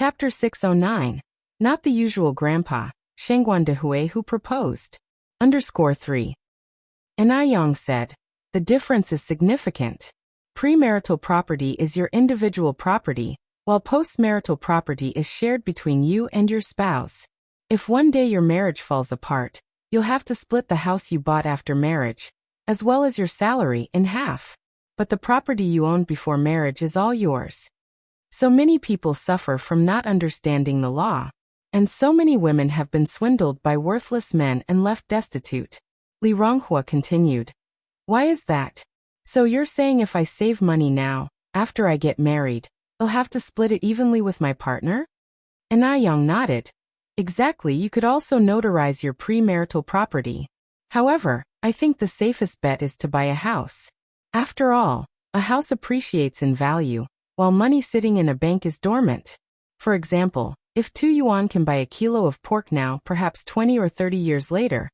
Chapter 609. Not the usual grandpa, Shengguan Dehui who proposed. _3. Aniyang said. The difference is significant. Premarital property is your individual property, while postmarital property is shared between you and your spouse. If one day your marriage falls apart, you'll have to split the house you bought after marriage, as well as your salary, in half. But the property you owned before marriage is all yours. So many people suffer from not understanding the law, and so many women have been swindled by worthless men and left destitute. Li Ronghua continued. Why is that? So you're saying if I save money now, after I get married, I'll have to split it evenly with my partner? Aniyang nodded. Exactly. You could also notarize your premarital property. However, I think the safest bet is to buy a house. After all, a house appreciates in value, while money sitting in a bank is dormant. For example, if 2 yuan can buy a kilo of pork now, perhaps 20 or 30 years later,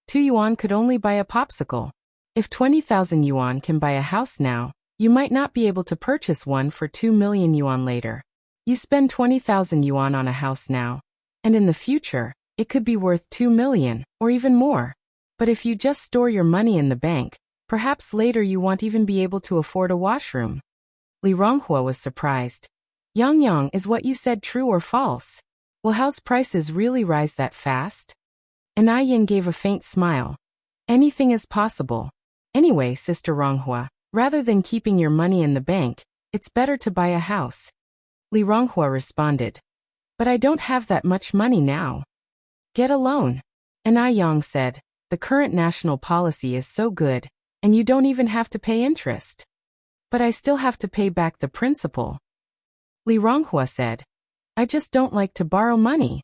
2 yuan could only buy a popsicle. If 20,000 yuan can buy a house now, you might not be able to purchase one for 2 million yuan later. You spend 20,000 yuan on a house now, and in the future, it could be worth 2 million, or even more. But if you just store your money in the bank, perhaps later you won't even be able to afford a washroom. Li Ronghua was surprised. Yang, is what you said true or false? Will house prices really rise that fast? Aniyang gave a faint smile. Anything is possible. Anyway, Sister Ronghua, rather than keeping your money in the bank, it's better to buy a house. Li Ronghua responded. But I don't have that much money now. Get a loan. Aniyang said. The current national policy is so good, and you don't even have to pay interest. But I still have to pay back the principal. Li Ronghua said. I just don't like to borrow money.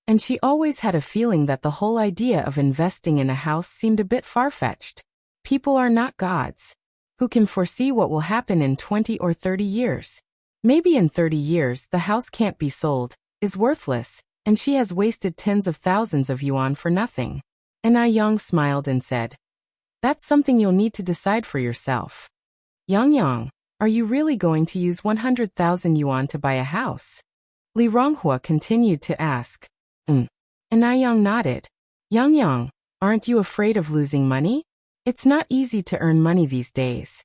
And she always had a feeling that the whole idea of investing in a house seemed a bit far-fetched. People are not gods. Who can foresee what will happen in 20 or 30 years? Maybe in 30 years the house can't be sold, is worthless, and she has wasted tens of thousands of yuan for nothing. Aniyang smiled and said. That's something you'll need to decide for yourself. Yang, are you really going to use 100,000 yuan to buy a house? Li Ronghua continued to ask. Aniyang nodded. Yang, aren't you afraid of losing money? It's not easy to earn money these days.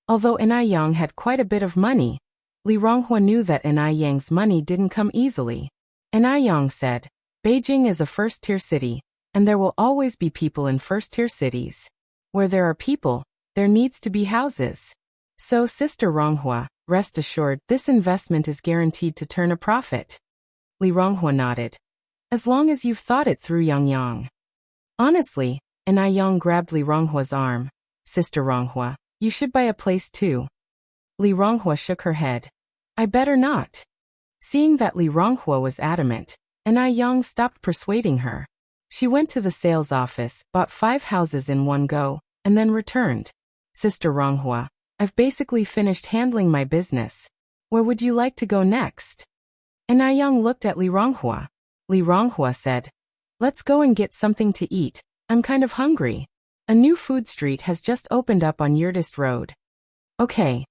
Although Aniyang had quite a bit of money, Li Ronghua knew that Aniyang's money didn't come easily. Aniyang said, Beijing is a first-tier city, and there will always be people in first-tier cities. Where there are people, there needs to be houses. So, Sister Ronghua, rest assured, this investment is guaranteed to turn a profit. Li Ronghua nodded. As long as you've thought it through, Yang. Honestly, Aniyang grabbed Li Ronghua's arm. Sister Ronghua, you should buy a place too. Li Ronghua shook her head. I better not. Seeing that Li Ronghua was adamant, Aniyang stopped persuading her. She went to the sales office, bought 5 houses in one go, and then returned. Sister Ronghua, I've basically finished handling my business. Where would you like to go next? Aniyang looked at Li Ronghua. Li Ronghua said, Let's go and get something to eat. I'm kind of hungry. A new food street has just opened up on Yurdist Road. Okay.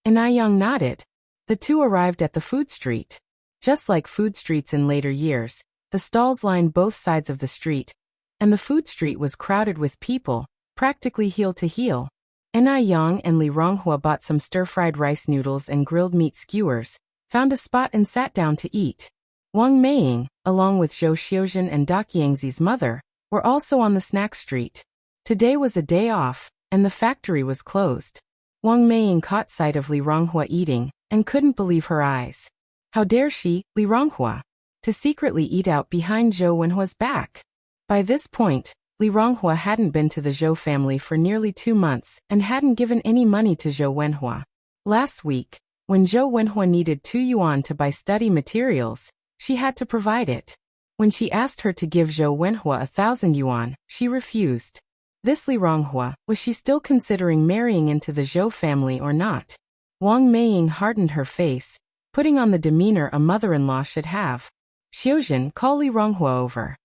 Aniyang nodded. The two arrived at the food street. Just like food streets in later years, the stalls lined both sides of the street, and the food street was crowded with people, practically heel to heel. Aniyang and Li Ronghua bought some stir-fried rice noodles and grilled meat skewers, found a spot and sat down to eat. Wang Meiying, along with Zhou Xiuzhen and Daqiangzi's mother, were also on the snack street. Today was a day off, and the factory was closed. Wang Meiying caught sight of Li Ronghua eating, and couldn't believe her eyes. How dare she, Li Ronghua, to secretly eat out behind Zhou Wenhua's back? By this point, Li Ronghua hadn't been to the Zhou family for nearly 2 months, and hadn't given any money to Zhou Wenhua. Last week, when Zhou Wenhua needed 2 yuan to buy study materials, she had to provide it. When she asked her to give Zhou Wenhua 1,000 yuan, she refused. This Li Ronghua, was she still considering marrying into the Zhou family or not? Wang Meiying hardened her face, putting on the demeanor a mother-in-law should have. Xiuzhen, call Li Ronghua over.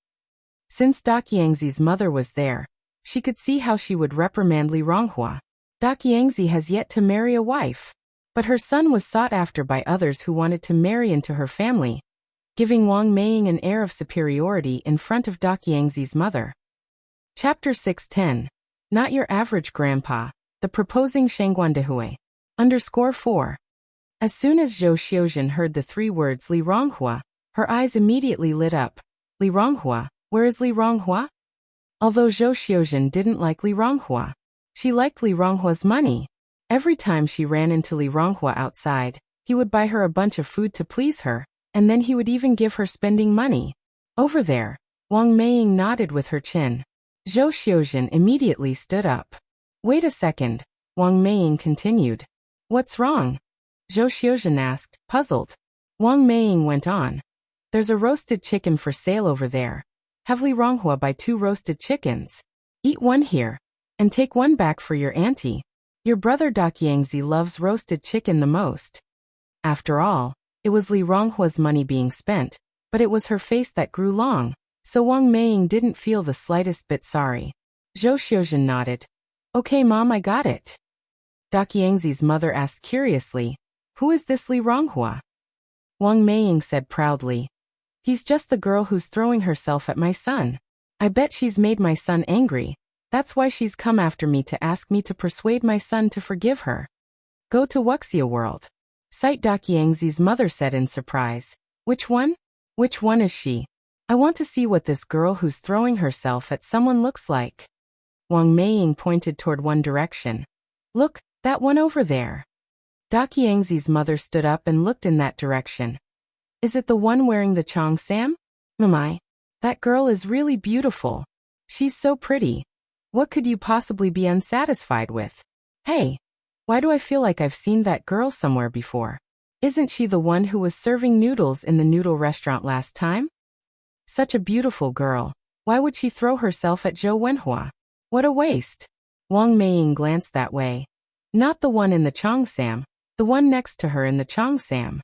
Since Daqiangzi's mother was there, she could see how she would reprimand Li Ronghua. Daqiangzi has yet to marry a wife. But her son was sought after by others who wanted to marry into her family, giving Wang Meiying an air of superiority in front of Daqiangzi's mother. Chapter 610. Not Your Average Grandpa, The Proposing Shengguandehui. _4. As soon as Zhou Xiuzhen heard the 3 words Li Ronghua, her eyes immediately lit up. Li Ronghua? Where is Li Ronghua? Although Zhou Xiuzhen didn't like Li Ronghua, she liked Li Ronghua's money. Every time she ran into Li Ronghua outside, he would buy her a bunch of food to please her, and then he would even give her spending money. Over there, Wang Meiying nodded with her chin. Zhou Xiuzhen immediately stood up. Wait a second, Wang Meiying continued. What's wrong? Zhou Xiuzhen asked, puzzled. Wang Meiying went on. There's a roasted chicken for sale over there. Have Li Ronghua buy 2 roasted chickens. Eat 1 here, and take 1 back for your auntie. Your brother Daqiangzi loves roasted chicken the most. After all, it was Li Ronghua's money being spent, but it was her face that grew long, so Wang Meiying didn't feel the slightest bit sorry. Zhou Xiuzhen nodded. Okay Mom, I got it. Daqiangzi's mother asked curiously, who is this Li Ronghua? Wang Meiying said proudly. He's just the girl who's throwing herself at my son. I bet she's made my son angry. That's why she's come after me to ask me to persuade my son to forgive her. Go to Wuxia world. Sight Daqiangzi's mother said in surprise. Which one? Which one is she? I want to see what this girl who's throwing herself at someone looks like. Wang Meiying pointed toward one direction. Look, that one over there. Daqiangzi's mother stood up and looked in that direction. Is it the one wearing the cheongsam? Mamai, that girl is really beautiful. She's so pretty. What could you possibly be unsatisfied with? Hey, why do I feel like I've seen that girl somewhere before? Isn't she the one who was serving noodles in the noodle restaurant last time? Such a beautiful girl. Why would she throw herself at Zhou Wenhua? What a waste. Wang Meiying glanced that way. Not the one in the cheongsam, the one next to her in the cheongsam.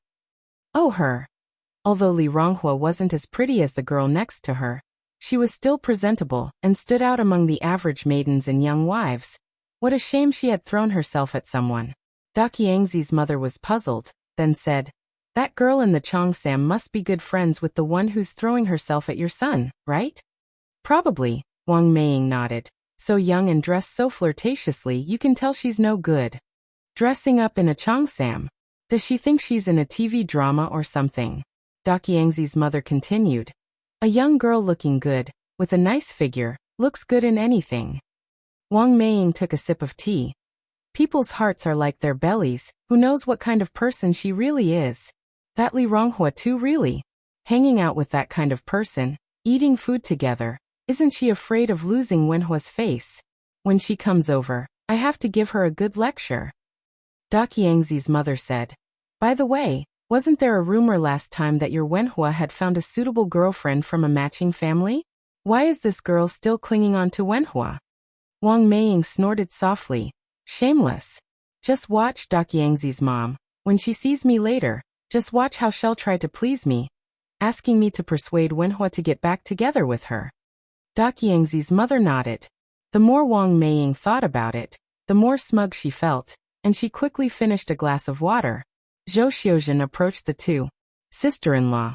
Oh, her. Although Li Ronghua wasn't as pretty as the girl next to her, she was still presentable and stood out among the average maidens and young wives. What a shame she had thrown herself at someone. Daqiangzi's mother was puzzled, then said, that girl in the cheongsam must be good friends with the one who's throwing herself at your son, right? Probably, Wang Meiying nodded. So young and dressed so flirtatiously you can tell she's no good. Dressing up in a cheongsam. Does she think she's in a TV drama or something? Daqiangzi's mother continued. A young girl looking good, with a nice figure, looks good in anything. Wang Meiying took a sip of tea. People's hearts are like their bellies, who knows what kind of person she really is. That Li Ronghua too really. Hanging out with that kind of person, eating food together, isn't she afraid of losing Wenhua's face? When she comes over, I have to give her a good lecture. Daqiangzi's mother said. By the way, wasn't there a rumor last time that your Wenhua had found a suitable girlfriend from a matching family? Why is this girl still clinging on to Wenhua? Wang Meiying snorted softly. Shameless. Just watch Daqiangzi's mom. When she sees me later, just watch how she'll try to please me, asking me to persuade Wenhua to get back together with her. Daqiangzi's mother nodded. The more Wang Meiying thought about it, the more smug she felt, and she quickly finished a glass of water. Zhou Xiuzhen approached the 2 sister-in-law.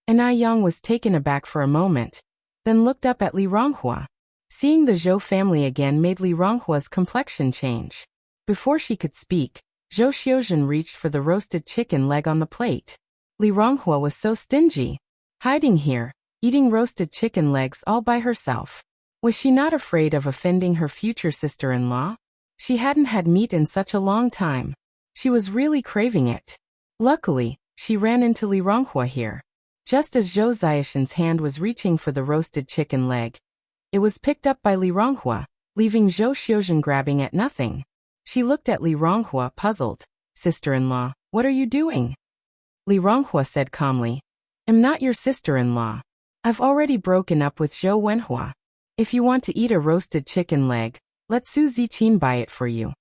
And Yang was taken aback for a moment, then looked up at Li Ronghua. Seeing the Zhou family again made Li Ronghua's complexion change. Before she could speak, Zhou Xiuzhen reached for the roasted chicken leg on the plate. Li Ronghua was so stingy. Hiding here, eating roasted chicken legs all by herself. Was she not afraid of offending her future sister-in-law? She hadn't had meat in such a long time. She was really craving it. Luckily, she ran into Li Ronghua here. Just as Zhou Xiuzhen's hand was reaching for the roasted chicken leg, it was picked up by Li Ronghua, leaving Zhou Xiuzhen grabbing at nothing. She looked at Li Ronghua puzzled. Sister-in-law, what are you doing? Li Ronghua said calmly. I'm not your sister-in-law. I've already broken up with Zhou Wenhua. If you want to eat a roasted chicken leg, let Su Ziqin buy it for you.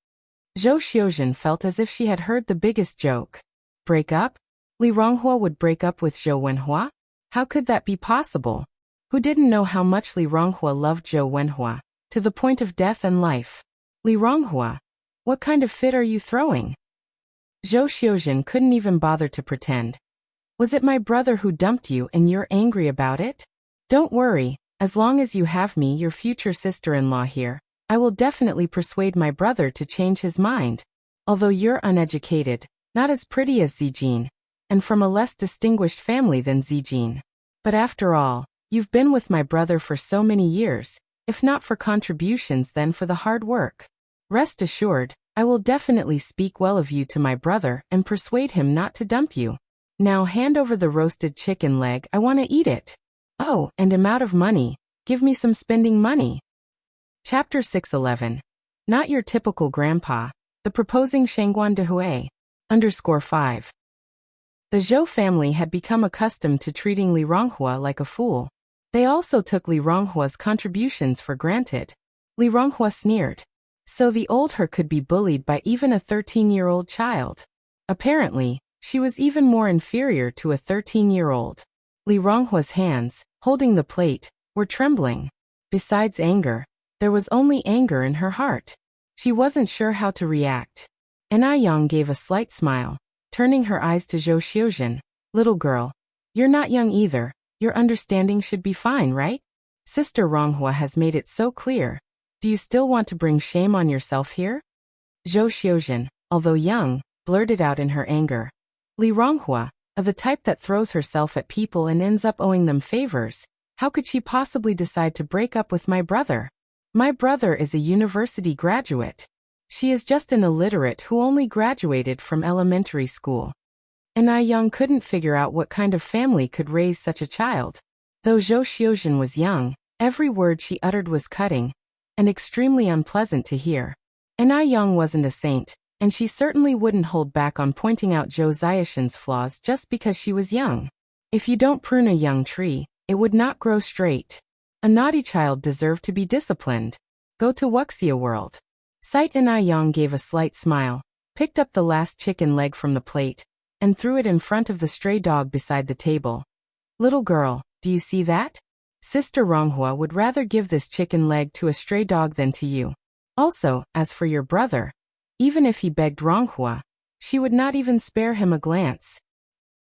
Zhou Xiuzhen felt as if she had heard the biggest joke. Break up? Li Ronghua would break up with Zhou Wenhua? How could that be possible? Who didn't know how much Li Ronghua loved Zhou Wenhua, to the point of death and life? Li Ronghua, what kind of fit are you throwing? Zhou Xiuzhen couldn't even bother to pretend. Was it my brother who dumped you and you're angry about it? Don't worry, as long as you have me, your future sister-in-law here, I will definitely persuade my brother to change his mind. Although you're uneducated, not as pretty as Zijin, and from a less distinguished family than Zijin. But after all, you've been with my brother for so many years, if not for contributions then for the hard work. Rest assured, I will definitely speak well of you to my brother and persuade him not to dump you. Now hand over the roasted chicken leg, I want to eat it. Oh, and I'm out of money, give me some spending money. Chapter 611. Not your typical grandpa, the proposing Shengguan Dehui. _5. The Zhou family had become accustomed to treating Li Ronghua like a fool. They also took Li Ronghua's contributions for granted. Li Ronghua sneered. So the old her could be bullied by even a 13-year-old child. Apparently, she was even more inferior to a 13-year-old. Li Ronghua's hands, holding the plate, were trembling. Besides anger, there was only anger in her heart. She wasn't sure how to react. Yang gave a slight smile, turning her eyes to Zhou Xiuzhen. Little girl, you're not young either, your understanding should be fine, right? Sister Ronghua has made it so clear. Do you still want to bring shame on yourself here? Zhou Xiuzhen, although young, blurted out in her anger. Li Ronghua, of the type that throws herself at people and ends up owing them favors, how could she possibly decide to break up with my brother? My brother is a university graduate. She is just an illiterate who only graduated from elementary school. Yang couldn't figure out what kind of family could raise such a child. Though Zhou Xiuzhen was young, every word she uttered was cutting and extremely unpleasant to hear. Yang wasn't a saint, and she certainly wouldn't hold back on pointing out Zhou Xiuzhen's flaws just because she was young. If you don't prune a young tree, it would not grow straight. A naughty child deserved to be disciplined. Go to Wuxia world. Sight Yang gave a slight smile, picked up the last chicken leg from the plate, and threw it in front of the stray dog beside the table. Little girl, do you see that? Sister Ronghua would rather give this chicken leg to a stray dog than to you. Also, as for your brother, even if he begged Ronghua, she would not even spare him a glance.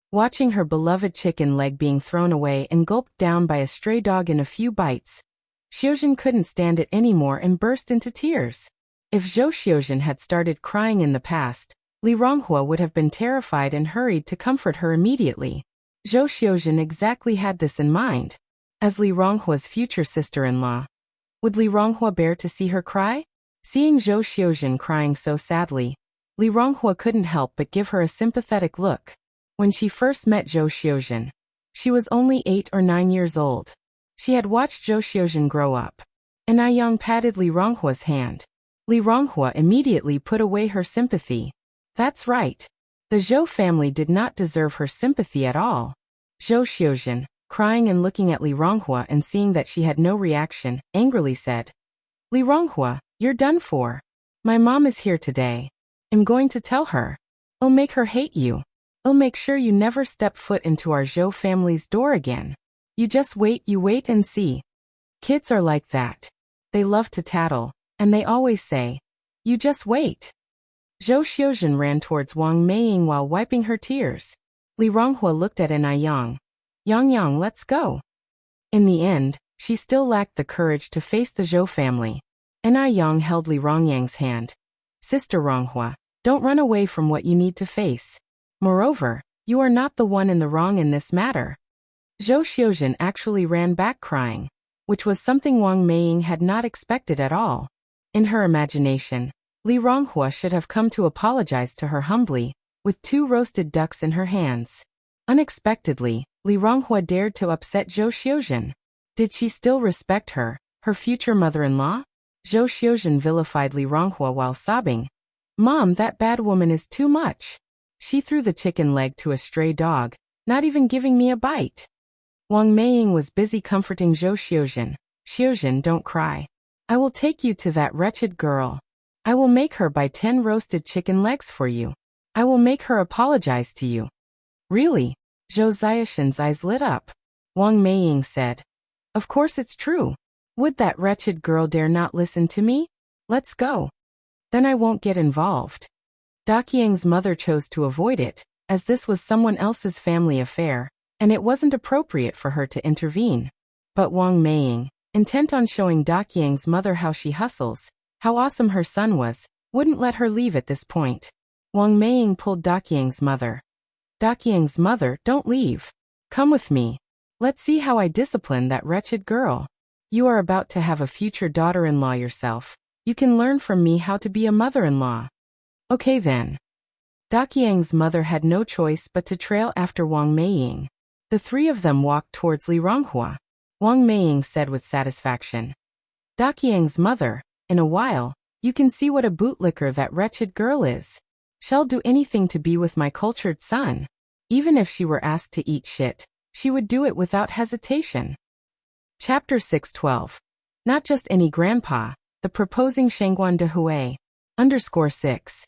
Watching her beloved chicken leg being thrown away and gulped down by a stray dog in a few bites, Xiuzhen couldn't stand it anymore and burst into tears. If Zhou Xiuzhen had started crying in the past, Li Ronghua would have been terrified and hurried to comfort her immediately. Zhou Xiuzhen exactly had this in mind. As Li Ronghua's future sister-in-law, would Li Ronghua bear to see her cry? Seeing Zhou Xiuzhen crying so sadly, Li Ronghua couldn't help but give her a sympathetic look. When she first met Zhou Xiuzhen, she was only 8 or 9 years old. She had watched Zhou Xiuzhen grow up. Yang patted Li Ronghua's hand. Li Ronghua immediately put away her sympathy. That's right. The Zhou family did not deserve her sympathy at all. Zhou Xiuzhen, crying and looking at Li Ronghua and seeing that she had no reaction, angrily said, Li Ronghua, you're done for. My mom is here today. I'm going to tell her. I'll make her hate you. I'll make sure you never step foot into our Zhou family's door again. You just wait and see. Kids are like that. They love to tattle, and they always say, you just wait. Zhou Xiuzhen ran towards Wang Meiying while wiping her tears. Li Ronghua looked at Yang. Yang, let's go. In the end, she still lacked the courage to face the Zhou family. Yang held Li Rongyang's hand. Sister Ronghua, don't run away from what you need to face. Moreover, you are not the one in the wrong in this matter. Zhou Xiuzhen actually ran back crying, which was something Wang Meiying had not expected at all. In her imagination, Li Ronghua should have come to apologize to her humbly, with 2 roasted ducks in her hands. Unexpectedly, Li Ronghua dared to upset Zhou Xiuzhen. Did she still respect her future mother-in-law? Zhou Xiuzhen vilified Li Ronghua while sobbing. Mom, that bad woman is too much. She threw the chicken leg to a stray dog, not even giving me a bite. Wang Meiying was busy comforting Zhou Xiuzhen. Xiuzhen, don't cry. I will take you to that wretched girl. I will make her buy 10 roasted chicken legs for you. I will make her apologize to you. Really? Zhou Xiuzhen's eyes lit up. Wang Meiying said, of course it's true. Would that wretched girl dare not listen to me? Let's go. Then I won't get involved. Daqiang's mother chose to avoid it, as this was someone else's family affair, and it wasn't appropriate for her to intervene. But Wang Meiying, intent on showing Daqiang's mother how she hustles, how awesome her son was, wouldn't let her leave at this point. Wang Meiying pulled Daqiang's mother. Daqiang's mother, don't leave. Come with me. Let's see how I discipline that wretched girl. You are about to have a future daughter-in-law yourself. You can learn from me how to be a mother-in-law. Okay then. Daqiang's mother had no choice but to trail after Wang Meiying. The three of them walked towards Li Ronghua. Wang Meiying said with satisfaction. Daqiang's mother, in a while, you can see what a bootlicker that wretched girl is. She'll do anything to be with my cultured son. Even if she were asked to eat shit, she would do it without hesitation. Chapter 6:12. Not just any grandpa, the proposing Shengguan de Hui. _6.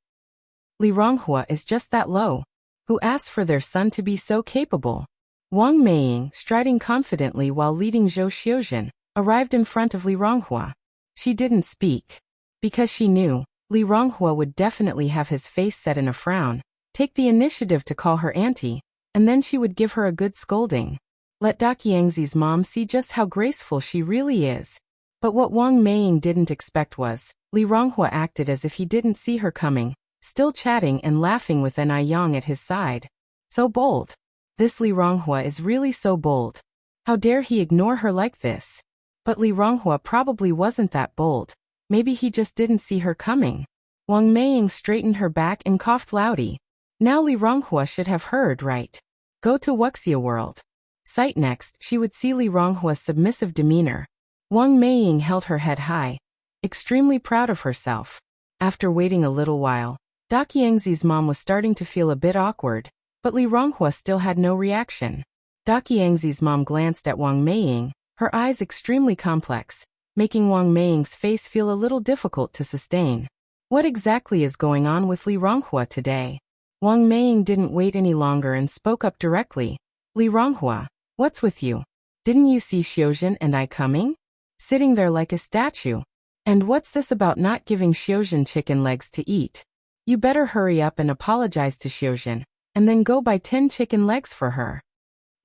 Li Ronghua is just that low. Who asked for their son to be so capable? Wang Meiying, striding confidently while leading Zhou Xiuzhen, arrived in front of Li Ronghua. She didn't speak. Because she knew, Li Ronghua would definitely have his face set in a frown, take the initiative to call her auntie, and then she would give her a good scolding. Let Daqiangzi's mom see just how graceful she really is. But what Wang Meiying didn't expect was, Li Ronghua acted as if he didn't see her coming, still chatting and laughing with An Yang at his side. So bold. This Li Ronghua is really so bold. How dare he ignore her like this? But Li Ronghua probably wasn't that bold. Maybe he just didn't see her coming. Wang Meiying straightened her back and coughed loudly. Now Li Ronghua should have heard right. Go to Wuxia world. Sight next, she would see Li Ronghua's submissive demeanor. Wang Meiying held her head high, extremely proud of herself. After waiting a little while, Daqiangzi's mom was starting to feel a bit awkward, but Li Ronghua still had no reaction. Daqiangzi's mom glanced at Wang Meiying, her eyes extremely complex, making Wang Meiying's face feel a little difficult to sustain. What exactly is going on with Li Ronghua today? Wang Meiying didn't wait any longer and spoke up directly. Li Ronghua, what's with you? Didn't you see Xiuzhen and I coming? Sitting there like a statue. And what's this about not giving Xiuzhen chicken legs to eat? You better hurry up and apologize to Xiuzhen, and then go buy 10 chicken legs for her.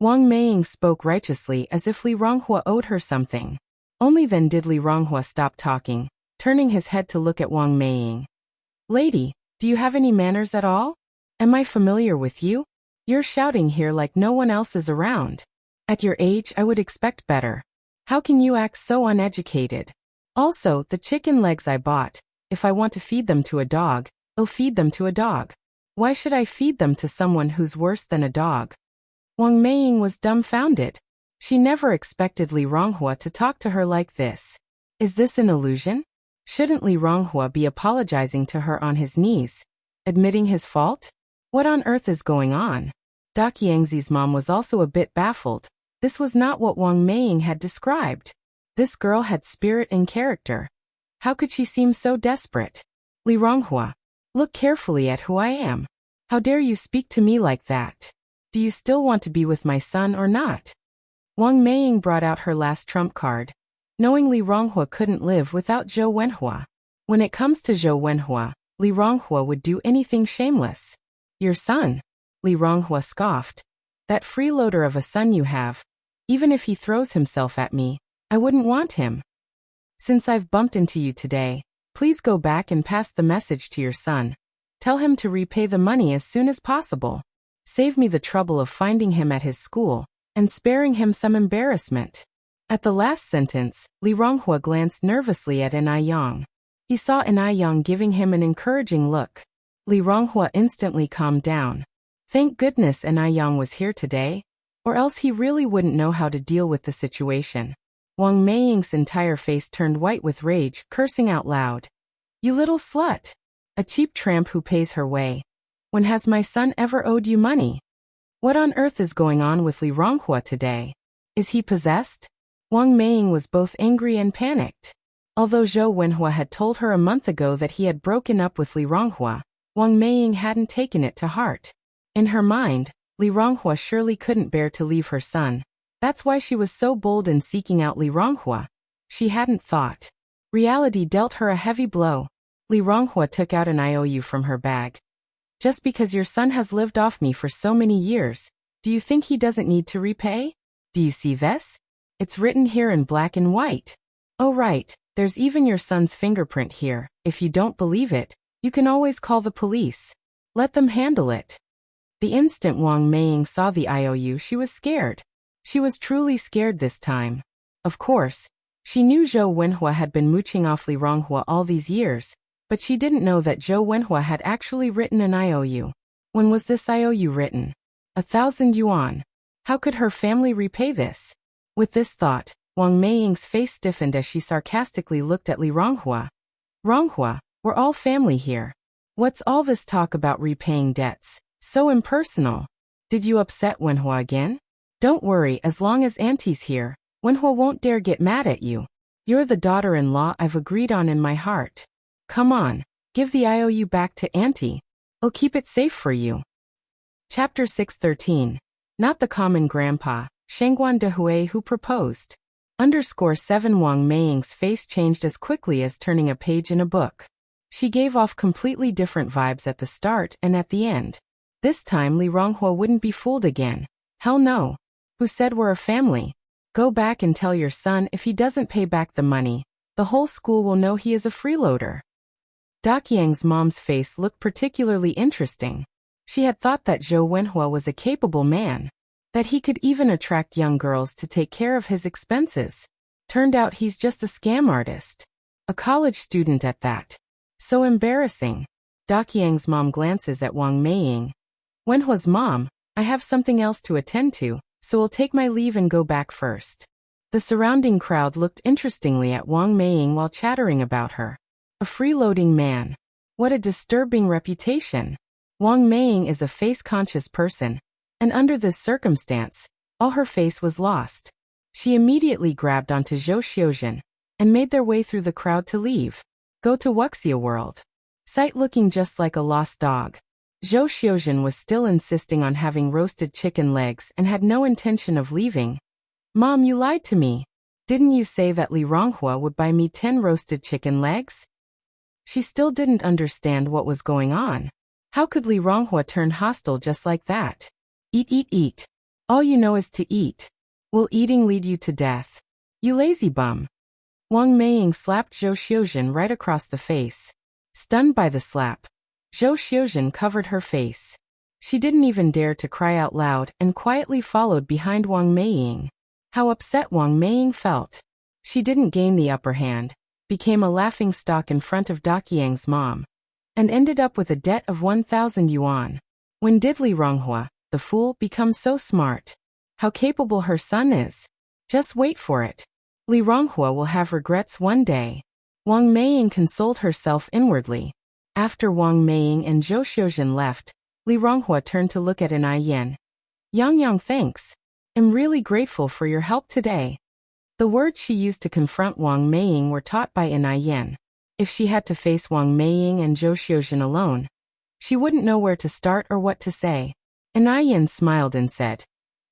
Wang Meiying spoke righteously as if Li Ronghua owed her something. Only then did Li Ronghua stop talking, turning his head to look at Wang Meiying. Lady, do you have any manners at all? Am I familiar with you? You're shouting here like no one else is around. At your age I would expect better. How can you act so uneducated? Also, the chicken legs I bought, if I want to feed them to a dog, I'll feed them to a dog. Why should I feed them to someone who's worse than a dog? Wang Meiying was dumbfounded. She never expected Li Ronghua to talk to her like this. Is this an illusion? Shouldn't Li Ronghua be apologizing to her on his knees, admitting his fault? What on earth is going on? Daqiangzi's mom was also a bit baffled. This was not what Wang Meiying had described. This girl had spirit and character. How could she seem so desperate? Li Ronghua, look carefully at who I am. How dare you speak to me like that? Do you still want to be with my son or not? Wang Meiying brought out her last trump card. Knowing Li Ronghua couldn't live without Zhou Wenhua. When it comes to Zhou Wenhua, Li Ronghua would do anything shameless. Your son? Li Ronghua scoffed. That freeloader of a son you have. Even if he throws himself at me, I wouldn't want him. Since I've bumped into you today, please go back and pass the message to your son. Tell him to repay the money as soon as possible. Save me the trouble of finding him at his school, and sparing him some embarrassment. At the last sentence, Li Ronghua glanced nervously at An Yang. He saw An Yang giving him an encouraging look. Li Ronghua instantly calmed down. Thank goodness An Yang was here today, or else he really wouldn't know how to deal with the situation. Wang Meiying's entire face turned white with rage, cursing out loud. You little slut! A cheap tramp who pays her way. When has my son ever owed you money? What on earth is going on with Li Ronghua today? Is he possessed? Wang Meiying was both angry and panicked. Although Zhou Wenhua had told her a month ago that he had broken up with Li Ronghua, Wang Meiying hadn't taken it to heart. In her mind, Li Ronghua surely couldn't bear to leave her son. That's why she was so bold in seeking out Li Ronghua. She hadn't thought. Reality dealt her a heavy blow. Li Ronghua took out an IOU from her bag. Just because your son has lived off me for so many years, do you think he doesn't need to repay? Do you see this? It's written here in black and white. Oh right, there's even your son's fingerprint here. If you don't believe it, you can always call the police. Let them handle it. The instant Wang Meiying saw the IOU, she was scared. She was truly scared this time. Of course, she knew Zhou Wenhua had been mooching off Li Ronghua all these years, but she didn't know that Zhou Wenhua had actually written an IOU. When was this IOU written? 1,000 yuan. How could her family repay this? With this thought, Wang Meiying's face stiffened as she sarcastically looked at Li Ronghua. Ronghua, we're all family here. What's all this talk about repaying debts? So impersonal. Did you upset Wenhua again? Don't worry, as long as Auntie's here, Wenhua won't dare get mad at you. You're the daughter-in-law I've agreed on in my heart. Come on, give the IOU back to Auntie. I'll keep it safe for you. Chapter 613. Not the common grandpa, Shengguan Dehui who proposed. _7 Wang Meiying's face changed as quickly as turning a page in a book. She gave off completely different vibes at the start and at the end. This time Li Ronghua wouldn't be fooled again. Hell no. Who said we're a family? Go back and tell your son if he doesn't pay back the money, the whole school will know he is a freeloader. Daqiang's mom's face looked particularly interesting. She had thought that Zhou Wenhua was a capable man, that he could even attract young girls to take care of his expenses. Turned out he's just a scam artist. A college student at that. So embarrassing. Daqiang's mom glances at Wang Meiying. Wenhua's mom, I have something else to attend to, so I'll take my leave and go back first. The surrounding crowd looked interestingly at Wang Meiying while chattering about her. A freeloading man. What a disturbing reputation. Wang Meiying is a face-conscious person, and under this circumstance, all her face was lost. She immediately grabbed onto Zhou Xiuzhen and made their way through the crowd to leave. Go to Wuxia World. Sight looking just like a lost dog. Zhou Xiuzhen was still insisting on having roasted chicken legs and had no intention of leaving. Mom, you lied to me. Didn't you say that Li Ronghua would buy me 10 roasted chicken legs? She still didn't understand what was going on. How could Li Ronghua turn hostile just like that? Eat, eat, eat. All you know is to eat. Will eating lead you to death? You lazy bum. Wang Meiying slapped Zhou Xiuzhen right across the face. Stunned by the slap, Zhou Xiuzhen covered her face. She didn't even dare to cry out loud and quietly followed behind Wang Meiying. How upset Wang Meiying felt. She didn't gain the upper hand, became a laughingstock in front of Daqiang's mom, and ended up with a debt of 1,000 yuan. When did Li Ronghua, the fool, become so smart? How capable her son is. Just wait for it. Li Ronghua will have regrets one day. Wang Meiying consoled herself inwardly. After Wang Meiying and Zhou Xiuzhen left, Li Ronghua turned to look at An Yen. Yang, thanks. I'm really grateful for your help today. The words she used to confront Wang Meiying were taught by An Yen. If she had to face Wang Meiying and Zhou Xiuzhen alone, she wouldn't know where to start or what to say. An Yen smiled and said,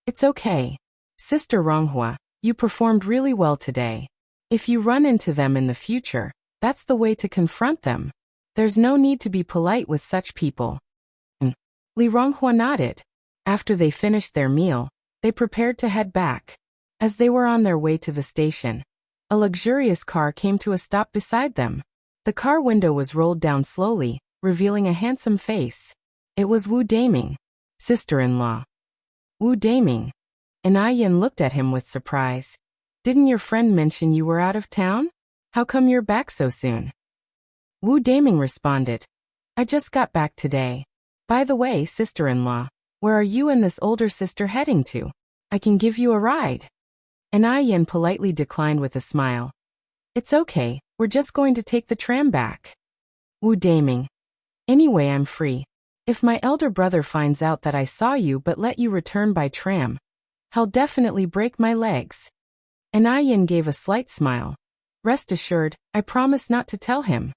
It's okay. Sister Ronghua, you performed really well today. If you run into them in the future, that's the way to confront them. There's no need to be polite with such people. Li Ronghua nodded. After they finished their meal, they prepared to head back. As they were on their way to the station, a luxurious car came to a stop beside them. The car window was rolled down slowly, revealing a handsome face. It was Wu Daming, sister-in-law. Wu Daming. An Yen looked at him with surprise. Didn't your friend mention you were out of town? How come you're back so soon? Wu Daming responded, I just got back today. By the way, sister-in-law, where are you and this older sister heading to? I can give you a ride. An Yen politely declined with a smile. It's okay, we're just going to take the tram back. Wu Daming. Anyway, I'm free. If my elder brother finds out that I saw you but let you return by tram, I'll definitely break my legs. An Yen gave a slight smile. Rest assured, I promise not to tell him.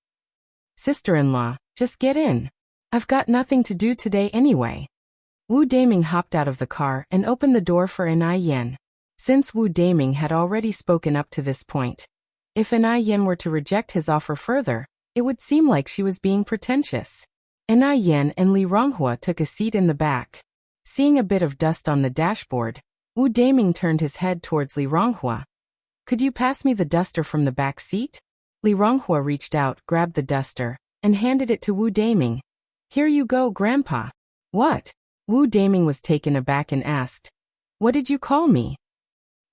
Sister-in-law, just get in. I've got nothing to do today anyway. Wu Daming hopped out of the car and opened the door for An Yen. Since Wu Daming had already spoken up to this point, if An Yen were to reject his offer further, it would seem like she was being pretentious. Anai Yen and Li Ronghua took a seat in the back. Seeing a bit of dust on the dashboard, Wu Daming turned his head towards Li Ronghua. Could you pass me the duster from the back seat? Li Ronghua reached out, grabbed the duster, and handed it to Wu Daming. Here you go, Grandpa. What? Wu Daming was taken aback and asked. What did you call me?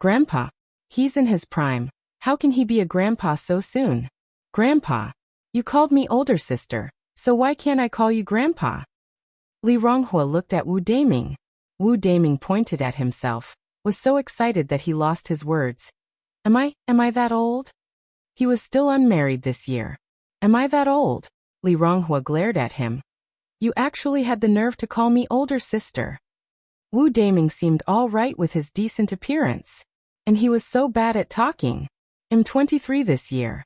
Grandpa. He's in his prime. How can he be a grandpa so soon? Grandpa. You called me older sister, so why can't I call you Grandpa? Li Ronghua looked at Wu Daming. Wu Daming pointed at himself, was so excited that he lost his words. Am I that old? He was still unmarried this year. Am I that old? Li Ronghua glared at him. You actually had the nerve to call me older sister. Wu Daming seemed all right with his decent appearance. And he was so bad at talking. I'm 23 this year.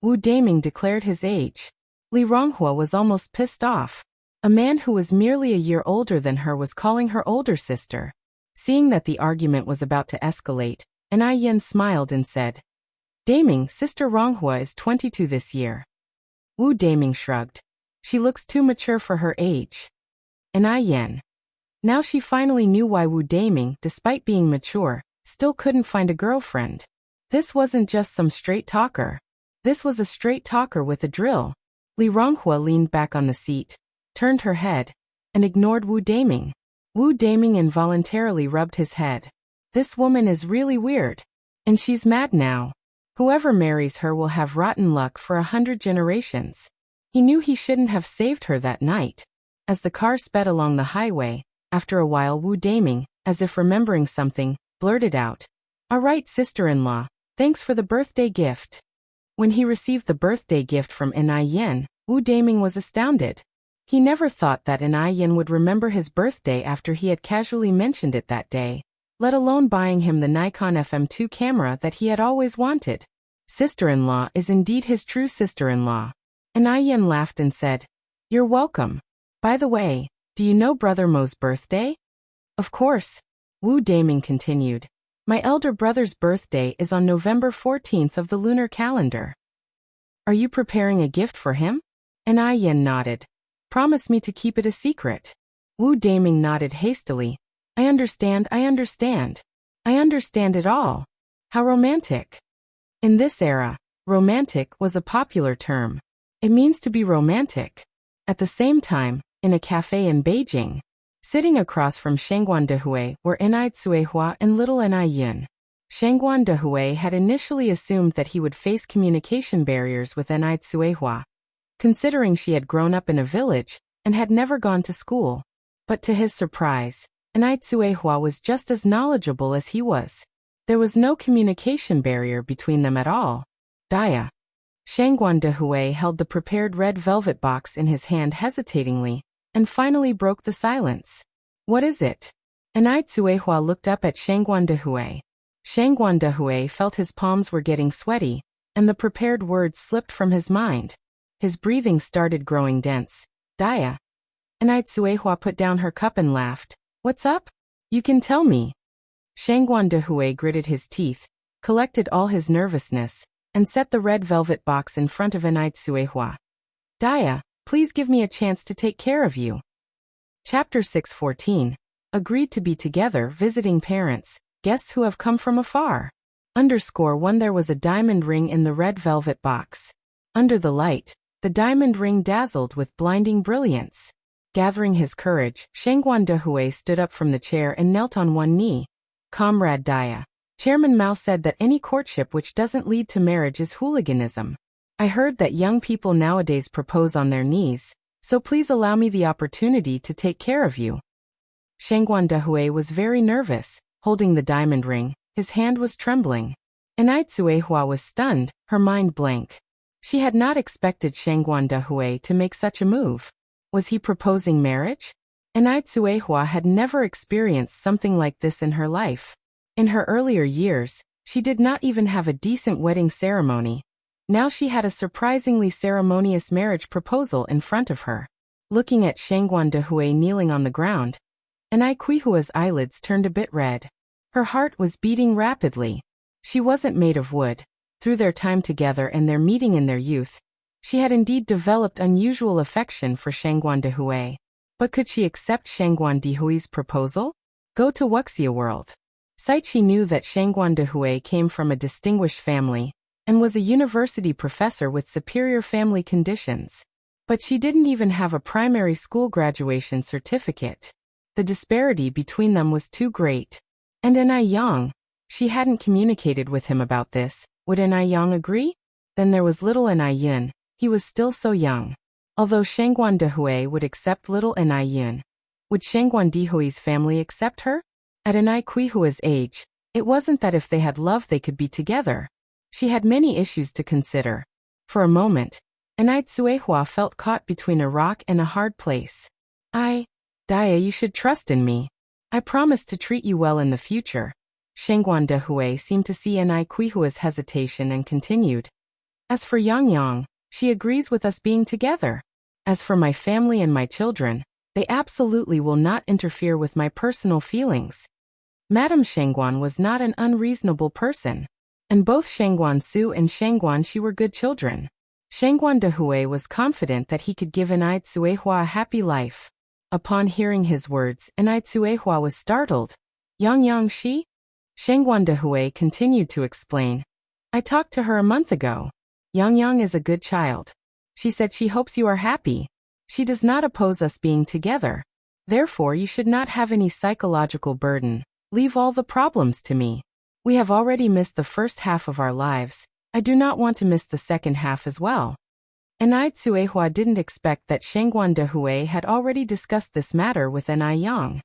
Wu Daming declared his age. Li Ronghua was almost pissed off. A man who was merely a year older than her was calling her older sister. Seeing that the argument was about to escalate, Anai Yen smiled and said, Daming, Sister Ronghua is 22 this year. Wu Daming shrugged. She looks too mature for her age. Anai Yen. Now she finally knew why Wu Daming, despite being mature, still couldn't find a girlfriend. This wasn't just some straight talker. This was a straight talker with a drill. Li Ronghua leaned back on the seat, turned her head, and ignored Wu Daming. Wu Daming involuntarily rubbed his head. This woman is really weird. And she's mad now. Whoever marries her will have rotten luck for 100 generations. He knew he shouldn't have saved her that night. As the car sped along the highway, after a while Wu Daming, as if remembering something, blurted out, All right, sister-in-law, thanks for the birthday gift. When he received the birthday gift from Anai Yen, Wu Daming was astounded. He never thought that Anai Yen would remember his birthday after he had casually mentioned it that day, let alone buying him the Nikon FM2 camera that he had always wanted. Sister-in-law is indeed his true sister-in-law. Anai Yen laughed and said, You're welcome. By the way, do you know Brother Mo's birthday? Of course. Wu Daming continued. My elder brother's birthday is on November 14th of the lunar calendar. Are you preparing a gift for him? Anai Yen nodded. Promise me to keep it a secret. Wu Daming nodded hastily. I understand it all. How romantic. In this era, romantic was a popular term. It means to be romantic. At the same time, in a cafe in Beijing, sitting across from Shangguan Dehui were Anai Tsuehua and little Anai Yin. Shangguan Dehui had initially assumed that he would face communication barriers with Anai Tsuehua, considering she had grown up in a village and had never gone to school. But to his surprise, Anai Tsuehua was just as knowledgeable as he was. There was no communication barrier between them at all. Daya. Shangguan Dehui held the prepared red velvet box in his hand hesitatingly, and finally broke the silence. What is it? Anai Tsuehua looked up at Shangguan Dehui. Shangguan Dehui felt his palms were getting sweaty, and the prepared words slipped from his mind. His breathing started growing dense. Daya. Anai Tsuehua put down her cup and laughed. What's up? You can tell me. Shangguan Dehui gritted his teeth, collected all his nervousness, and set the red velvet box in front of Anai Tsuehua. Daya, please give me a chance to take care of you. Chapter 614. Agreed to be together visiting parents, guests who have come from afar. _1 There was a diamond ring in the red velvet box. Under the light, the diamond ring dazzled with blinding brilliance. Gathering his courage, Shangguan Dehui stood up from the chair and knelt on one knee. Comrade Daya. Chairman Mao said that any courtship which doesn't lead to marriage is hooliganism. I heard that young people nowadays propose on their knees, so please allow me the opportunity to take care of you. Shangguan Dehui was very nervous, holding the diamond ring. His hand was trembling. Anai Tsuehua was stunned, her mind blank. She had not expected Shangguan Dehui to make such a move. Was he proposing marriage? Anai Tsuehua had never experienced something like this in her life. In her earlier years, she did not even have a decent wedding ceremony. Now she had a surprisingly ceremonious marriage proposal in front of her. Looking at Shangguan Dehui kneeling on the ground, Anai Tsuehua's eyelids turned a bit red. Her heart was beating rapidly. She wasn't made of wood. Through their time together and their meeting in their youth, She had indeed developed unusual affection for Shangguan Dehui. But could she accept Shangguan Dehui's proposal? Go to Wuxia world. Saichi knew that Shangguan Dehui came from a distinguished family and was a university professor with superior family conditions. But she didn't even have a primary school graduation certificate. The disparity between them was too great. And Enai Yang, she hadn't communicated with him about this. Would Enai Yang agree? Then there was little Enai Yun. He was still so young. Although Shangguan Dehui would accept little Enai Yun, would Shangguan Dehui's family accept her? At Enai Qihua's age, it wasn't that if they had love they could be together. She had many issues to consider. For a moment, Enai Tsuehua felt caught between a rock and a hard place. Daya, you should trust in me. I promise to treat you well in the future. Shangguan Dehui seemed to see Enai Qihua's hesitation and continued. As for Yang Yang, she agrees with us being together. As for my family and my children, they absolutely will not interfere with my personal feelings. Madame Shangguan was not an unreasonable person. And both Shangguan Su and Shangguan Shi were good children. Shangguan Dehui was confident that he could give Enai Tsuehua a happy life. Upon hearing his words, Enai Tsuehua was startled. Yang Shi? Shangguan Dehui continued to explain. I talked to her a month ago. Yang is a good child. She said she hopes you are happy. She does not oppose us being together. Therefore, you should not have any psychological burden. Leave all the problems to me. We have already missed the first half of our lives. I do not want to miss the second half as well. Enai Tsuehua didn't expect that Shangguan Dehui had already discussed this matter with Enai Yang.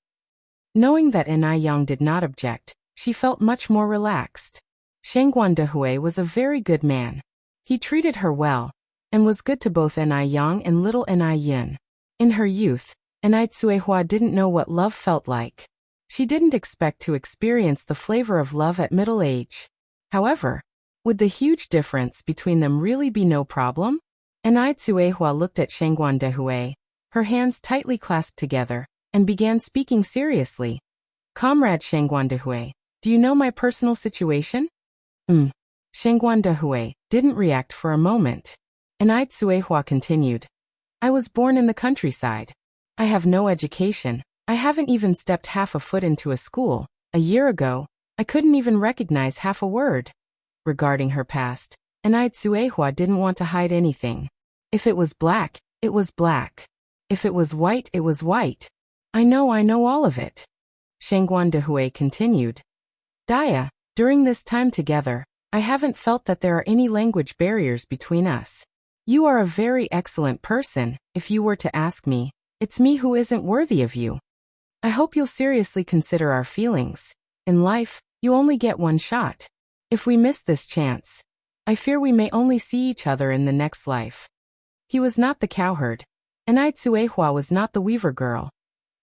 Knowing that Enai Yang did not object, she felt much more relaxed. Shangguan Dehui was a very good man. He treated her well, and was good to both Enai Yang and little Enai Yin. In her youth, Enai Tsuehua didn't know what love felt like. She didn't expect to experience the flavor of love at middle age. However, would the huge difference between them really be no problem? Enai Tsuehua looked at Shangguan Dehui, her hands tightly clasped together, and began speaking seriously. Comrade Shangguan Dehui, do you know my personal situation? Shangguan Dehui didn't react for a moment. Enai Tsuehua continued. I was born in the countryside. I have no education. I haven't even stepped half a foot into a school. A year ago, I couldn't even recognize half a word. Regarding her past, Enai Tsuehua didn't want to hide anything. If it was black, it was black. If it was white, it was white. I know all of it. Shangguan Dehui continued. Daya, during this time together, I haven't felt that there are any language barriers between us. You are a very excellent person. If you were to ask me, it's me who isn't worthy of you. I hope you'll seriously consider our feelings. In life, you only get one shot. If we miss this chance, I fear we may only see each other in the next life. He was not the cowherd. Enai Tsuehua was not the weaver girl.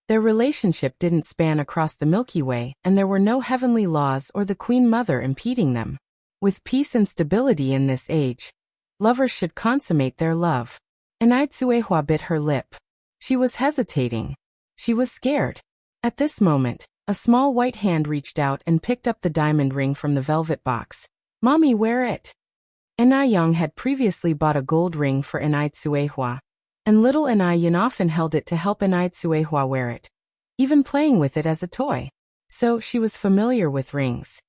Their relationship didn't span across the Milky Way, and there were no heavenly laws or the Queen Mother impeding them. With peace and stability in this age, lovers should consummate their love. Enai Tsuehua bit her lip. She was hesitating. She was scared. At this moment, a small white hand reached out and picked up the diamond ring from the velvet box. Mommy, wear it. Enai Yang had previously bought a gold ring for Enai Tsuehua, and little Enai Yin often held it to help Enai Tsuehua wear it, even playing with it as a toy. So she was familiar with rings.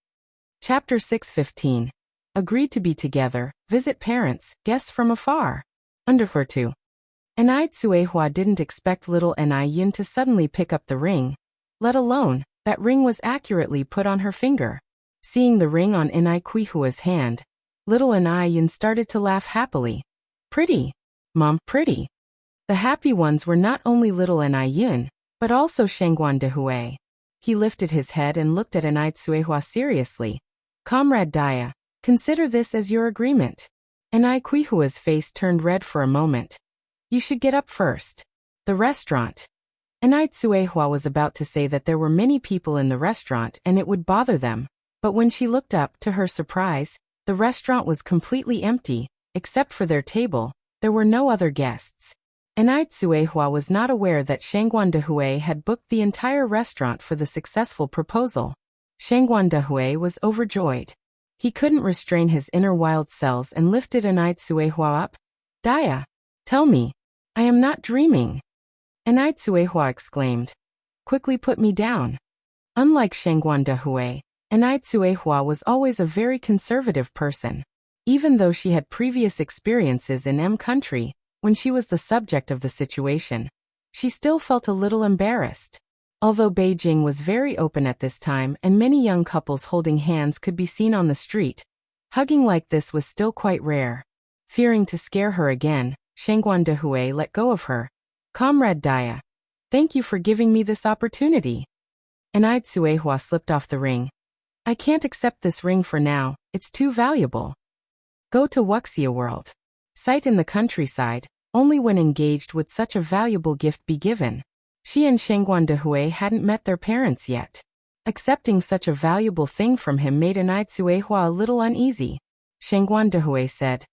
Chapter 6:15. Agreed to be together, visit parents, guests from afar. Underfer 2. Enai Tsuehua didn't expect little Enai Yin to suddenly pick up the ring, let alone that ring was accurately put on her finger. Seeing the ring on Enai Qihua's hand, little Enai Yin started to laugh happily. Pretty. Mom, pretty. The happy ones were not only little Enai Yin, but also Shangguan Dehui. He lifted his head and looked at Enai Tsuehua seriously. Comrade Daya, consider this as your agreement. Enai Qihua's face turned red for a moment. You should get up first. The restaurant. Enai Tsuehua was about to say that there were many people in the restaurant and it would bother them, but when she looked up, to her surprise, the restaurant was completely empty. Except for their table, there were no other guests. Enai Tsuehua was not aware that Shangguan Dehui had booked the entire restaurant for the successful proposal. Shangguan Dehui was overjoyed. He couldn't restrain his inner wild cells and lifted Enai Tsuehua up. Daya, tell me, I am not dreaming. Enai Tsuehua exclaimed. Quickly put me down. Unlike Shengguan Dehui, Enai Tsuehua was always a very conservative person. Even though she had previous experiences in M country, when she was the subject of the situation, she still felt a little embarrassed. Although Beijing was very open at this time and many young couples holding hands could be seen on the street, hugging like this was still quite rare. Fearing to scare her again, Shengguan Dehui let go of her. Comrade Daya, thank you for giving me this opportunity. Enai Tsuehua slipped off the ring. I can't accept this ring for now, it's too valuable. Go to Wuxia world. Site in the countryside, only when engaged would such a valuable gift be given. She and Shengguan Dehui hadn't met their parents yet. Accepting such a valuable thing from him made Enai Tsuehua a little uneasy. Shengguan Dehui said,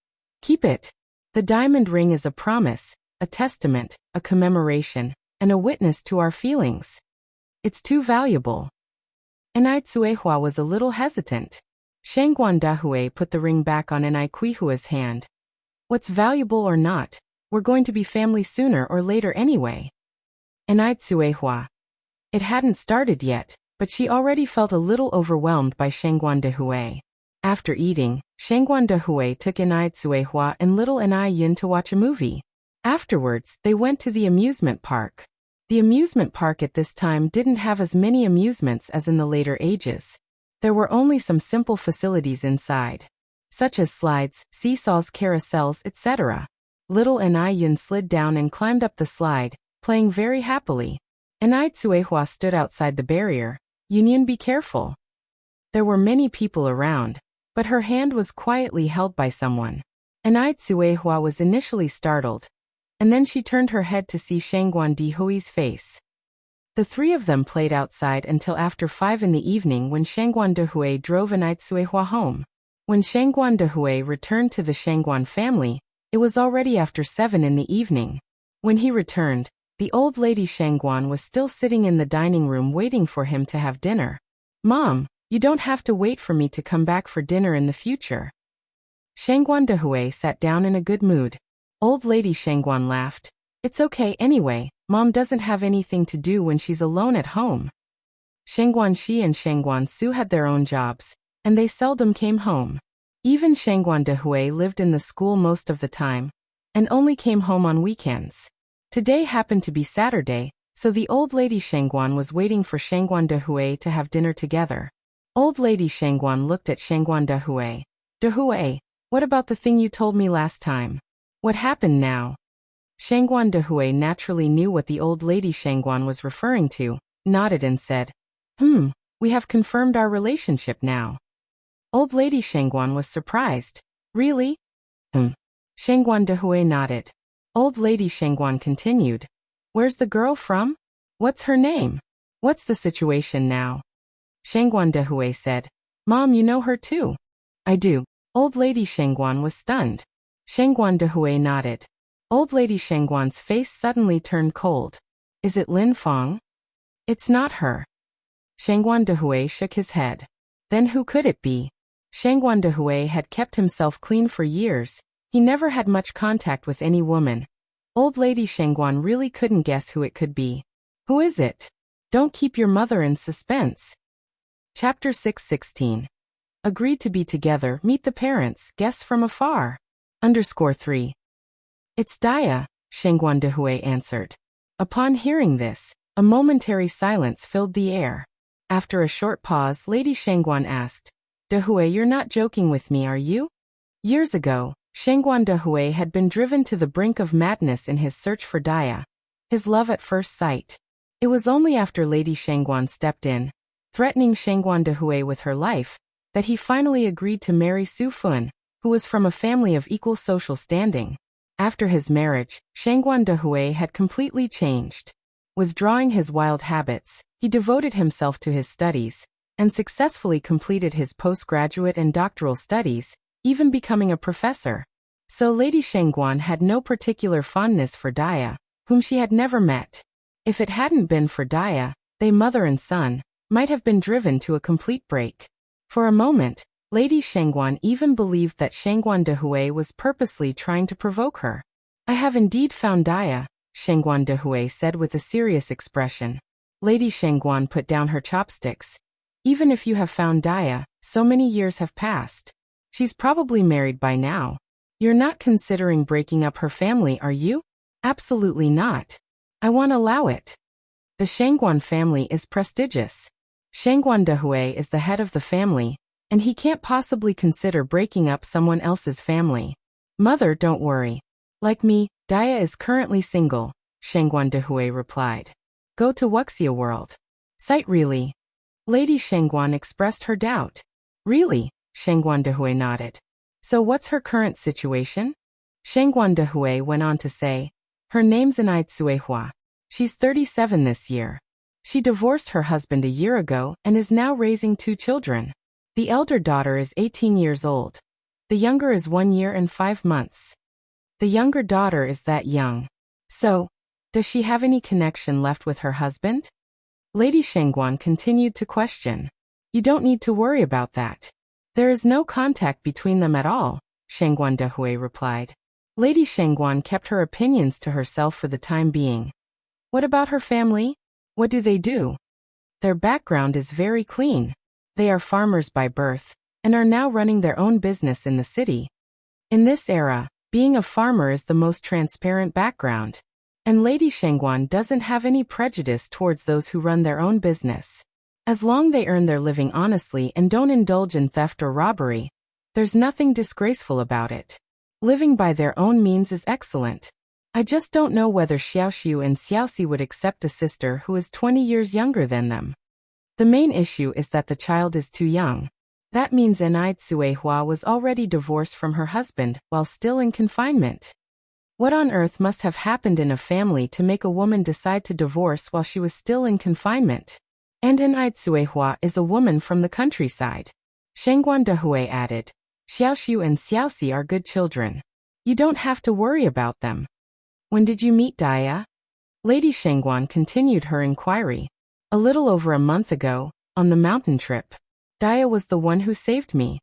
keep it. The diamond ring is a promise, a testament, a commemoration, and a witness to our feelings. It's too valuable. Enai Tsuehua was a little hesitant. Shengguan Dehui put the ring back on Enai Tsuehua's hand. What's valuable or not, we're going to be family sooner or later anyway. Enai Tsuehua. It hadn't started yet, but she already felt a little overwhelmed by Shengguan Dehui. After eating, Shengguan Dehui took Enai Tsuehua and little Enai Yun to watch a movie. Afterwards, they went to the amusement park. The amusement park at this time didn't have as many amusements as in the later ages. There were only some simple facilities inside, such as slides, seesaws, carousels, etc. Little Enai Yun slid down and climbed up the slide, playing very happily. Enai Tsuehua stood outside the barrier. Yun, be careful. There were many people around, but her hand was quietly held by someone. Enai Tsuehua was initially startled, and then she turned her head to see Shengguan Dehui's face. The three of them played outside until after 5 in the evening when Shengguan Dehui drove Enai Tsuehua home. When Shengguan Dehui returned to the Shengguan family, it was already after 7 in the evening. When he returned, the old lady Shengguan was still sitting in the dining room waiting for him to have dinner. Mom, you don't have to wait for me to come back for dinner in the future. Shengguan Dehui sat down in a good mood. Old lady Shengguan laughed. It's okay anyway, Mom doesn't have anything to do when she's alone at home. Shengguan Shi and Shengguan Su had their own jobs, and they seldom came home. Even Shengguan Dehui lived in the school most of the time, and only came home on weekends. Today happened to be Saturday, so the old lady Shengguan was waiting for Shengguan Dehui to have dinner together. Old lady Shengguan looked at Shengguan Dehui. Dehui, what about the thing you told me last time? What happened now? Shengguan Dehui naturally knew what the old lady Shengguan was referring to, nodded and said, we have confirmed our relationship now. Old lady Shengguan was surprised. Really? Shengguan Dehui nodded. Old lady Shengguan continued. Where's the girl from? What's her name? What's the situation now? Shengguan Dehui said, Mom, you know her too. I do. Old lady Shengguan was stunned. Shengguan Dehui nodded. Old lady Shengguan's face suddenly turned cold. Is it Lin Fong? It's not her. Shengguan Dehui shook his head. Then who could it be? Shengguan Dehui had kept himself clean for years. He never had much contact with any woman. Old lady Shengguan really couldn't guess who it could be. Who is it? Don't keep your mother in suspense. Chapter 6:16. Agreed to be together, meet the parents, guests from afar. _3. It's Daya, Shengguan Dehui answered. Upon hearing this, a momentary silence filled the air. After a short pause, Lady Shengguan asked, Dehui, you're not joking with me, are you? Years ago, Shengguan Dehui had been driven to the brink of madness in his search for Daya, his love at first sight. It was only after Lady Shengguan stepped in, threatening Shengguan Dehui with her life, that he finally agreed to marry Su Fun, who was from a family of equal social standing. After his marriage, Shengguan Dehui had completely changed. Withdrawing his wild habits, he devoted himself to his studies, and successfully completed his postgraduate and doctoral studies, even becoming a professor. So Lady Shengguan had no particular fondness for Daya, whom she had never met. If it hadn't been for Daya, they, mother and son, might have been driven to a complete break. For a moment, Lady Shengguan even believed that Shengguan Dehui was purposely trying to provoke her. I have indeed found Daya, Shengguan Dehui said with a serious expression. Lady Shengguan put down her chopsticks. Even if you have found Daya, so many years have passed. She's probably married by now. You're not considering breaking up her family, are you? Absolutely not. I won't allow it. The Shengguan family is prestigious. Shengguan Dehui is the head of the family, and he can't possibly consider breaking up someone else's family. Mother, don't worry. Like me, Daya is currently single, Shengguan Dehui replied. Go to Wuxia world. Sight really? Lady Shengguan expressed her doubt. Really? Shengguan Dehui nodded. So what's her current situation? Shengguan Dehui went on to say, her name's Anai Tsuehua. She's 37 this year. She divorced her husband a year ago and is now raising 2 children. The elder daughter is 18 years old. The younger is 1 year and 5 months. The younger daughter is that young. So, does she have any connection left with her husband? Lady Shengguan continued to question. You don't need to worry about that. There is no contact between them at all, Shengguan Dehui replied. Lady Shengguan kept her opinions to herself for the time being. What about her family? What do they do? Their background is very clean. They are farmers by birth, and are now running their own business in the city. In this era, being a farmer is the most transparent background. And Lady Shengguan doesn't have any prejudice towards those who run their own business. As long they earn their living honestly and don't indulge in theft or robbery, there's nothing disgraceful about it. Living by their own means is excellent. I just don't know whether Xiaoxiu and Xiaoxi would accept a sister who is 20 years younger than them. The main issue is that the child is too young. That means Anai Tsuehua was already divorced from her husband while still in confinement. What on earth must have happened in a family to make a woman decide to divorce while she was still in confinement? And Anai Tsuehua is a woman from the countryside. Shengguan Dehui added, Xiaoxiu and Xiaoxi are good children. You don't have to worry about them. When did you meet Daya? Lady Shengguan continued her inquiry. A little over a month ago, on the mountain trip. Daya was the one who saved me.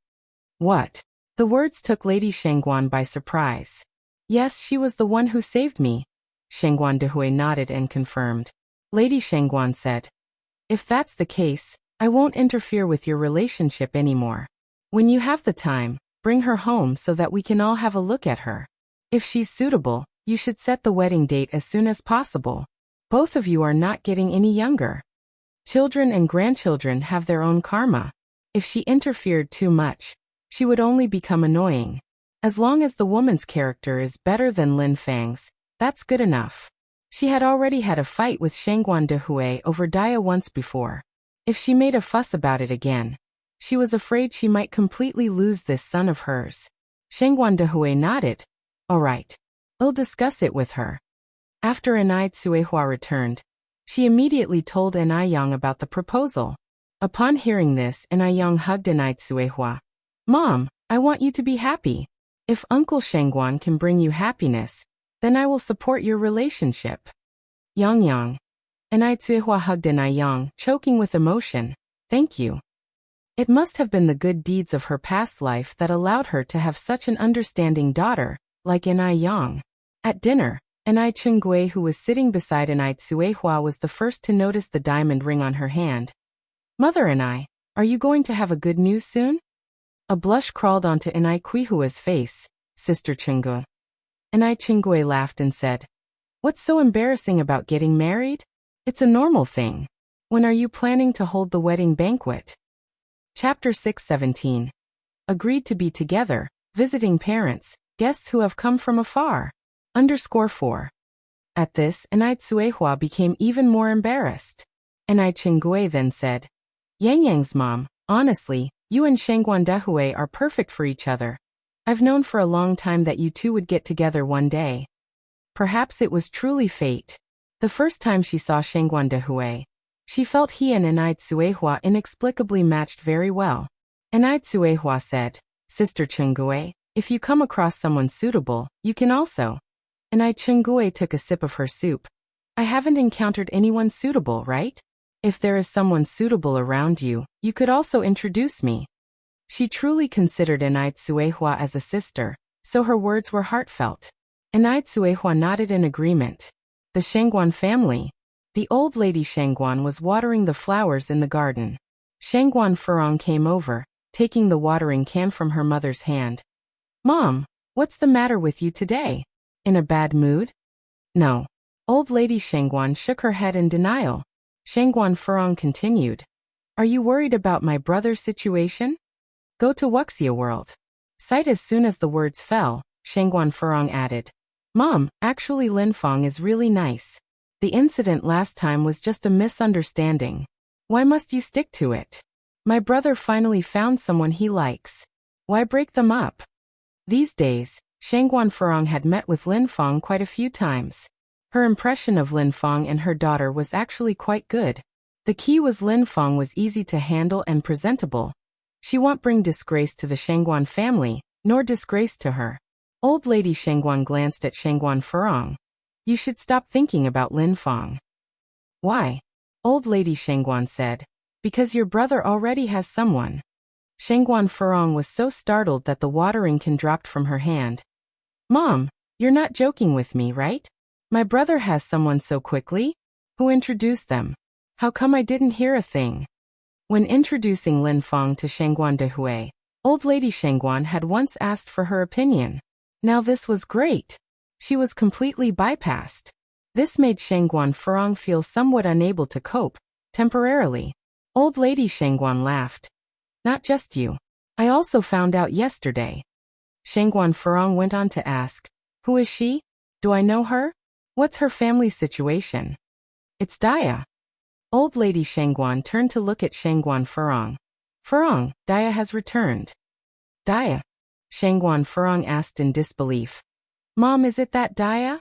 What? The words took Lady Shengguan by surprise. Yes, she was the one who saved me. Shengguan Dehui nodded and confirmed. Lady Shengguan said, if that's the case, I won't interfere with your relationship anymore. When you have the time, bring her home so that we can all have a look at her. If she's suitable, you should set the wedding date as soon as possible. Both of you are not getting any younger. Children and grandchildren have their own karma. If she interfered too much, she would only become annoying. As long as the woman's character is better than Lin Fang's, that's good enough. She had already had a fight with Shengguan Dehui over Daya once before. If she made a fuss about it again, she was afraid she might completely lose this son of hers. Shengguan Dehui nodded. All right. I'll discuss it with her. After Anai Tsuehua returned, she immediately told Anai Yang about the proposal. Upon hearing this, Anai Yang hugged Anai Tsuehua. Mom, I want you to be happy. If Uncle Shengguan can bring you happiness, then I will support your relationship. Yang. Anai Tsuehua hugged Anai Yang, choking with emotion. Thank you. It must have been the good deeds of her past life that allowed her to have such an understanding daughter, like Anai Yang. At dinner, Anai Chengui, who was sitting beside Anai Tsuehua, was the first to notice the diamond ring on her hand. Mother Anai, are you going to have a good news soon? A blush crawled onto Anai Kuihua's face. Sister Chengui. Anai Chengui laughed and said, what's so embarrassing about getting married? It's a normal thing. When are you planning to hold the wedding banquet? Chapter 6:17. Agreed to be together, visiting parents, guests who have come from afar. _4. At this, Anai Tsuehua became even more embarrassed. Anai Chengui then said, Yang's mom, honestly, you and Shengguan Dehui are perfect for each other. I've known for a long time that you two would get together one day. Perhaps it was truly fate. The first time she saw Shengguan Dehui, she felt he and Anai Tsuehua inexplicably matched very well. Anai Tsuehua said, Sister Chengui, if you come across someone suitable, you can also. Anai Chengui took a sip of her soup. I haven't encountered anyone suitable, right? If there is someone suitable around you, you could also introduce me. She truly considered Anaid Suehua as a sister, so her words were heartfelt. Anaid Suehua nodded in agreement. The Shengguan family. The old lady Shengguan was watering the flowers in the garden. Shengguan Furong came over, taking the watering can from her mother's hand. Mom, what's the matter with you today? In a bad mood? No. Old lady Shengguan shook her head in denial. Shengguan Furong continued. Are you worried about my brother's situation? Go to Wuxia world. Sight as soon as the words fell, Shengguan Furong added. Mom, actually Linfeng is really nice. The incident last time was just a misunderstanding. Why must you stick to it? My brother finally found someone he likes. Why break them up? These days, Shengguan Furong had met with Linfeng quite a few times. Her impression of Linfeng and her daughter was actually quite good. The key was Linfeng was easy to handle and presentable. She won't bring disgrace to the Shengguan family, nor disgrace to her. Old lady Shengguan glanced at Shengguan Furong. You should stop thinking about Linfeng. Why? Old lady Shengguan said. Because your brother already has someone. Shengguan Furong was so startled that the watering can dropped from her hand. Mom, you're not joking with me, right? My brother has someone so quickly? Who introduced them? How come I didn't hear a thing? When introducing Linfeng to Shengguan Dehui, old lady Shengguan had once asked for her opinion. Now this was great. She was completely bypassed. This made Shengguan Furong feel somewhat unable to cope, temporarily. Old lady Shengguan laughed. Not just you. I also found out yesterday. Shengguan Furong went on to ask, who is she? Do I know her? What's her family situation? It's Daya. Old lady Shengguan turned to look at Shengguan Furong. Furong, Daya has returned. Daya? Shengguan Furong asked in disbelief. Mom, is it that Daya?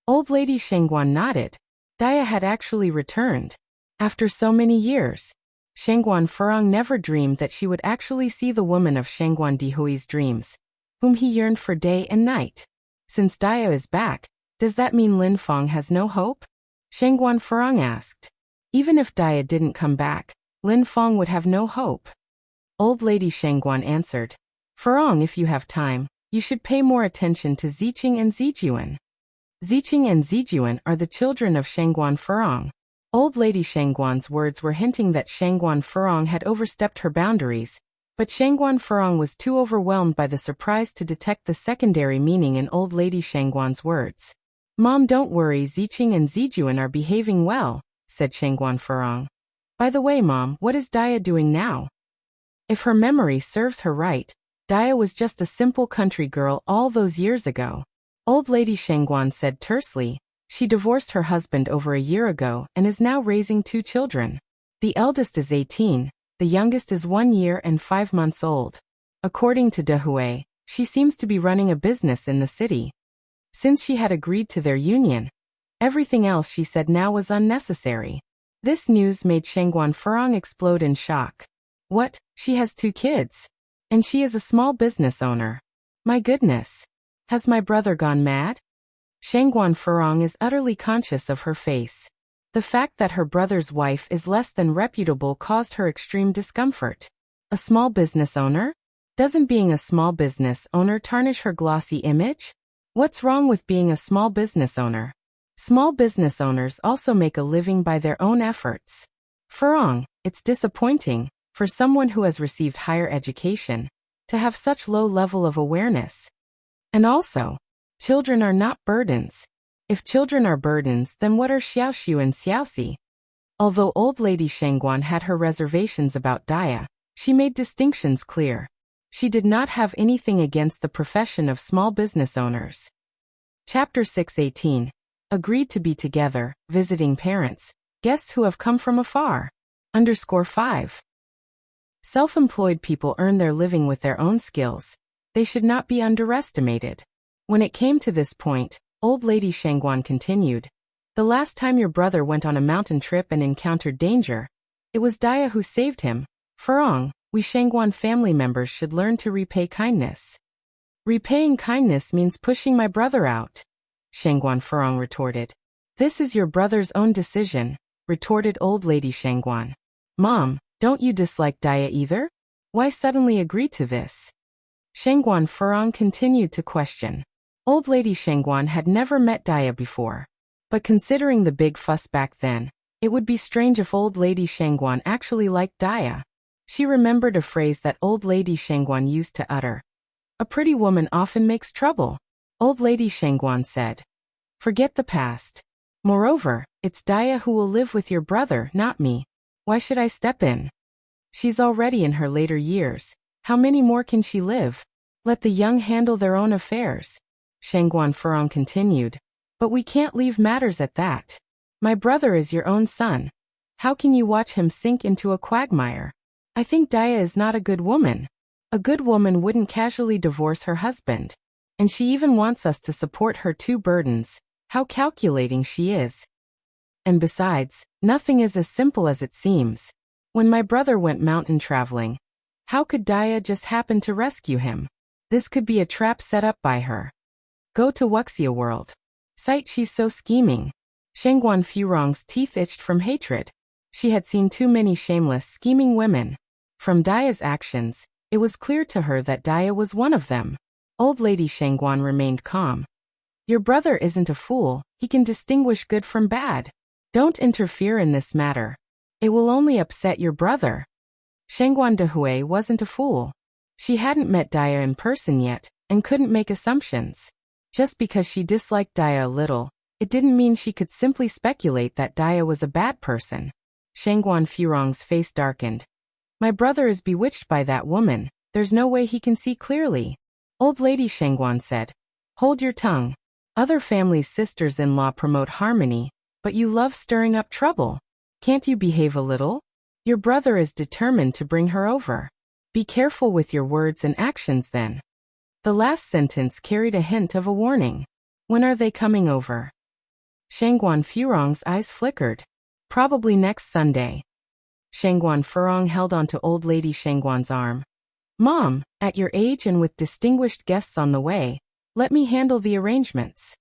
Old lady Shengguan nodded. Daya had actually returned. After so many years. Shengguan Furong never dreamed that she would actually see the woman of Shengguan Dehui's dreams, whom he yearned for day and night. Since Daya is back, does that mean Linfeng has no hope? Shengguan Furong asked. Even if Daya didn't come back, Linfeng would have no hope. Old lady Shengguan answered. Furong, if you have time, you should pay more attention to Ziqing and Zijuan. Ziqing and Zijuan are the children of Shengguan Furong. Old lady Shengguan's words were hinting that Shengguan Furong had overstepped her boundaries, but Shengguan Furong was too overwhelmed by the surprise to detect the secondary meaning in old lady Shengguan's words. Mom, don't worry, Ziqing and Zijuan are behaving well, said Shengguan Furong. By the way, Mom, what is Daya doing now? If her memory serves her right, Daya was just a simple country girl all those years ago. Old lady Shengguan said tersely. She divorced her husband over a year ago and is now raising 2 children. The eldest is 18, the youngest is 1 year and 5 months old. According to Dehui, she seems to be running a business in the city. Since she had agreed to their union, everything else she said now was unnecessary. This news made Shengguan Furong explode in shock. What? She has 2 kids? And she is a small business owner. My goodness. Has my brother gone mad? Shengguan Furong is utterly conscious of her face. The fact that her brother's wife is less than reputable caused her extreme discomfort. A small business owner? Doesn't being a small business owner tarnish her glossy image? What's wrong with being a small business owner? Small business owners also make a living by their own efforts. Furong, it's disappointing, for someone who has received higher education, to have such low level of awareness. And also, children are not burdens. If children are burdens, then what are Xiaoxiu and Xiaoxi? Although old lady Shengguan had her reservations about Daya, she made distinctions clear. She did not have anything against the profession of small business owners. Chapter 6:18. Agreed to be together, visiting parents, guests who have come from afar. _5. Self-employed people earn their living with their own skills. They should not be underestimated. When it came to this point, old lady Shengguan continued. The last time your brother went on a mountain trip and encountered danger, it was Daya who saved him. Furong, we Shengguan family members should learn to repay kindness. Repaying kindness means pushing my brother out, Shengguan Furong retorted. This is your brother's own decision, retorted old lady Shengguan. Mom, don't you dislike Daya either? Why suddenly agree to this? Shengguan Furong continued to question. Old Lady Shengguan had never met Daya before. But considering the big fuss back then, it would be strange if Old Lady Shengguan actually liked Daya. She remembered a phrase that Old Lady Shengguan used to utter. A pretty woman often makes trouble. Old Lady Shengguan said. Forget the past. Moreover, it's Daya who will live with your brother, not me. Why should I step in? She's already in her later years. How many more can she live? Let the young handle their own affairs. Shengguan Furong continued. But we can't leave matters at that. My brother is your own son. How can you watch him sink into a quagmire? I think Daya is not a good woman. A good woman wouldn't casually divorce her husband. And she even wants us to support her two burdens. How calculating she is. And besides, nothing is as simple as it seems. When my brother went mountain traveling, how could Daya just happen to rescue him? This could be a trap set up by her. Go to Wuxia world. Sight, she's so scheming. Shengguan Furong's teeth itched from hatred. She had seen too many shameless, scheming women. From Daya's actions, it was clear to her that Daya was one of them. Old Lady Shengguan remained calm. Your brother isn't a fool, he can distinguish good from bad. Don't interfere in this matter. It will only upset your brother. Shengguan Dehui wasn't a fool. She hadn't met Daya in person yet, and couldn't make assumptions. Just because she disliked Daya a little, it didn't mean she could simply speculate that Daya was a bad person. Shengguan Furong's face darkened. My brother is bewitched by that woman, there's no way he can see clearly. Old Lady Shengguan said. Hold your tongue. Other families' sisters-in-law promote harmony, but you love stirring up trouble. Can't you behave a little? Your brother is determined to bring her over. Be careful with your words and actions then. The last sentence carried a hint of a warning. When are they coming over? Shengguan Furong's eyes flickered. Probably next Sunday. Shengguan Furong held onto Old Lady Shengguan's arm. Mom, at your age and with distinguished guests on the way, let me handle the arrangements.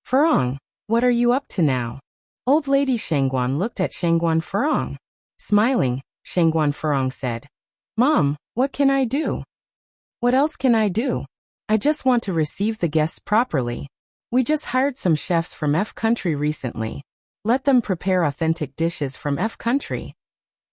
Furong, what are you up to now? Old Lady Shengguan looked at Shengguan Furong. Smiling, Shengguan Furong said. Mom, what can I do? What else can I do? I just want to receive the guests properly. We just hired some chefs from F country recently. Let them prepare authentic dishes from F country.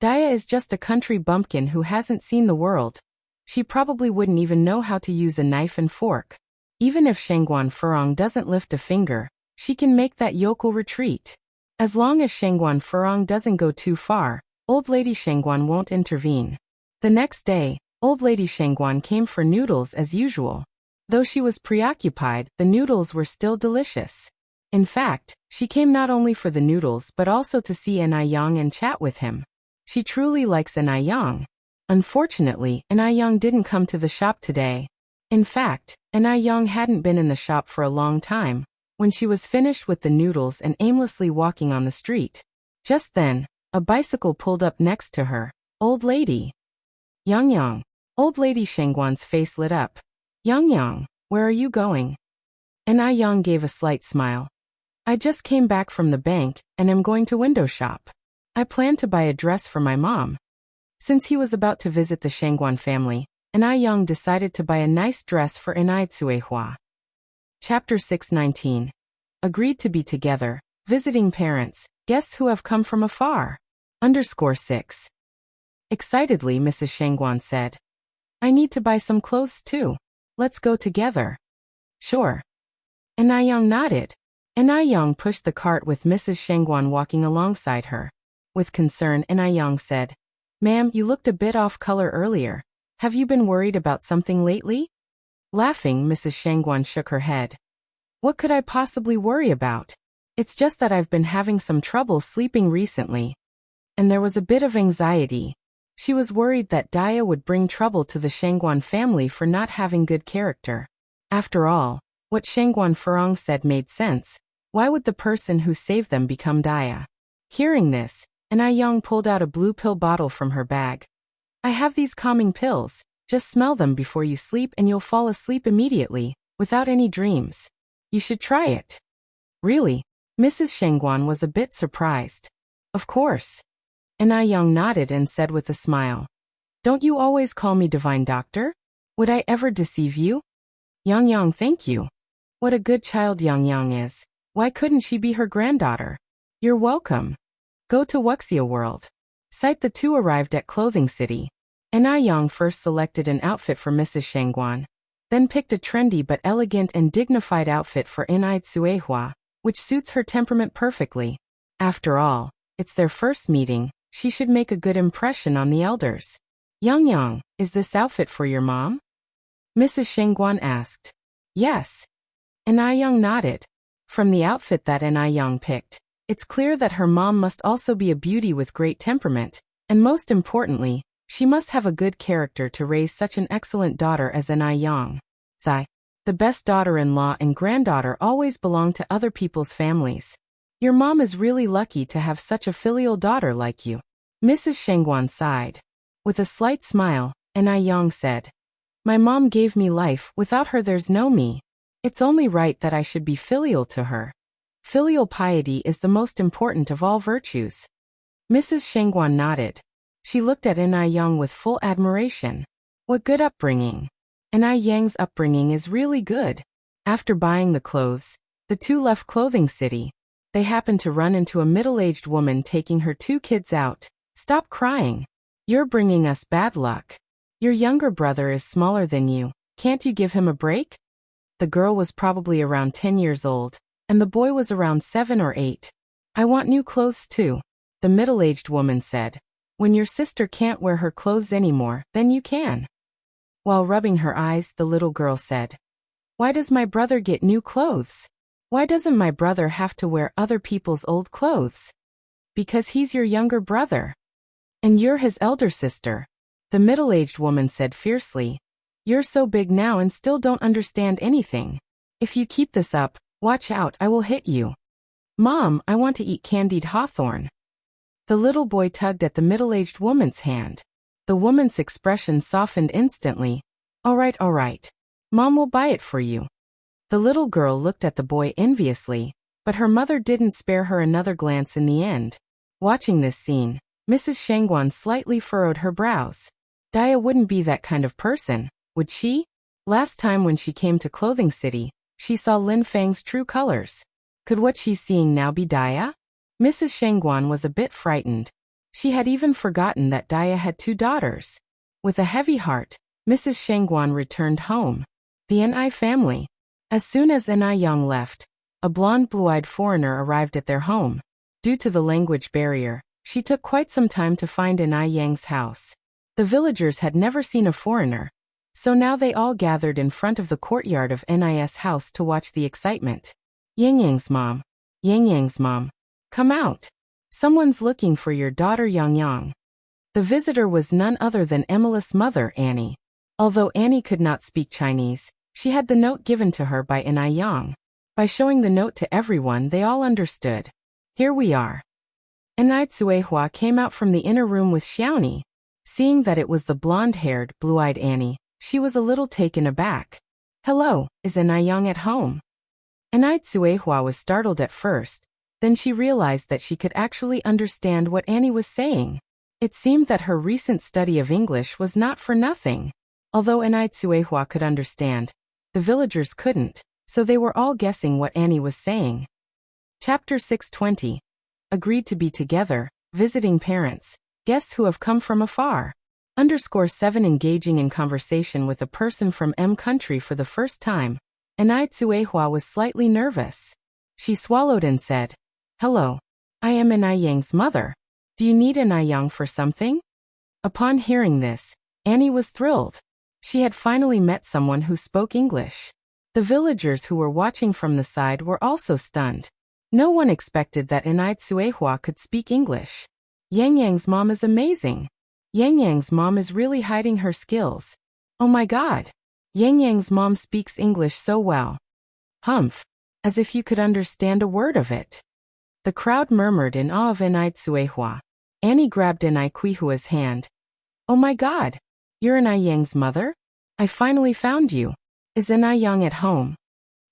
Daya is just a country bumpkin who hasn't seen the world. She probably wouldn't even know how to use a knife and fork. Even if Shengguan Furong doesn't lift a finger, she can make that yokel retreat. As long as Shengguan Furong doesn't go too far, Old Lady Shengguan won't intervene. The next day, Old Lady Shengguan came for noodles as usual. Though she was preoccupied, the noodles were still delicious. In fact, she came not only for the noodles but also to see Yang and chat with him. She truly likes Yang. Unfortunately, Yang didn't come to the shop today. In fact, Yang hadn't been in the shop for a long time. When she was finished with the noodles and aimlessly walking on the street. Just then, a bicycle pulled up next to her. Old lady. Yang. Old Lady Shengguan's face lit up. Yang, where are you going? Yang gave a slight smile. I just came back from the bank, and am going to window shop. I plan to buy a dress for my mom. Since he was about to visit the Shengguan family, Yang decided to buy a nice dress for Tsuehua. Chapter 619. Agreed to be together, visiting parents, guests who have come from afar. _6. Excitedly, Mrs. Shengguan said. I need to buy some clothes too. Let's go together. Sure. Yang nodded. Yang pushed the cart with Mrs. Shengguan walking alongside her. With concern, Yang said, Ma'am, you looked a bit off color earlier. Have you been worried about something lately? Laughing, Mrs. Shengguan shook her head. What could I possibly worry about? It's just that I've been having some trouble sleeping recently. And there was a bit of anxiety. She was worried that Daya would bring trouble to the Shengguan family for not having good character. After all, what Shengguan Furong said made sense. Why would the person who saved them become Daya? Hearing this, Yang pulled out a blue pill bottle from her bag. I have these calming pills. Just smell them before you sleep and you'll fall asleep immediately, without any dreams. You should try it. Really? Mrs. Shengguan was a bit surprised. Of course. Yang nodded and said with a smile. Don't you always call me divine doctor? Would I ever deceive you? Yang Yang, thank you. What a good child Yang Yang is. Why couldn't she be her granddaughter? You're welcome. Go to Wuxia World. Sight the two arrived at Clothing City. Anai Yang first selected an outfit for Mrs. Shangguan, then picked a trendy but elegant and dignified outfit for Anai Tsuehua, which suits her temperament perfectly. After all, it's their first meeting, she should make a good impression on the elders. Yang Yang, is this outfit for your mom? Mrs. Shangguan asked. Yes. Anai Yang nodded. From the outfit that Anai Yang picked, it's clear that her mom must also be a beauty with great temperament, and most importantly, she must have a good character to raise such an excellent daughter as Anai Yang. Zai. The best daughter-in-law and granddaughter always belong to other people's families. Your mom is really lucky to have such a filial daughter like you. Mrs. Shangguan sighed. With a slight smile, Anai Yang said, My mom gave me life, without her there's no me. It's only right that I should be filial to her. Filial piety is the most important of all virtues. Mrs. Shangguan nodded. She looked at Anai Yang with full admiration. What good upbringing. Anai Yang's upbringing is really good. After buying the clothes, the two left Clothing City. They happened to run into a middle-aged woman taking her two kids out. Stop crying. You're bringing us bad luck. Your younger brother is smaller than you. Can't you give him a break? The girl was probably around 10 years old, and the boy was around 7 or 8. I want new clothes too, the middle-aged woman said. When your sister can't wear her clothes anymore, then you can. While rubbing her eyes, the little girl said, Why does my brother get new clothes? Why doesn't my brother have to wear other people's old clothes? Because he's your younger brother. And you're his elder sister, the middle-aged woman said fiercely. You're so big now and still don't understand anything. If you keep this up, watch out, I will hit you. Mom, I want to eat candied hawthorn. The little boy tugged at the middle-aged woman's hand. The woman's expression softened instantly. All right. Mom will buy it for you. The little girl looked at the boy enviously, but her mother didn't spare her another glance in the end. Watching this scene, Mrs. Shangguan slightly furrowed her brows. Daya wouldn't be that kind of person, would she? Last time when she came to Clothing City, she saw Lin Fang's true colors. Could what she's seeing now be Daya? Mrs. Shangguan was a bit frightened. She had even forgotten that Daya had 2 daughters. With a heavy heart, Mrs. Shangguan returned home. The Ni family. As soon as Ni Yang left, a blonde blue-eyed foreigner arrived at their home. Due to the language barrier, she took quite some time to find Ni Yang's house. The villagers had never seen a foreigner, so now they all gathered in front of the courtyard of Ni's house to watch the excitement. Yang Yang's mom. Come out. Someone's looking for your daughter Yang Yang. The visitor was none other than Emily's mother, Annie. Although Annie could not speak Chinese, she had the note given to her by Anai Yang. By showing the note to everyone, they all understood. Here we are. Anai Tsuehua came out from the inner room with Xiaoni. Seeing that it was the blonde-haired, blue-eyed Annie, she was a little taken aback. Hello, is Anai Yang at home? Anai Tsuehua was startled at first. Then she realized that she could actually understand what Annie was saying. It seemed that her recent study of English was not for nothing. Although Anai Tsuehua could understand, the villagers couldn't, so they were all guessing what Annie was saying. Chapter 620. Agreed to be together, visiting parents, guests who have come from afar. _7 Engaging in conversation with a person from M country for the first time. Anai Tsuehua was slightly nervous. She swallowed and said, Hello. I am Anai Yang's mother. Do you need Anai Yang for something? Upon hearing this, Annie was thrilled. She had finally met someone who spoke English. The villagers who were watching from the side were also stunned. No one expected that Anai Tsuehua could speak English. Yang Yang's mom is amazing. Yang Yang's mom is really hiding her skills. Oh my god. Yang Yang's mom speaks English so well. Humph. As if you could understand a word of it. The crowd murmured in awe of Anai Tsuehua. Annie grabbed Anai Kuihua's hand. Oh my god. You're Anai Yang's mother? I finally found you. Is Anai Yang at home?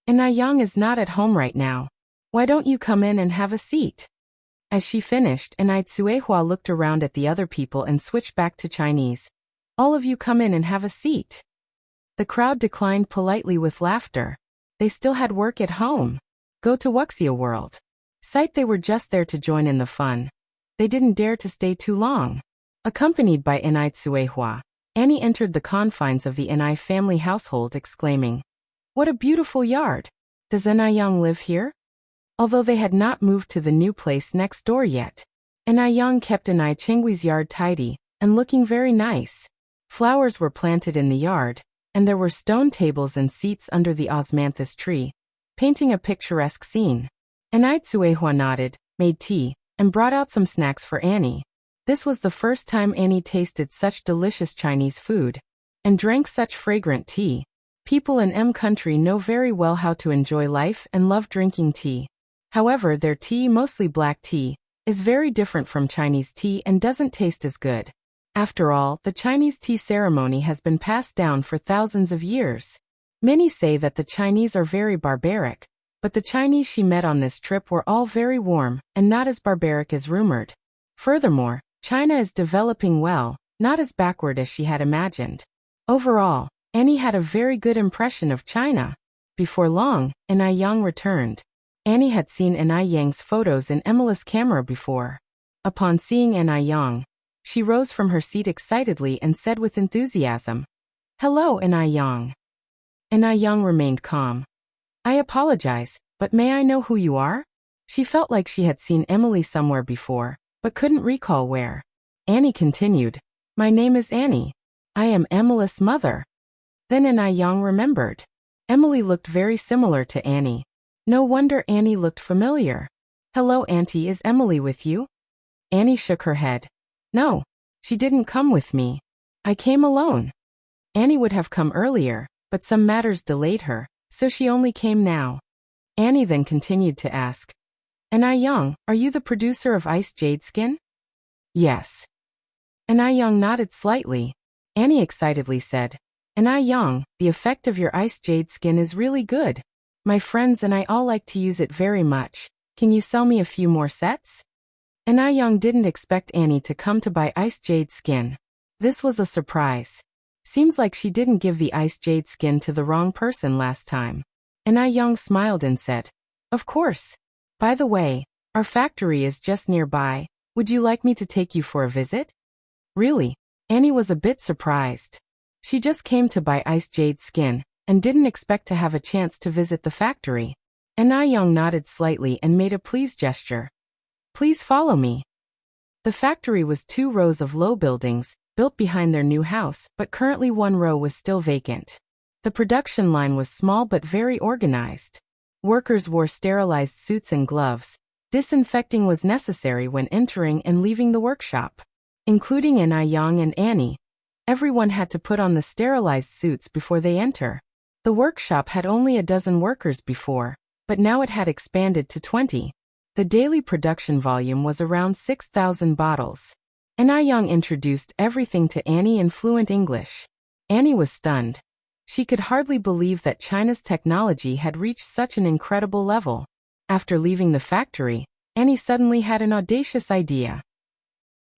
Anai Yang is not at home right now. Why don't you come in and have a seat? As she finished, Anai Tsuehua looked around at the other people and switched back to Chinese. All of you come in and have a seat. The crowd declined politely with laughter. They still had work at home. Go to Wuxia World. Sight they were just there to join in the fun. They didn't dare to stay too long. Accompanied by Enai Tsuehua, Annie entered the confines of the Enai family household exclaiming, "What a beautiful yard! Does Enai Yang live here?" Although they had not moved to the new place next door yet, Enai Yang kept Enai Chenggui's yard tidy and looking very nice. Flowers were planted in the yard, and there were stone tables and seats under the osmanthus tree, painting a picturesque scene. Enai Tsuehua nodded, made tea, and brought out some snacks for Annie. This was the first time Annie tasted such delicious Chinese food and drank such fragrant tea. People in M country know very well how to enjoy life and love drinking tea. However, their tea, mostly black tea, is very different from Chinese tea and doesn't taste as good. After all, the Chinese tea ceremony has been passed down for thousands of years. Many say that the Chinese are very barbaric, but the Chinese she met on this trip were all very warm and not as barbaric as rumored. Furthermore, China is developing well, not as backward as she had imagined. Overall, Annie had a very good impression of China. Before long, Enai Yang returned. Annie had seen Enai Yang's photos in Emily's camera before. Upon seeing Enai Yang, she rose from her seat excitedly and said with enthusiasm, "Hello, Enai Yang." Enai Yang remained calm. "I apologize, but may I know who you are?" She felt like she had seen Emily somewhere before, but couldn't recall where. Annie continued, "My name is Annie. I am Emily's mother." Then Enai Yang remembered. Emily looked very similar to Annie. No wonder Annie looked familiar. "Hello, Auntie, is Emily with you?" Annie shook her head. "No, she didn't come with me. I came alone." Annie would have come earlier, but some matters delayed her, so she only came now. Annie then continued to ask, "Enai Yang, are you the producer of iced jade skin?" "Yes." Enai Yang nodded slightly. Annie excitedly said, "Enai Yang, the effect of your iced jade skin is really good. My friends and I all like to use it very much. Can you sell me a few more sets?" Enai Yang didn't expect Annie to come to buy iced jade skin. This was a surprise. Seems like she didn't give the iced jade skin to the wrong person last time. Enai Yang smiled and said, "Of course. By the way, our factory is just nearby. Would you like me to take you for a visit?" Really? Annie was a bit surprised. She just came to buy iced jade skin and didn't expect to have a chance to visit the factory. Enai Yang nodded slightly and made a please gesture. "Please follow me." The factory was 2 rows of low buildings, built behind their new house, but currently 1 row was still vacant. The production line was small but very organized. Workers wore sterilized suits and gloves. Disinfecting was necessary when entering and leaving the workshop. Including Enai Yang and Annie. Everyone had to put on the sterilized suits before they enter. The workshop had only a dozen workers before, but now it had expanded to 20. The daily production volume was around 6,000 bottles. Enai Yang introduced everything to Annie in fluent English. Annie was stunned. She could hardly believe that China's technology had reached such an incredible level. After leaving the factory, Annie suddenly had an audacious idea.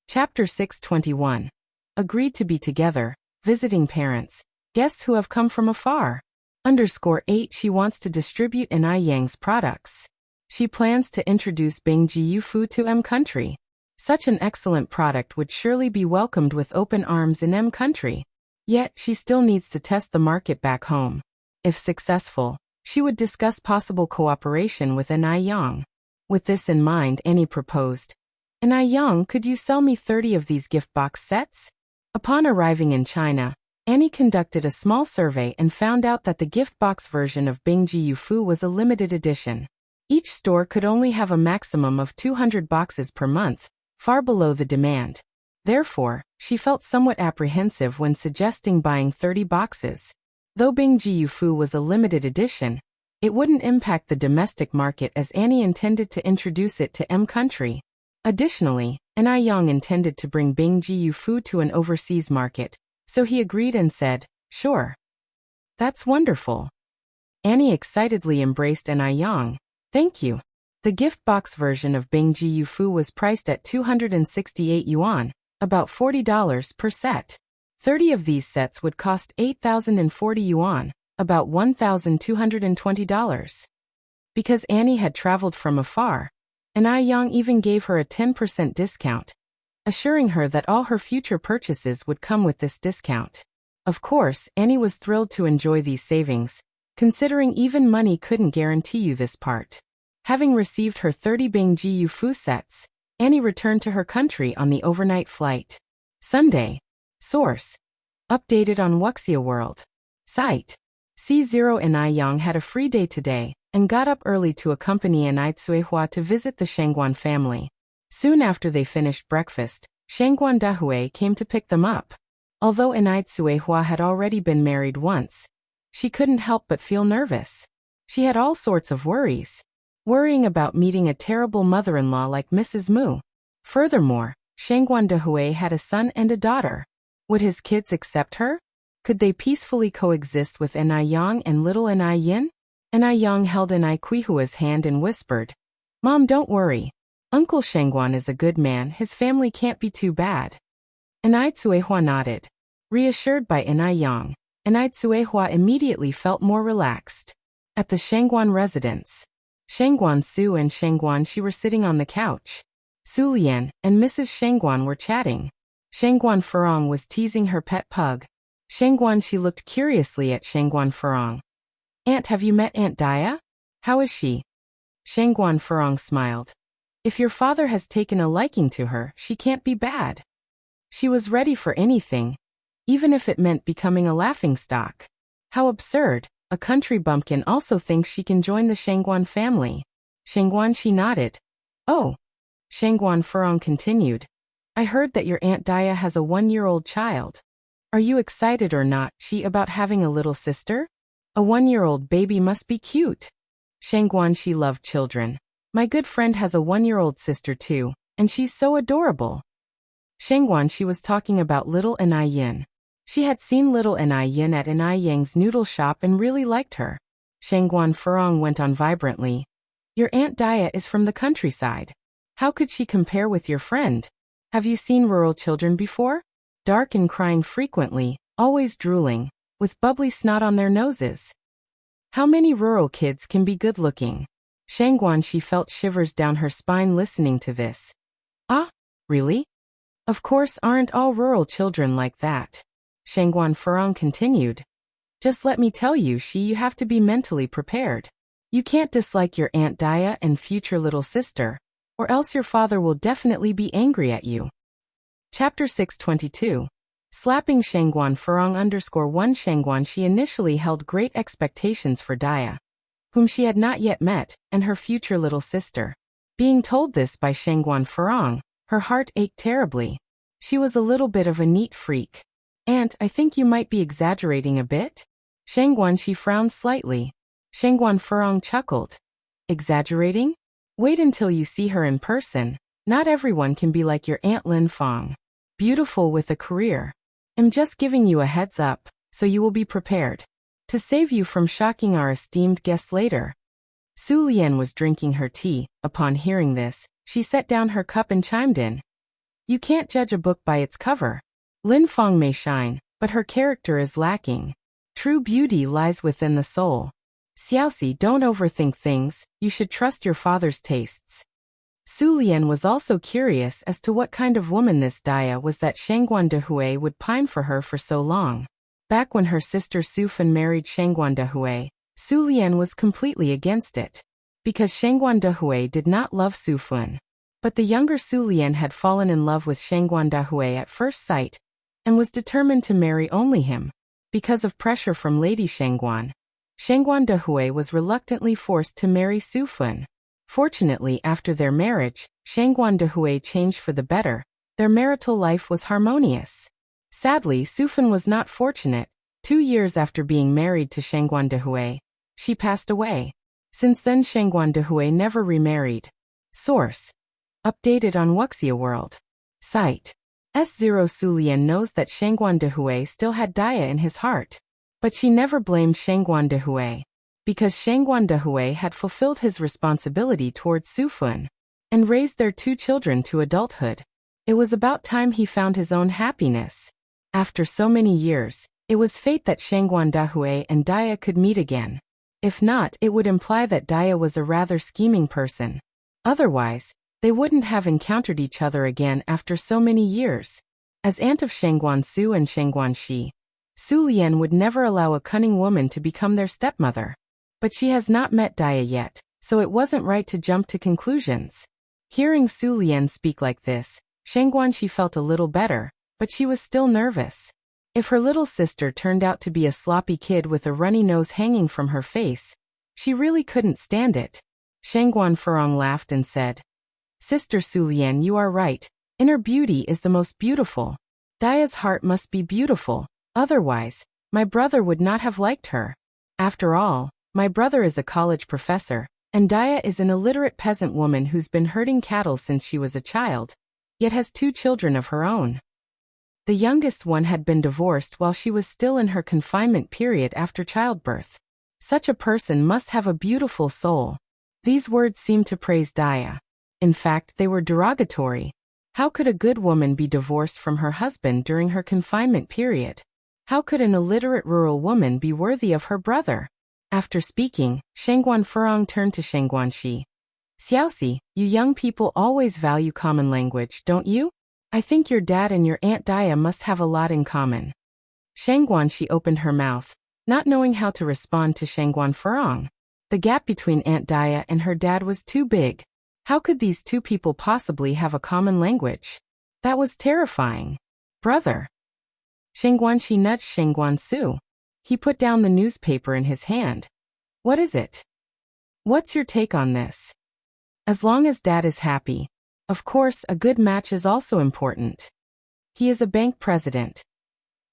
Chapter 621. Agreed to be together, visiting parents, guests who have come from afar. _8 She wants to distribute Enai Yang's products. She plans to introduce Bingji Yufu to M country. Such an excellent product would surely be welcomed with open arms in M country. Yet, she still needs to test the market back home. If successful, she would discuss possible cooperation with Enai Yang. With this in mind, Annie proposed, "Enai Yang, could you sell me 30 of these gift box sets?" Upon arriving in China, Annie conducted a small survey and found out that the gift box version of Bingji Yufu was a limited edition. Each store could only have a maximum of 200 boxes per month, far below the demand. Therefore, she felt somewhat apprehensive when suggesting buying 30 boxes. Though Bingji Yufu was a limited edition, it wouldn't impact the domestic market as Annie intended to introduce it to M country. Additionally, Enai Yang intended to bring Bingji Yufu to an overseas market, so he agreed and said, "Sure." "That's wonderful." Annie excitedly embraced Enai Yang. "Thank you." The gift box version of Bingji Yufu was priced at 268 yuan, about $40 per set. 30 of these sets would cost 8,040 yuan, about $1,220. Because Annie had traveled from afar, and Yang even gave her a 10% discount, assuring her that all her future purchases would come with this discount. Of course, Annie was thrilled to enjoy these savings, considering even money couldn't guarantee you this part. Having received her 30 Bingji Yufu sets, Annie returned to her country on the overnight flight. Sunday. Source. Updated on Wuxia World. Site. C0 and Yang had a free day today, and got up early to accompany Anai Tsuehua to visit the Shangguan family. Soon after they finished breakfast, Shangguan Dahui came to pick them up. Although Anai Tsuehua had already been married once, she couldn't help but feel nervous. She had all sorts of worries. Worrying about meeting a terrible mother-in-law like Mrs. Mu. Furthermore, Shangguan Dahui had a son and a daughter. Would his kids accept her? Could they peacefully coexist with Anai Yang and little Anai Yin? Anai Yang held Anai Kuihua's hand and whispered, "Mom, don't worry. Uncle Shangguan is a good man, his family can't be too bad." Anai Tsuehua nodded. Reassured by Anai Yang, Anai Tsuehua immediately felt more relaxed. At the Shangguan residence, Shangguan Su and Shangguan Shi were sitting on the couch. Su Lian and Mrs. Shangguan were chatting. Shangguan Furong was teasing her pet pug. Shangguan Shi looked curiously at Shangguan Furong. "Aunt, have you met Aunt Daya? How is she?" Shangguan Furong smiled. "If your father has taken a liking to her, she can't be bad. She was ready for anything, even if it meant becoming a laughingstock." How absurd. A country bumpkin also thinks she can join the Shangguan family. Shangguan Shi nodded. "Oh." Shangguan Furong continued. "I heard that your Aunt Daya has a 1-year-old child. Are you excited or not, Shi, about having a little sister? A 1-year-old baby must be cute." Shangguan Shi loved children. "My good friend has a 1-year-old sister too, and she's so adorable." Shangguan Shi was talking about little Anai Yin. She had seen little Anai Yin at Anai Yang's noodle shop and really liked her. Shangguan Furong went on vibrantly. "Your Aunt Daya is from the countryside. How could she compare with your friend? Have you seen rural children before? Dark and crying frequently, always drooling, with bubbly snot on their noses. How many rural kids can be good-looking?" Shangguan Shi felt shivers down her spine listening to this. "Ah, really? Of course aren't all rural children like that." Shangguan Furong continued. "Just let me tell you, Shi, you have to be mentally prepared. You can't dislike your Aunt Daya and future little sister, or else your father will definitely be angry at you." Chapter 622. Slapping Shangguan Furong _1 Shangguan Shi initially held great expectations for Daya, whom she had not yet met, and her future little sister. Being told this by Shangguan Furong, her heart ached terribly. She was a little bit of a neat freak. "Aunt, I think you might be exaggerating a bit?" Shangguan Shi frowned slightly. Shangguan Furong chuckled. "Exaggerating? Wait until you see her in person. Not everyone can be like your Aunt Lin Fong. Beautiful with a career. I'm just giving you a heads up, so you will be prepared. To save you from shocking our esteemed guest later." Su Lian was drinking her tea. Upon hearing this, she set down her cup and chimed in. "You can't judge a book by its cover. Lin Fong may shine, but her character is lacking. True beauty lies within the soul. Xiaoxi, don't overthink things, you should trust your father's tastes." Su Lian was also curious as to what kind of woman this Daya was that Shangguan Dahui would pine for her for so long. Back when her sister Su Fan married Shangguan Dahui, Su Lian was completely against it, because Shangguan Dahui did not love Su Fan. But the younger Su Lian had fallen in love with Shangguan Dahui at first sight, and was determined to marry only him. Because of pressure from Lady Shangguan, Shangguan Dahui was reluctantly forced to marry Su Fan. Fortunately, after their marriage, Shangguan Dahui changed for the better. Their marital life was harmonious. Sadly, Su Fan was not fortunate. 2 years after being married to Shangguan Dahui, she passed away. Since then, Shangguan Dahui never remarried. Source. Updated on Wuxia World. Site. S0 Su Lian knows that Shangguan Dahui still had Daya in his heart. But she never blamed Shangguan Dahui, because Shangguan Dahui had fulfilled his responsibility towards Su Fan, and raised their 2 children to adulthood. It was about time he found his own happiness. After so many years, it was fate that Shangguan Dahui and Daya could meet again. If not, it would imply that Daya was a rather scheming person. Otherwise, they wouldn't have encountered each other again after so many years. As aunt of Shangguan Su and Shangguan Shi, Su Lian would never allow a cunning woman to become their stepmother. But she has not met Daya yet, so it wasn't right to jump to conclusions. Hearing Su Lian speak like this, Shangguan Shi felt a little better, but she was still nervous. If her little sister turned out to be a sloppy kid with a runny nose hanging from her face, she really couldn't stand it. Shangguan Furong laughed and said, "Sister Su Lian, you are right. Inner beauty is the most beautiful. Daya's heart must be beautiful, otherwise, my brother would not have liked her. After all, my brother is a college professor, and Daya is an illiterate peasant woman who's been herding cattle since she was a child, yet has 2 children of her own. The youngest one had been divorced while she was still in her confinement period after childbirth. Such a person must have a beautiful soul." These words seemed to praise Daya. In fact, they were derogatory. How could a good woman be divorced from her husband during her confinement period? How could an illiterate rural woman be worthy of her brother? After speaking, Shangguan Furong turned to Shangguan Shi. "Xiaoxi, you young people always value common language, don't you? I think your dad and your Aunt Daya must have a lot in common." Shangguan Shi opened her mouth, not knowing how to respond to Shangguan Furong. The gap between Aunt Daya and her dad was too big. How could these 2 people possibly have a common language? That was terrifying. "Brother." Shangguan Shi nudged Shangguan Su. He put down the newspaper in his hand. "What is it? What's your take on this?" "As long as Dad is happy. Of course, a good match is also important. He is a bank president.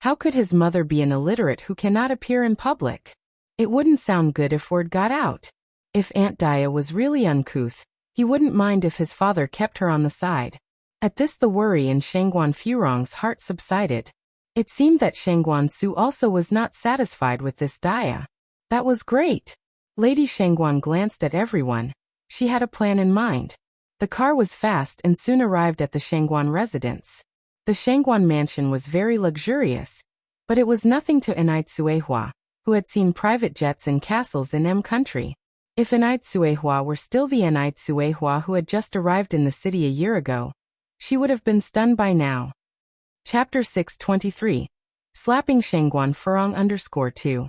How could his mother be an illiterate who cannot appear in public? It wouldn't sound good if word got out. If Aunt Daya was really uncouth, he wouldn't mind if his father kept her on the side." At this, the worry in Shangguan Furong's heart subsided. It seemed that Shangguan Su also was not satisfied with this Daya. That was great. Lady Shangguan glanced at everyone. She had a plan in mind. The car was fast and soon arrived at the Shangguan residence. The Shangguan mansion was very luxurious, but it was nothing to Enai Tsuehua, who had seen private jets and castles in M country. If Enai Tsuehua were still the Enai Tsuehua who had just arrived in the city a year ago, she would have been stunned by now. Chapter 623. Slapping Shangguan Furong _2.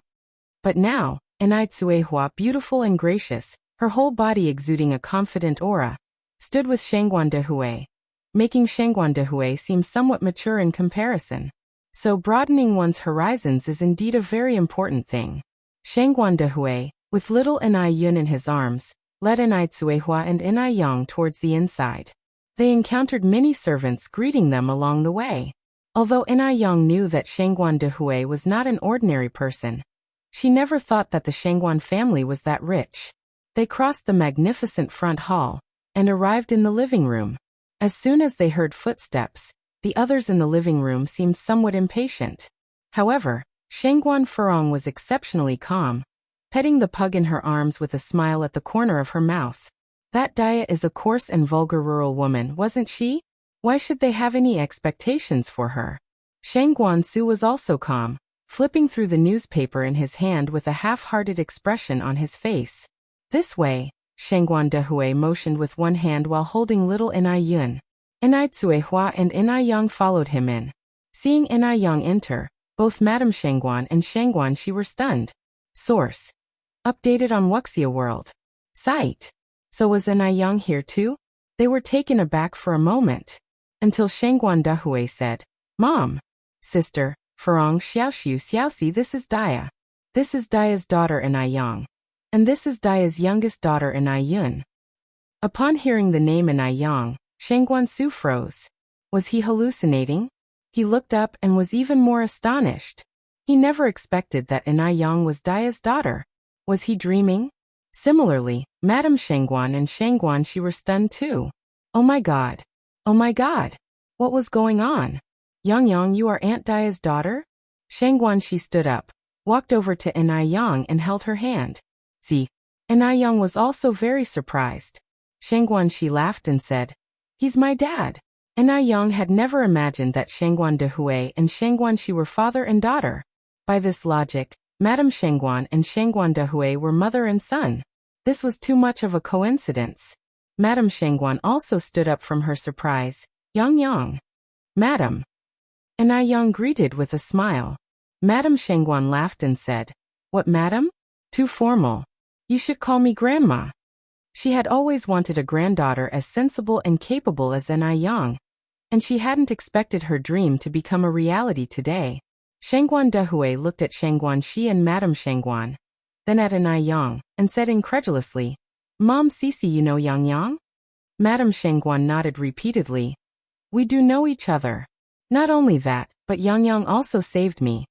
But now, Enai Tsuehua, beautiful and gracious, her whole body exuding a confident aura, stood with Shangguan Dehui, making Shangguan Dehui seem somewhat mature in comparison. So broadening one's horizons is indeed a very important thing. Shangguan Dehui, with little Enai Yun in his arms, led Enai Tsuehua and Enai Yang towards the inside. They encountered many servants greeting them along the way. Although Enai Yang knew that Shangguan Dehui was not an ordinary person, she never thought that the Shangguan family was that rich. They crossed the magnificent front hall and arrived in the living room. As soon as they heard footsteps, the others in the living room seemed somewhat impatient. However, Shangguan Furong was exceptionally calm, petting the pug in her arms with a smile at the corner of her mouth. That Daya is a coarse and vulgar rural woman, wasn't she? Why should they have any expectations for her? Shangguan Su was also calm, flipping through the newspaper in his hand with a half-hearted expression on his face. "This way," Shangguan Dehui motioned with one hand while holding little Enai Yun. Enai Tsuehua and Enai Yang followed him in. Seeing Enai Yang enter, both Madame Shangguan and Shangguan Shi were stunned. Source: updated on Wuxia World. Site: so was Enai Yang here too? They were taken aback for a moment, until Shangguan Dehui said, "Mom, sister, Furong Xiaoxi, this is Daya. This is Daya's daughter Enai Yang. And this is Daya's youngest daughter Enai Yun." Upon hearing the name Enai Yang, Shangguan Su froze. Was he hallucinating? He looked up and was even more astonished. He never expected that Enai Yang was Daya's daughter. Was he dreaming? Similarly, Madame Shangguan and Shangguan Shi were stunned too. Oh my god. Oh my god. What was going on? Yang, you are Aunt Daya's daughter? Shangguan Shi stood up, walked over to Enai Yang and held her hand. See. Enai Yang was also very surprised. Shangguan Shi laughed and said, "He's my dad." And I Yang had never imagined that Shangguan de Hui and Shangguan Shi were father and daughter. By this logic, Madame Shangguan and Shangguan de Hui were mother and son. This was too much of a coincidence. Madame Shangguan also stood up from her surprise. Yang Yang. Madam. And I Yang greeted with a smile. Madame Shangguan laughed and said, "What, madam? Too formal. You should call me grandma." She had always wanted a granddaughter as sensible and capable as I Yang, and she hadn't expected her dream to become a reality today. Shangguan de Hui looked at Shangguan Shi and Madame Shangguan, then at I Yang, and said incredulously, "Mom Sisi, you know Yang Yang?" Madame Shangguan nodded repeatedly. "We do know each other. Not only that, but Yang Yang also saved me."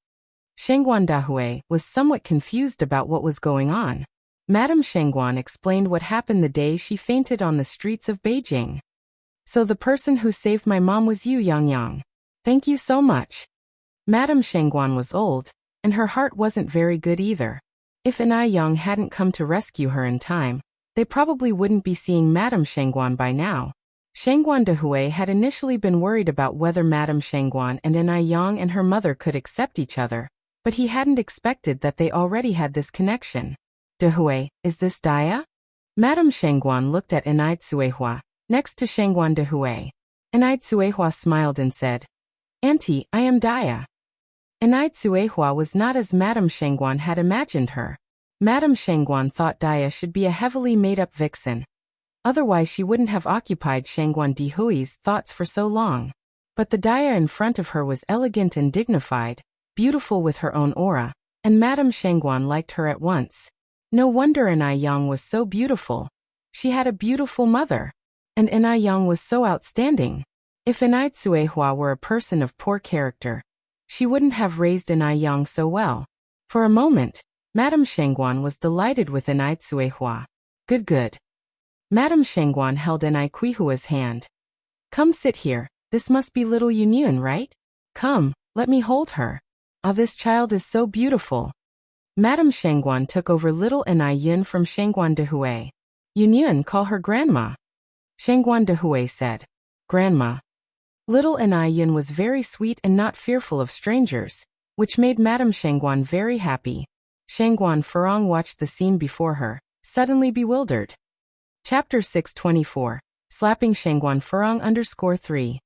Shangguan de Hui was somewhat confused about what was going on. Madame Shangguan explained what happened the day she fainted on the streets of Beijing. "So the person who saved my mom was you, Yang Yang. Thank you so much." Madame Shangguan was old, and her heart wasn't very good either. If I Yang hadn't come to rescue her in time, they probably wouldn't be seeing Madame Shangguan by now. Shangguan de Hui had initially been worried about whether Madame Shangguan and I Yang and her mother could accept each other, but he hadn't expected that they already had this connection. "De Hui, is this Daya?" Madame Shangguan looked at I Tsuehua, next to Shangguan de Hui. I Tsuehua smiled and said, "Auntie, I am Daya." I Tsuehua was not as Madame Shangguan had imagined her. Madame Shangguan thought Daya should be a heavily made-up vixen. Otherwise she wouldn't have occupied Shangguan de Hui's thoughts for so long. But the Daya in front of her was elegant and dignified, beautiful with her own aura, and Madame Shangguan liked her at once. No wonder I Yang was so beautiful. She had a beautiful mother. And I Yang was so outstanding. If I Tsuehua were a person of poor character, she wouldn't have raised I Yang so well. For a moment, Madame Shangguan was delighted with I Tsuehua. Good. Madame Shangguan held I Kuihua's hand. "Come sit here, this must be little Yunyun, right? Come, let me hold her. Ah, this child is so beautiful." Madame Shangguan took over little I Yun from Shangguan de Hui. "Yunyun, call her grandma." Shangguan de Hui said, "Grandma." Little I Yun was very sweet and not fearful of strangers, which made Madame Shangguan very happy. Shangguan Furong watched the scene before her, suddenly bewildered. Chapter 624, Slapping Shangguan Furong _3.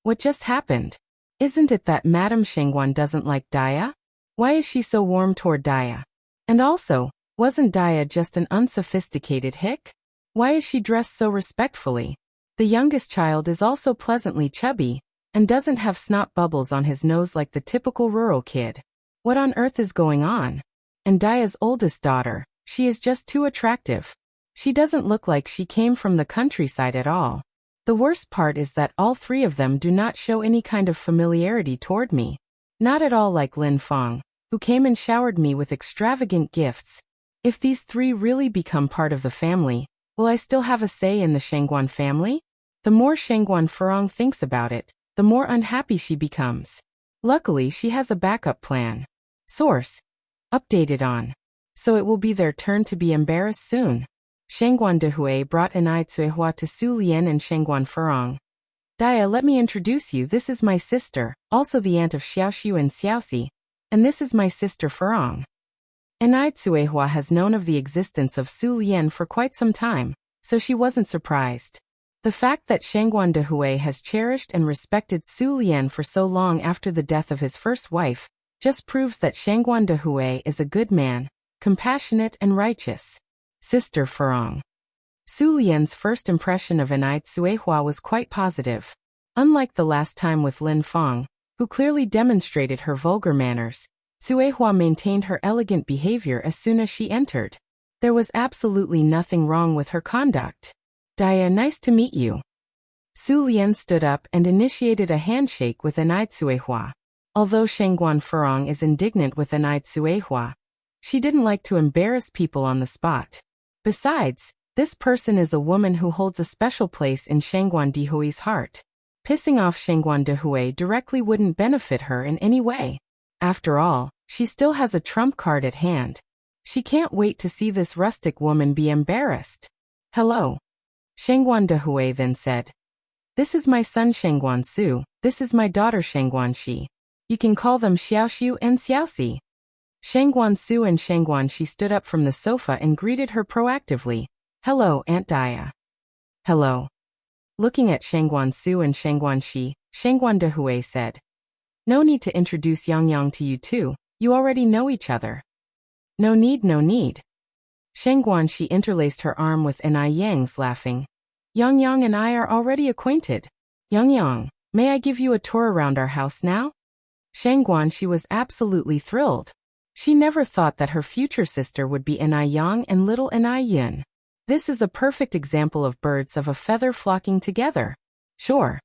What just happened? Isn't it that Madame Shangguan doesn't like Daya? Why is she so warm toward Daya? And also, wasn't Daya just an unsophisticated hick? Why is she dressed so respectfully? The youngest child is also pleasantly chubby, and doesn't have snot bubbles on his nose like the typical rural kid. What on earth is going on? And Daya's oldest daughter, she is just too attractive. She doesn't look like she came from the countryside at all. The worst part is that all three of them do not show any kind of familiarity toward me. Not at all like Lin Fong, who came and showered me with extravagant gifts. If these three really become part of the family, will I still have a say in the Shangguan family? The more Shangguan Furong thinks about it, the more unhappy she becomes. Luckily she has a backup plan. Source. Updated on. So it will be their turn to be embarrassed soon. Shangguan de Hui brought I Tsuehua to Su Lian and Shangguan Furong. "Daya, let me introduce you, this is my sister, also the aunt of Xiaoxiu and Xiaoxi, and this is my sister Furong." I Tsuehua has known of the existence of Su Lian for quite some time, so she wasn't surprised. The fact that Shangguan de Hui has cherished and respected Su Lian for so long after the death of his first wife, just proves that Shangguan de Hui is a good man, compassionate and righteous. Sister Furong. Su Lian's first impression of I Tsuehua was quite positive. Unlike the last time with Lin Fong, who clearly demonstrated her vulgar manners, Tsuehua maintained her elegant behavior as soon as she entered. There was absolutely nothing wrong with her conduct. "Daya, nice to meet you." Su Lian stood up and initiated a handshake with I Tsuehua. Although Shangguan Furong is indignant with I Tsuehua, she didn't like to embarrass people on the spot. Besides, this person is a woman who holds a special place in Shangguan de Hui's heart. Pissing off Shangguan de Hui directly wouldn't benefit her in any way. After all, she still has a trump card at hand. She can't wait to see this rustic woman be embarrassed. "Hello." Shangguan de Hui then said. This is my son Shangguan Su, this is my daughter Shangguan Shi. You can call them Xiaoxiu and Xiaoxi. Shangguan Su and Shangguan Shi stood up from the sofa and greeted her proactively. Hello, Aunt Dia. Hello. Looking at Shangguan Su and Shangguan Shi, Shangguan Dehui said. No need to introduce Yang Yang to you two, you already know each other. No need, no need. Shangguan Shi interlaced her arm with Enai Yang's, laughing. Yang Yang and I are already acquainted. Yang Yang, may I give you a tour around our house now? Shangguan Shi was absolutely thrilled. She never thought that her future sister would be Enai Yang and little Enai Yin. This is a perfect example of birds of a feather flocking together. Sure.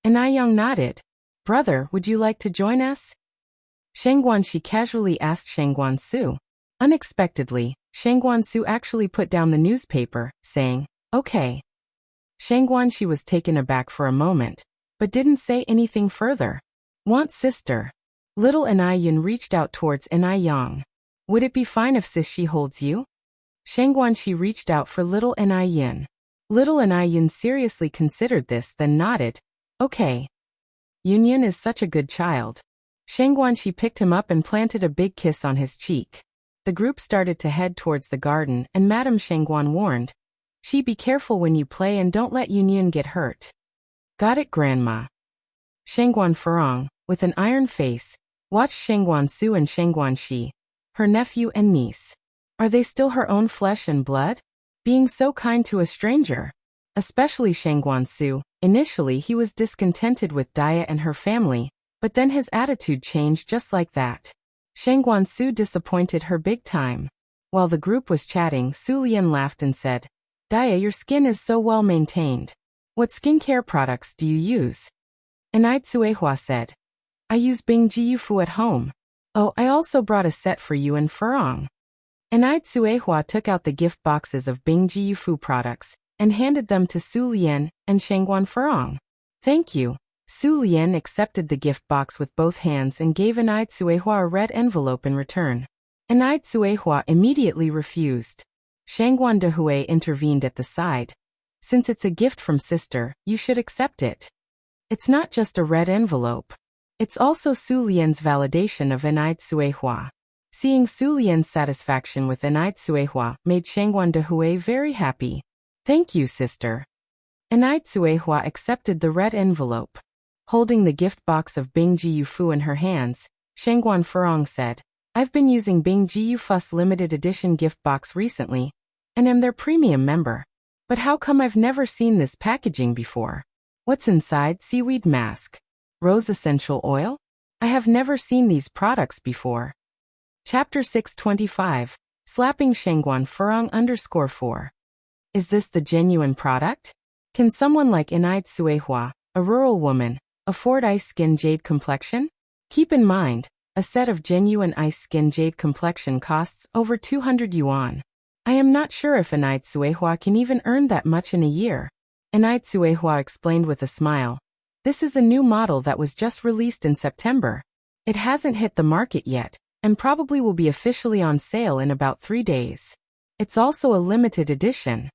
Enai Yang nodded. Brother, would you like to join us? Shangguan Shi casually asked Shangguan Su. Unexpectedly, Shangguan Su actually put down the newspaper, saying, okay. Shangguan Shi was taken aback for a moment, but didn't say anything further. Want sister? Little Enai Yin reached out towards Enai Yang. Would it be fine if sis Shi holds you? Shangguan Shi reached out for little Enai Yin. Little Enai Yin seriously considered this, then nodded. Okay. Yunyan is such a good child. Shangguan Shi picked him up and planted a big kiss on his cheek. The group started to head towards the garden, and Madame Shangguan warned. She, be careful when you play and don't let Yunyan get hurt. Got it, Grandma. Shangguan Furong, with an iron face, watched Shangguan Su and Shangguan Shi, her nephew and niece. Are they still her own flesh and blood? Being so kind to a stranger. Especially Shangguan Su. Initially he was discontented with Dia and her family, but then his attitude changed just like that. Shangguan Su disappointed her big time. While the group was chatting, Su Lian laughed and said, Dia, your skin is so well maintained. What skincare products do you use? Enai Tsuehua said, I use Bing Jiyufu at home. Oh, I also brought a set for you and Furong. Enai Tsuehua took out the gift boxes of Bing Jiyufu products and handed them to Su Lian and Shangguan Furong. Thank you. Su Lian accepted the gift box with both hands and gave Enai Tsuehua a red envelope in return. Enai Tsuehua immediately refused. Shangguan Dehui intervened at the side. Since it's a gift from sister, you should accept it. It's not just a red envelope. It's also Su Lian's validation of Enai Tsuehua. Seeing Su Lian's satisfaction with Enai Tsuehua made Shangguan Dehui very happy. Thank you, sister. Enai Tsuehua accepted the red envelope. Holding the gift box of Bing Jiyufu in her hands, Shangguan Furong said, I've been using Bing Jiyufu's limited edition gift box recently, and am their premium member. But how come I've never seen this packaging before? What's inside? Seaweed mask. Rose essential oil? I have never seen these products before. Chapter 625. Slapping Shangguan Furong _4. Is this the genuine product? Can someone like Enai Tsuehua, a rural woman, afford ice skin jade complexion? Keep in mind, a set of genuine ice skin jade complexion costs over 200 yuan. I am not sure if Enai Tsuehua can even earn that much in a year. Enai Tsuehua explained with a smile. This is a new model that was just released in September. It hasn't hit the market yet, and probably will be officially on sale in about 3 days. It's also a limited edition.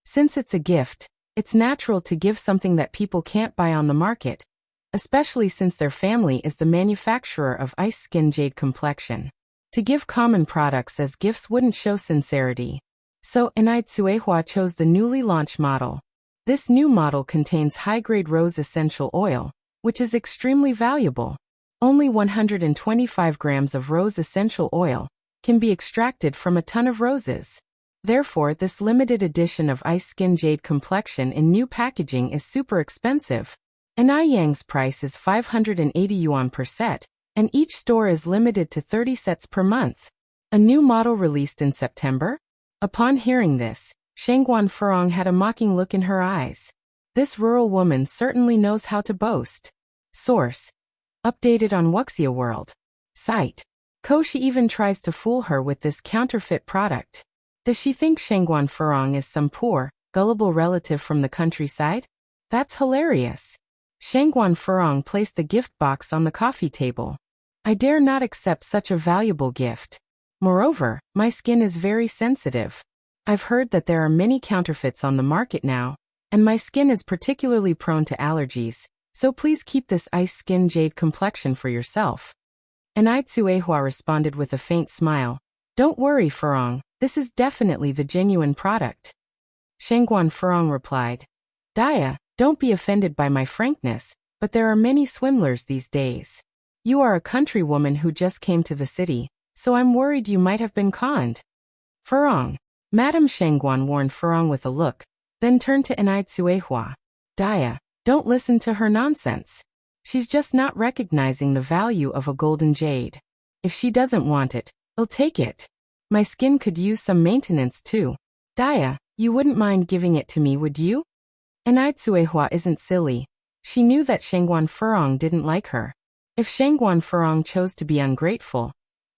Since it's a gift, it's natural to give something that people can't buy on the market, especially since their family is the manufacturer of ice skin jade complexion. To give common products as gifts wouldn't show sincerity. So Enai Tsuehua chose the newly launched model. This new model contains high-grade rose essential oil, which is extremely valuable. Only 125 grams of rose essential oil can be extracted from a ton of roses. Therefore, this limited edition of ice skin jade complexion in new packaging is super expensive. Enai Yang's price is 580 yuan per set, and each store is limited to 30 sets per month. A new model released in September? Upon hearing this, Shangguan Furong had a mocking look in her eyes. This rural woman certainly knows how to boast. Source. Updated on Wuxia World. Site. Koshi even tries to fool her with this counterfeit product. Does she think Shangguan Furong is some poor, gullible relative from the countryside? That's hilarious. Shangguan Furong placed the gift box on the coffee table. I dare not accept such a valuable gift. Moreover, my skin is very sensitive. I've heard that there are many counterfeits on the market now, and my skin is particularly prone to allergies, so please keep this ice skin jade complexion for yourself. Enai Tsuehua responded with a faint smile. Don't worry, Furong, this is definitely the genuine product. Shangguan Furong replied. Daya, don't be offended by my frankness, but there are many swindlers these days. You are a countrywoman who just came to the city, so I'm worried you might have been conned. Furong. Madame Shangguan warned Furong with a look, then turned to Enai Tsuehua. Daya, don't listen to her nonsense. She's just not recognizing the value of a golden jade. If she doesn't want it, I'll take it. My skin could use some maintenance too. Daya, you wouldn't mind giving it to me, would you? Enai Tsuehua isn't silly. She knew that Shangguan Furong didn't like her. If Shangguan Furong chose to be ungrateful,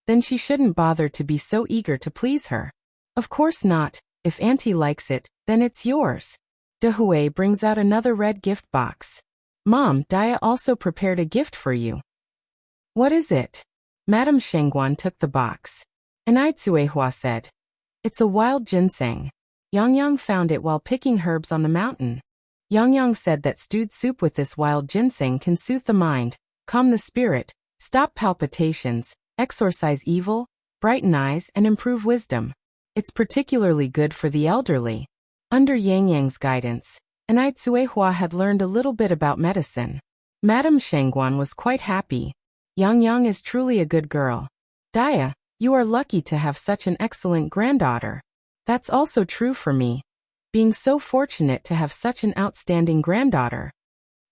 then she shouldn't bother to be so eager to please her. Of course not. If Auntie likes it, then it's yours. De Hui brings out another red gift box. Mom, Daya also prepared a gift for you. What is it? Madame Shangguan took the box. Enai Tsuehua said. It's a wild ginseng. Yang Yang found it while picking herbs on the mountain. Yang Yang said that stewed soup with this wild ginseng can soothe the mind, calm the spirit, stop palpitations, exorcise evil, brighten eyes, and improve wisdom. It's particularly good for the elderly. Under Yang Yang's guidance, Enai Tsuehua had learned a little bit about medicine. Madame Shangguan was quite happy. Yang Yang is truly a good girl. Daya, you are lucky to have such an excellent granddaughter. That's also true for me. Being so fortunate to have such an outstanding granddaughter.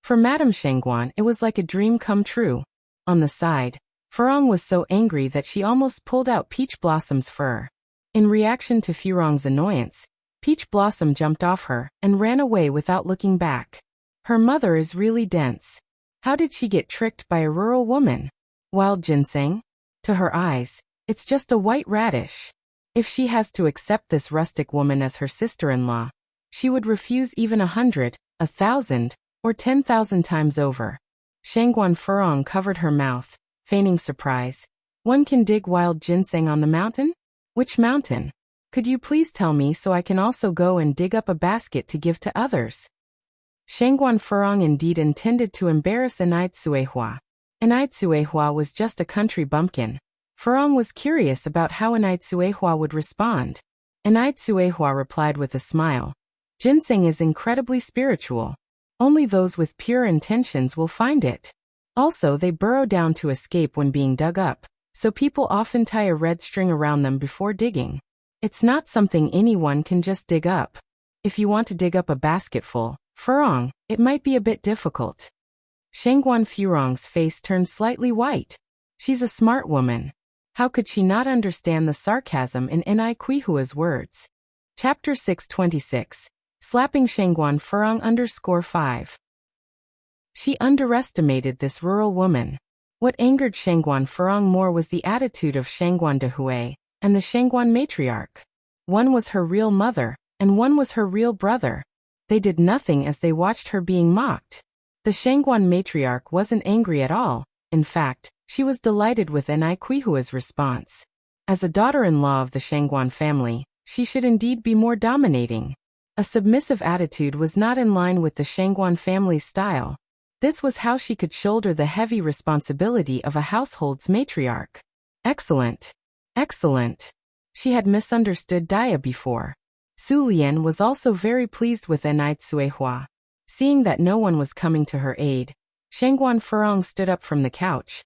For Madame Shangguan, it was like a dream come true. On the side, Furong was so angry that she almost pulled out Peach Blossom's fur. In reaction to Furong's annoyance, Peach Blossom jumped off her and ran away without looking back. Her mother is really dense. How did she get tricked by a rural woman? Wild ginseng? To her eyes, it's just a white radish. If she has to accept this rustic woman as her sister-in-law, she would refuse even 100, 1,000, or 10,000 times over. Shangguan Furong covered her mouth, feigning surprise. One can dig wild ginseng on the mountain? Which mountain? Could you please tell me so I can also go and dig up a basket to give to others? Shangguan Furong indeed intended to embarrass Enai Tsuehua. Enai Tsuehua was just a country bumpkin. Furong was curious about how Enai Tsuehua would respond. Enai Tsuehua replied with a smile. Ginseng is incredibly spiritual. Only those with pure intentions will find it. Also, they burrow down to escape when being dug up, so people often tie a red string around them before digging. It's not something anyone can just dig up. If you want to dig up a basketful, Furong, it might be a bit difficult. Shangguan Furong's face turned slightly white. She's a smart woman. How could she not understand the sarcasm in Enai Tsuehua's words? Chapter 626. Slapping Shangguan Furong _5. She underestimated this rural woman. What angered Shangguan Furong more was the attitude of Shangguan de Hui and the Shangguan matriarch. One was her real mother, and one was her real brother. They did nothing as they watched her being mocked. The Shangguan matriarch wasn't angry at all. In fact, she was delighted with Enai Tsuehua's response. As a daughter-in-law of the Shangguan family, she should indeed be more dominating. A submissive attitude was not in line with the Shangguan family's style. This was how she could shoulder the heavy responsibility of a household's matriarch. Excellent. Excellent. She had misunderstood Daya before. Su Lian was also very pleased with Enai Tsuehua. Seeing that no one was coming to her aid, Shangguan Furong stood up from the couch.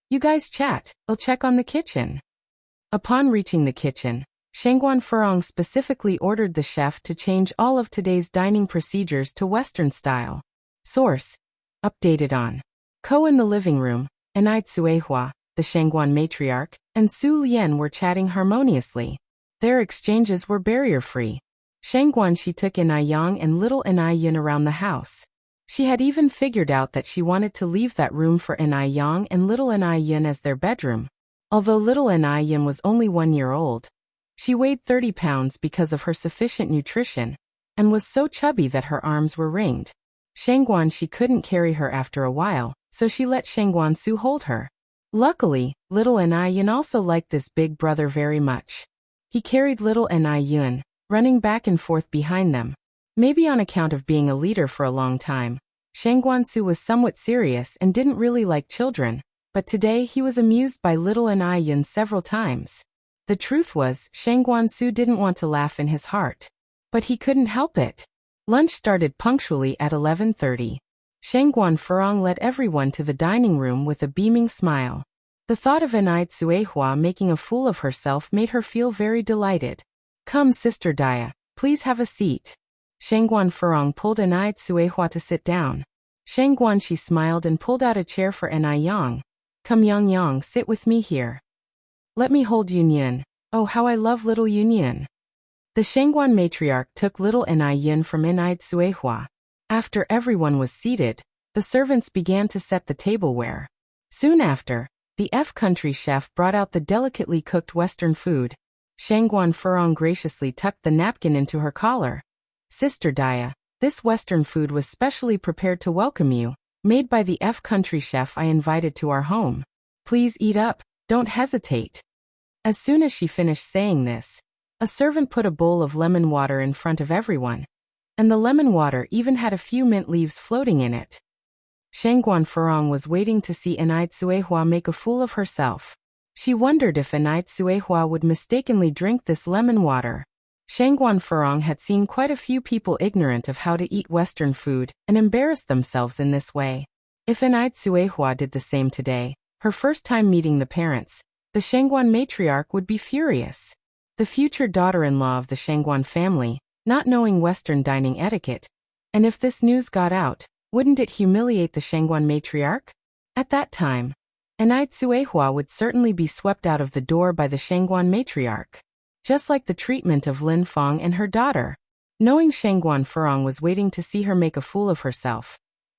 You guys chat, I'll check on the kitchen. Upon reaching the kitchen, Shangguan Furong specifically ordered the chef to change all of today's dining procedures to Western style. Source. Updated on. Ko in the living room, Enai Tsuehua, the Shangguan matriarch, and Su Lian were chatting harmoniously. Their exchanges were barrier-free. Shangguan she took Enai Yang and little Enai Yin around the house. She had even figured out that she wanted to leave that room for Enai Yang and little Enai Yin as their bedroom. Although little Enai Yin was only 1 year old, she weighed 30 pounds because of her sufficient nutrition, and was so chubby that her arms were ringed. Shangguan she couldn't carry her after a while, so she let Shangguan Su hold her. Luckily, little Enai Yin also liked this big brother very much. He carried little Enai Yin, running back and forth behind them. Maybe on account of being a leader for a long time, Shang Guansu was somewhat serious and didn't really like children, but today he was amused by little Anai Yun several times. The truth was, Shang Guansu didn't want to laugh in his heart. But he couldn't help it. Lunch started punctually at 11:30. Shang Guanfurong led everyone to the dining room with a beaming smile. The thought of Anai Tsuehua making a fool of herself made her feel very delighted. Come, Sister Dia, please have a seat. Shang Guanfurong pulled Anai Tsuehua to sit down. Shang Guanxi smiled and pulled out a chair for Anai Yang. Come Yang Yang, sit with me here. Let me hold Yunyan. Oh, how I love little Yunyan. The Shangguan matriarch took little Anai Yin from Anai Tsuehua. After everyone was seated, the servants began to set the tableware. Soon after, the F-country chef brought out the delicately cooked Western food. Shangguan Furong graciously tucked the napkin into her collar. Sister Dia, this Western food was specially prepared to welcome you, made by the F-country chef I invited to our home. Please eat up, don't hesitate. As soon as she finished saying this, a servant put a bowl of lemon water in front of everyone, and the lemon water even had a few mint leaves floating in it. Shangguan Furong was waiting to see Anai Tsuehua make a fool of herself. She wondered if Anai Tsuehua would mistakenly drink this lemon water. Shangguan Furong had seen quite a few people ignorant of how to eat Western food and embarrassed themselves in this way. If Anai Tsuehua did the same today, her first time meeting the parents, the Shangguan matriarch would be furious. The future daughter-in-law of the Shangguan family, not knowing Western dining etiquette. And if this news got out, wouldn't it humiliate the Shangguan matriarch? At that time, Anai Tsuehua would certainly be swept out of the door by the Shangguan matriarch. Just like the treatment of Lin Fong and her daughter. Knowing Shangguan Furong was waiting to see her make a fool of herself,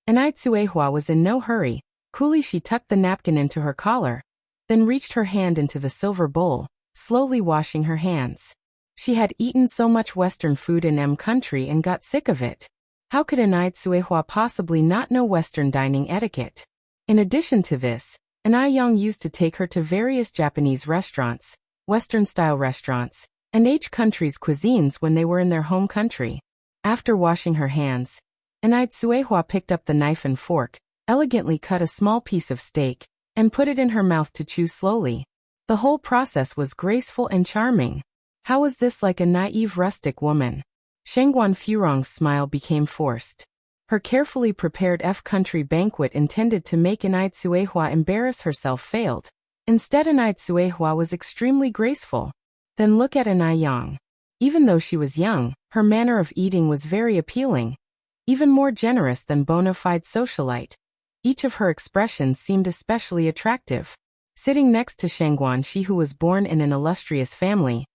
Anai Tsuehua was in no hurry. Coolly she tucked the napkin into her collar, then reached her hand into the silver bowl, slowly washing her hands. She had eaten so much Western food in M country and got sick of it. How could Anai Tsuehua possibly not know Western dining etiquette? In addition to this, Anai Yang used to take her to various Japanese restaurants, Western-style restaurants, and H countries' cuisines when they were in their home country. After washing her hands, Anai Tsuehua picked up the knife and fork, elegantly cut a small piece of steak, and put it in her mouth to chew slowly. The whole process was graceful and charming. How was this like a naive rustic woman? Shangguan Furong's smile became forced. Her carefully prepared F-country banquet intended to make Anai Tsuehua embarrass herself failed. Instead Anai Tsuehua was extremely graceful. Then look at Anai Yang. Even though she was young, her manner of eating was very appealing. Even more generous than bona fide socialite. Each of her expressions seemed especially attractive. Sitting next to Shangguanxi, who was born in an illustrious family,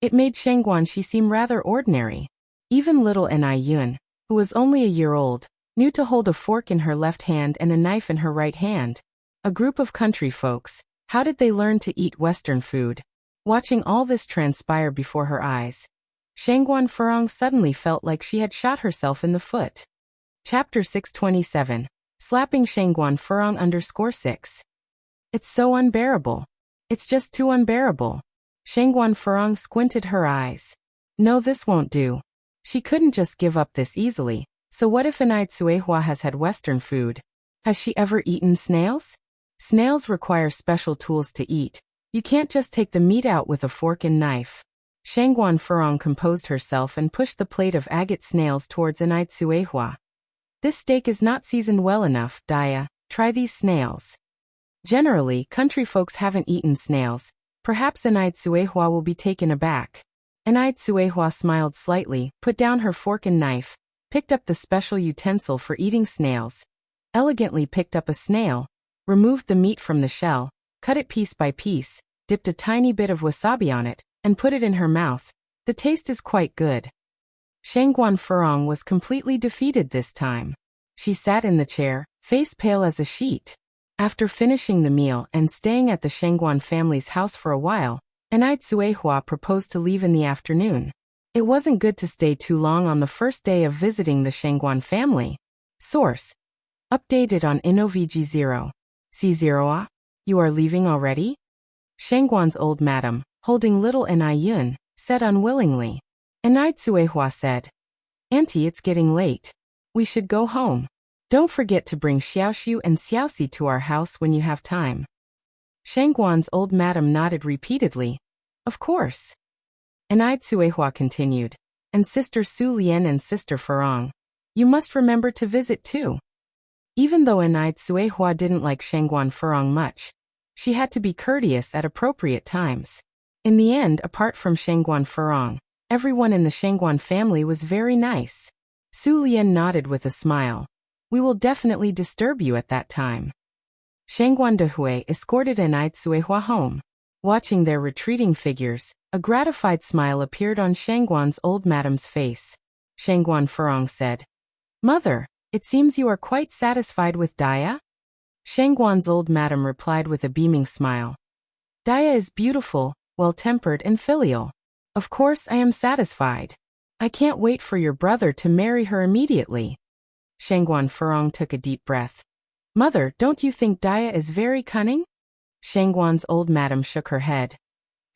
it made Shangguanxi seem rather ordinary. Even little Anai Yun, who was only a year old, knew to hold a fork in her left hand and a knife in her right hand. A group of country folks, how did they learn to eat Western food? Watching all this transpire before her eyes, Shangguan Furong suddenly felt like she had shot herself in the foot. Chapter 627. Slapping Shangguan Furong _6. It's so unbearable. It's just too unbearable. Shangguan Furong squinted her eyes. No, this won't do. She couldn't just give up this easily. So what if Anai Tsuehua has had Western food? Has she ever eaten snails? Snails require special tools to eat. You can't just take the meat out with a fork and knife. Shangguan Furong composed herself and pushed the plate of agate snails towards Anai Tsuehua. This steak is not seasoned well enough, Dia. Try these snails. Generally, country folks haven't eaten snails. Perhaps Anai Tsuehua will be taken aback. Anai Tsuehua smiled slightly, put down her fork and knife, picked up the special utensil for eating snails, elegantly picked up a snail, removed the meat from the shell, cut it piece by piece, dipped a tiny bit of wasabi on it, and put it in her mouth. The taste is quite good. Shangguan Furong was completely defeated this time. She sat in the chair, face pale as a sheet. After finishing the meal and staying at the Shangguan family's house for a while, Anai Tsuehua proposed to leave in the afternoon. It wasn't good to stay too long on the first day of visiting the Shangguan family. Source. Updated on InnoVG0. C0a? You are leaving already? Shangguan's old madam, holding little Anai Yun, said unwillingly. Anai Tsuehua said, Auntie, it's getting late. We should go home. Don't forget to bring Xiaoxiu and Xiaoxi to our house when you have time. Shangguan's old madam nodded repeatedly. Of course. Anai Cuihua continued. And Sister Su Lian and Sister Farong. You must remember to visit too. Even though Anai Cuihua didn't like Shangguan Farong much, she had to be courteous at appropriate times. In the end, apart from Shangguan Farong, everyone in the Shangguan family was very nice. Su Lian nodded with a smile. We will definitely disturb you at that time. Shangguan Dehui escorted Anai Cuihua home. Watching their retreating figures, a gratified smile appeared on Shangguan's old madam's face. Shangguan Farong said, Mother, it seems you are quite satisfied with Daya? Shangguan's old madam replied with a beaming smile. Daya is beautiful, well-tempered and filial. Of course I am satisfied. I can't wait for your brother to marry her immediately. Shangguan Farong took a deep breath. Mother, don't you think Daya is very cunning? Shangguan's old madam shook her head.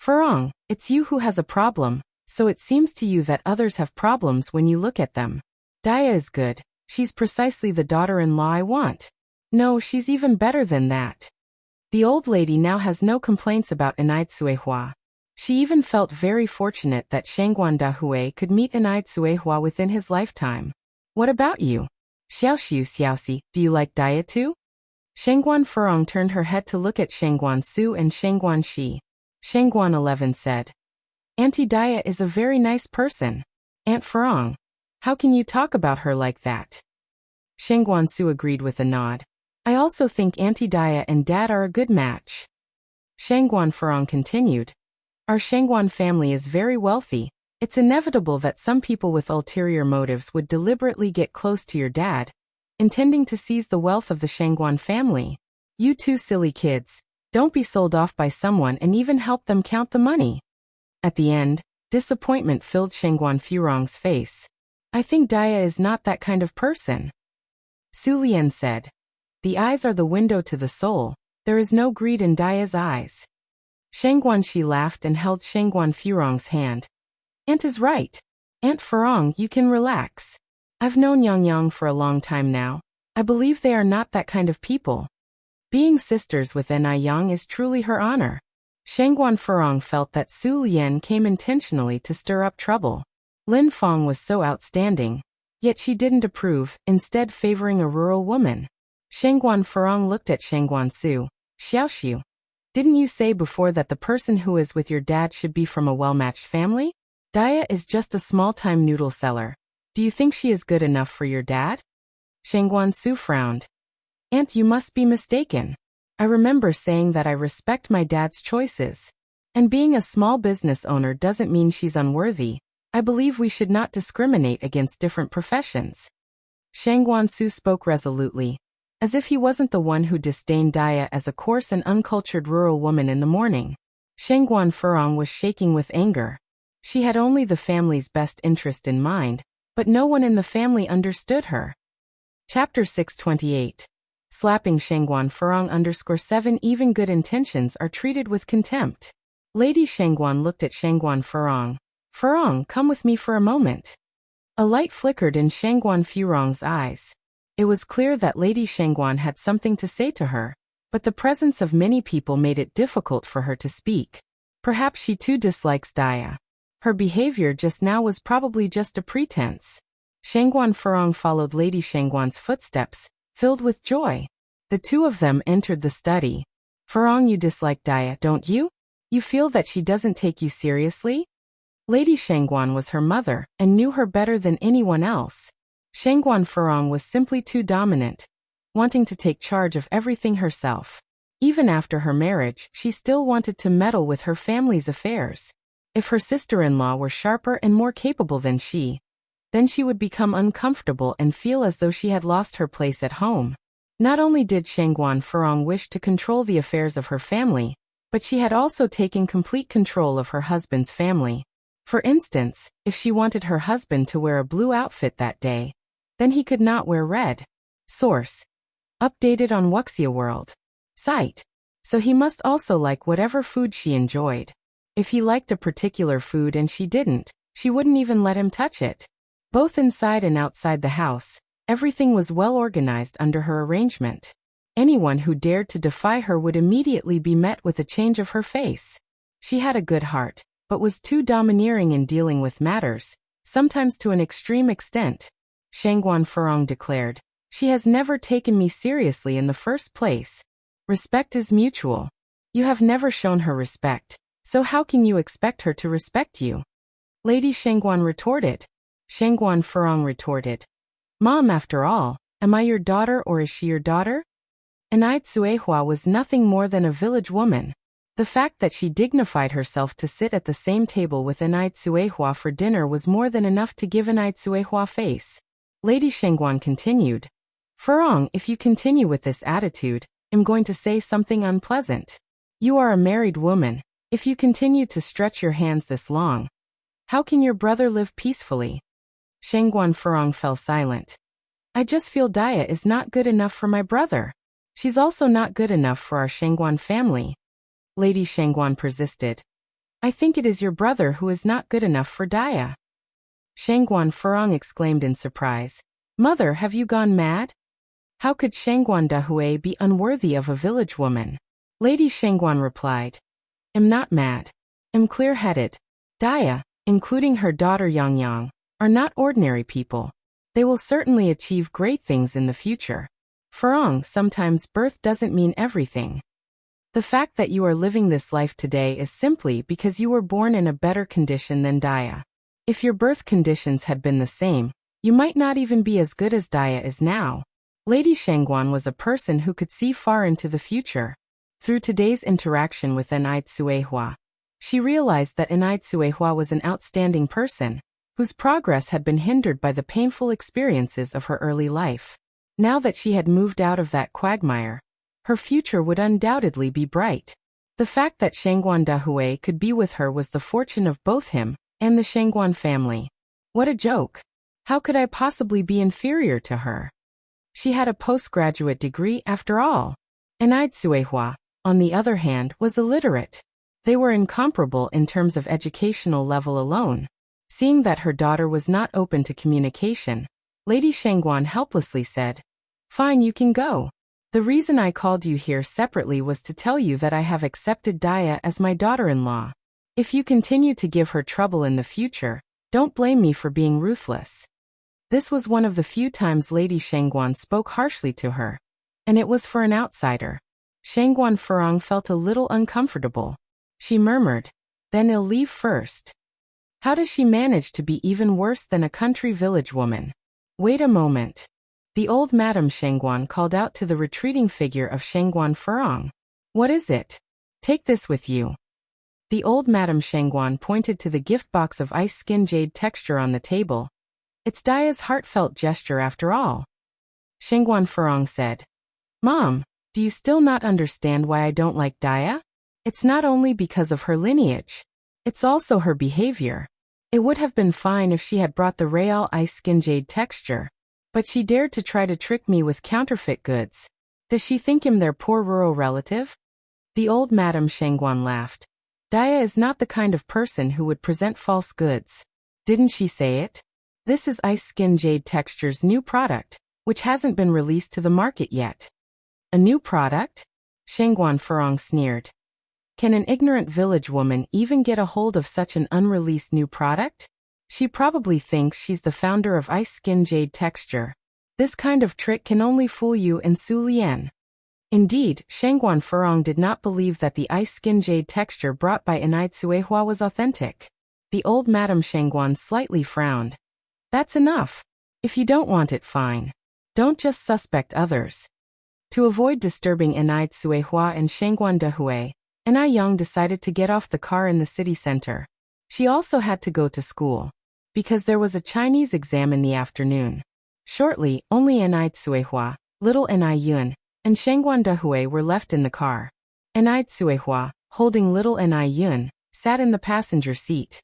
Farong, it's you who has a problem, so it seems to you that others have problems when you look at them. Daya is good. She's precisely the daughter-in-law I want. No, she's even better than that. The old lady now has no complaints about Anai Cuihua. She even felt very fortunate that Shangguan Dahui could meet Anai Cuihua within his lifetime. What about you? Xiaoxiu Xiaoxi, do you like Daya too? Shangguan Farong turned her head to look at Shangguan Su and Shangguan Shi. Shangguan 11 said, Auntie Daya is a very nice person. Aunt Farong, how can you talk about her like that? Shangguan Su agreed with a nod. I also think Auntie Daya and Dad are a good match. Shangguan Farong continued. Our Shangguan family is very wealthy. It's inevitable that some people with ulterior motives would deliberately get close to your dad, intending to seize the wealth of the Shangguan family. You two silly kids, don't be sold off by someone and even help them count the money. At the end, disappointment filled Shangguan Furong's face. I think Daya is not that kind of person. Su Lian said. The eyes are the window to the soul. There is no greed in Daya's eyes. Shangguan Shi laughed and held Shangguan Furong's hand. Aunt is right. Aunt Farong, you can relax. I've known Yang Yang for a long time now. I believe they are not that kind of people. Being sisters with Anai Yang is truly her honor. Shangguan Farong felt that Su Lian came intentionally to stir up trouble. Lin Fong was so outstanding, yet she didn't approve, instead favoring a rural woman. Shangguan Farong looked at Shangguan Su. Xiaoxiu, didn't you say before that the person who is with your dad should be from a well-matched family? Daya is just a small-time noodle seller. Do you think she is good enough for your dad? Shangguan Su frowned. Aunt, you must be mistaken. I remember saying that I respect my dad's choices. And being a small business owner doesn't mean she's unworthy. I believe we should not discriminate against different professions. Shangguan Su spoke resolutely, as if he wasn't the one who disdained Daya as a coarse and uncultured rural woman in the morning. Shangguan Farong was shaking with anger. She had only the family's best interest in mind, but no one in the family understood her. Chapter 628. Slapping Shangguan Farong _7 Even good intentions are treated with contempt. Lady Shangguan looked at Shangguan Farong. Farong, come with me for a moment. A light flickered in Shangguan Furong's eyes. It was clear that Lady Shangguan had something to say to her, but the presence of many people made it difficult for her to speak. Perhaps she too dislikes Daya. Her behavior just now was probably just a pretense. Shangguan Farong followed Lady Shangguan's footsteps, filled with joy. The two of them entered the study. Farong, you dislike Daya, don't you? You feel that she doesn't take you seriously? Lady Shangguan was her mother, and knew her better than anyone else. Shangguan Farong was simply too dominant, wanting to take charge of everything herself. Even after her marriage, she still wanted to meddle with her family's affairs. If her sister-in-law were sharper and more capable than she, then she would become uncomfortable and feel as though she had lost her place at home. Not only did Shangguan Farong wish to control the affairs of her family, but she had also taken complete control of her husband's family. For instance, if she wanted her husband to wear a blue outfit that day, then he could not wear red. Source. Updated on Wuxia World. Site. So he must also like whatever food she enjoyed. If he liked a particular food and she didn't, she wouldn't even let him touch it. Both inside and outside the house, everything was well organized under her arrangement. Anyone who dared to defy her would immediately be met with a change of her face. She had a good heart, but was too domineering in dealing with matters, sometimes to an extreme extent. Shangguan Furong declared, "She has never taken me seriously in the first place. Respect is mutual. You have never shown her respect, so how can you expect her to respect you?" Lady Shangguan retorted. Shangguan Furong retorted, "Mom, after all, am I your daughter or is she your daughter?" Anai Tsuehua was nothing more than a village woman. The fact that she dignified herself to sit at the same table with Anai Tsuehua for dinner was more than enough to give Anai Tsuehua face. Lady Shangguan continued, "Furong, if you continue with this attitude, I'm going to say something unpleasant. You are a married woman. If you continue to stretch your hands this long, how can your brother live peacefully?" Shangguan Furong fell silent. "I just feel Daya is not good enough for my brother. She's also not good enough for our Shangguan family." Lady Shangguan persisted. "I think it is your brother who is not good enough for Daya." Shangguan Furong exclaimed in surprise, "Mother, have you gone mad? How could Shangguan Dahui be unworthy of a village woman?" Lady Shangguan replied, "I'm not mad. I'm clear-headed. Daya, including her daughter Yang, are not ordinary people. They will certainly achieve great things in the future. Furong, sometimes birth doesn't mean everything. The fact that you are living this life today is simply because you were born in a better condition than Daya. If your birth conditions had been the same, you might not even be as good as Daya is now." Lady Shangguan was a person who could see far into the future. Through today's interaction with Anai Tsuehua, she realized that Anai Tsuehua was an outstanding person, whose progress had been hindered by the painful experiences of her early life. Now that she had moved out of that quagmire, her future would undoubtedly be bright. The fact that Shangguan Dahui could be with her was the fortune of both him and the Shangguan family. What a joke! How could I possibly be inferior to her? She had a postgraduate degree after all. Anai Tsuehua, on the other hand, was illiterate. They were incomparable in terms of educational level alone. Seeing that her daughter was not open to communication, Lady Shangguan helplessly said, "Fine, you can go. The reason I called you here separately was to tell you that I have accepted Daya as my daughter-in-law. If you continue to give her trouble in the future, don't blame me for being ruthless." This was one of the few times Lady Shangguan spoke harshly to her, and it was for an outsider. Shangguan Furong felt a little uncomfortable. She murmured, "Then I'll leave first." How does she manage to be even worse than a country village woman? Wait a moment. The old Madame Shangguan called out to the retreating figure of Shangguan Furong. "What is it? Take this with you." The old Madame Shangguan pointed to the gift box of ice skin jade texture on the table. "It's Daya's heartfelt gesture after all." Shangguan Furong said, "Mom, do you still not understand why I don't like Daya? It's not only because of her lineage. It's also her behavior. It would have been fine if she had brought the real ice skin jade texture, but she dared to try to trick me with counterfeit goods. Does she think I'm their poor rural relative?" The old Madame Shangguan laughed. "Daya is not the kind of person who would present false goods. Didn't she say it? This is Ice Skin Jade Texture's new product, which hasn't been released to the market yet." "A new product?" Shangguan Furong sneered. Can an ignorant village woman even get a hold of such an unreleased new product? She probably thinks she's the founder of Ice Skin Jade Texture. This kind of trick can only fool you and Su Lian. Indeed, Shangguan Furong did not believe that the Ice Skin Jade Texture brought by Anai Tsuehua was authentic. The old Madame Shangguan slightly frowned. "That's enough. If you don't want it, fine. Don't just suspect others." To avoid disturbing Anai Tsuehua and Shangguan Dahui, Anai Yang decided to get off the car in the city center. She also had to go to school, because there was a Chinese exam in the afternoon. Shortly, only Anai Tsuehua, little Anai Yun, and Shangguan Dahui were left in the car. Anai Tsuehua, holding little Anai Yun, sat in the passenger seat.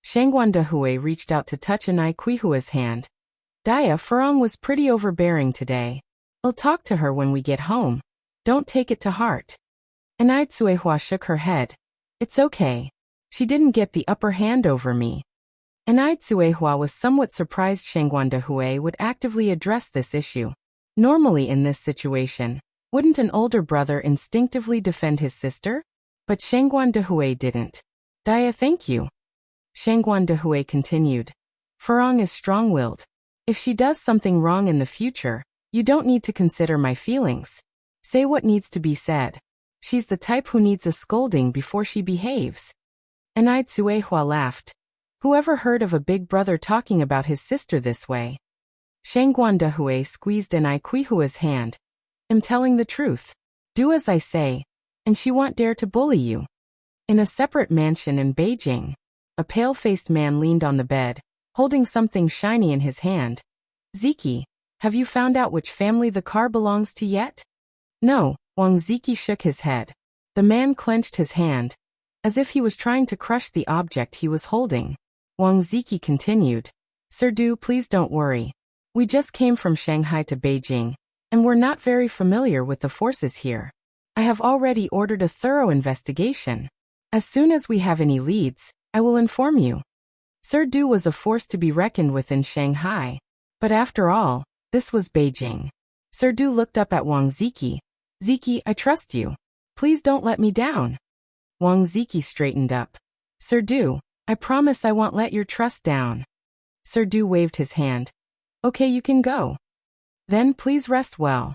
Shangguan Dahui reached out to touch Anai Kuihua's hand. "Daya, Furong was pretty overbearing today. I'll talk to her when we get home. Don't take it to heart." Anai Tsuehua shook her head. "It's okay. She didn't get the upper hand over me." Enai Tsuehua was somewhat surprised Shengguan Dehui would actively address this issue. Normally in this situation, wouldn't an older brother instinctively defend his sister? But Shengguan Dehui didn't. Dia, thank you. Shengguan Dehui continued. Furong is strong-willed. If she does something wrong in the future, you don't need to consider my feelings. Say what needs to be said. She's the type who needs a scolding before she behaves. Enai Tsuehua laughed. Whoever heard of a big brother talking about his sister this way? Shengguan Dehui squeezed Enai Kuihua's hand. I'm telling the truth. Do as I say, and she won't dare to bully you. In a separate mansion in Beijing, a pale-faced man leaned on the bed, holding something shiny in his hand. Ziki, have you found out which family the car belongs to yet? No, Wang Ziki shook his head. The man clenched his hand, as if he was trying to crush the object he was holding. Wang Ziki continued. Sir Du, please don't worry. We just came from Shanghai to Beijing, and we're not very familiar with the forces here. I have already ordered a thorough investigation. As soon as we have any leads, I will inform you. Sir Du was a force to be reckoned with in Shanghai. But after all, this was Beijing. Sir Du looked up at Wang Ziki. Ziki, I trust you. Please don't let me down. Wang Ziki straightened up. Sir Du, I promise I won't let your trust down. Sir Du waved his hand. Okay, you can go. Then please rest well.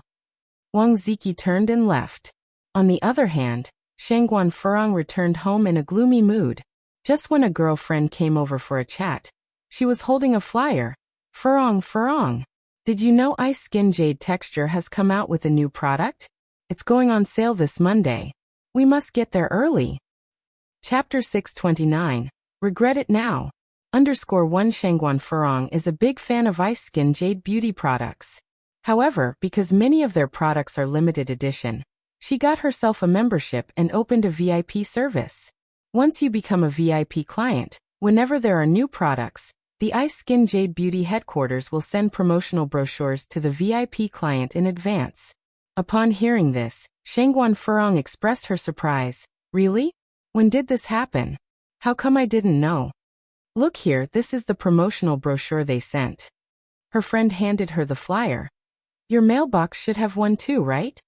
Wang Ziki turned and left. On the other hand, Shengguan Furong returned home in a gloomy mood. Just when a girlfriend came over for a chat, she was holding a flyer. Furong, did you know Ice Skin Jade Texture has come out with a new product? It's going on sale this Monday. We must get there early. Chapter 629. Regret it now. _1 Shengguan Furong is a big fan of Ice Skin Jade beauty products. However, because many of their products are limited edition, she got herself a membership and opened a VIP service. Once you become a VIP client, whenever there are new products, the Ice Skin Jade Beauty headquarters will send promotional brochures to the VIP client in advance. Upon hearing this, Shengguan Furong expressed her surprise. Really? When did this happen? How come I didn't know? Look here, this is the promotional brochure they sent. Her friend handed her the flyer. Your mailbox should have one too, right?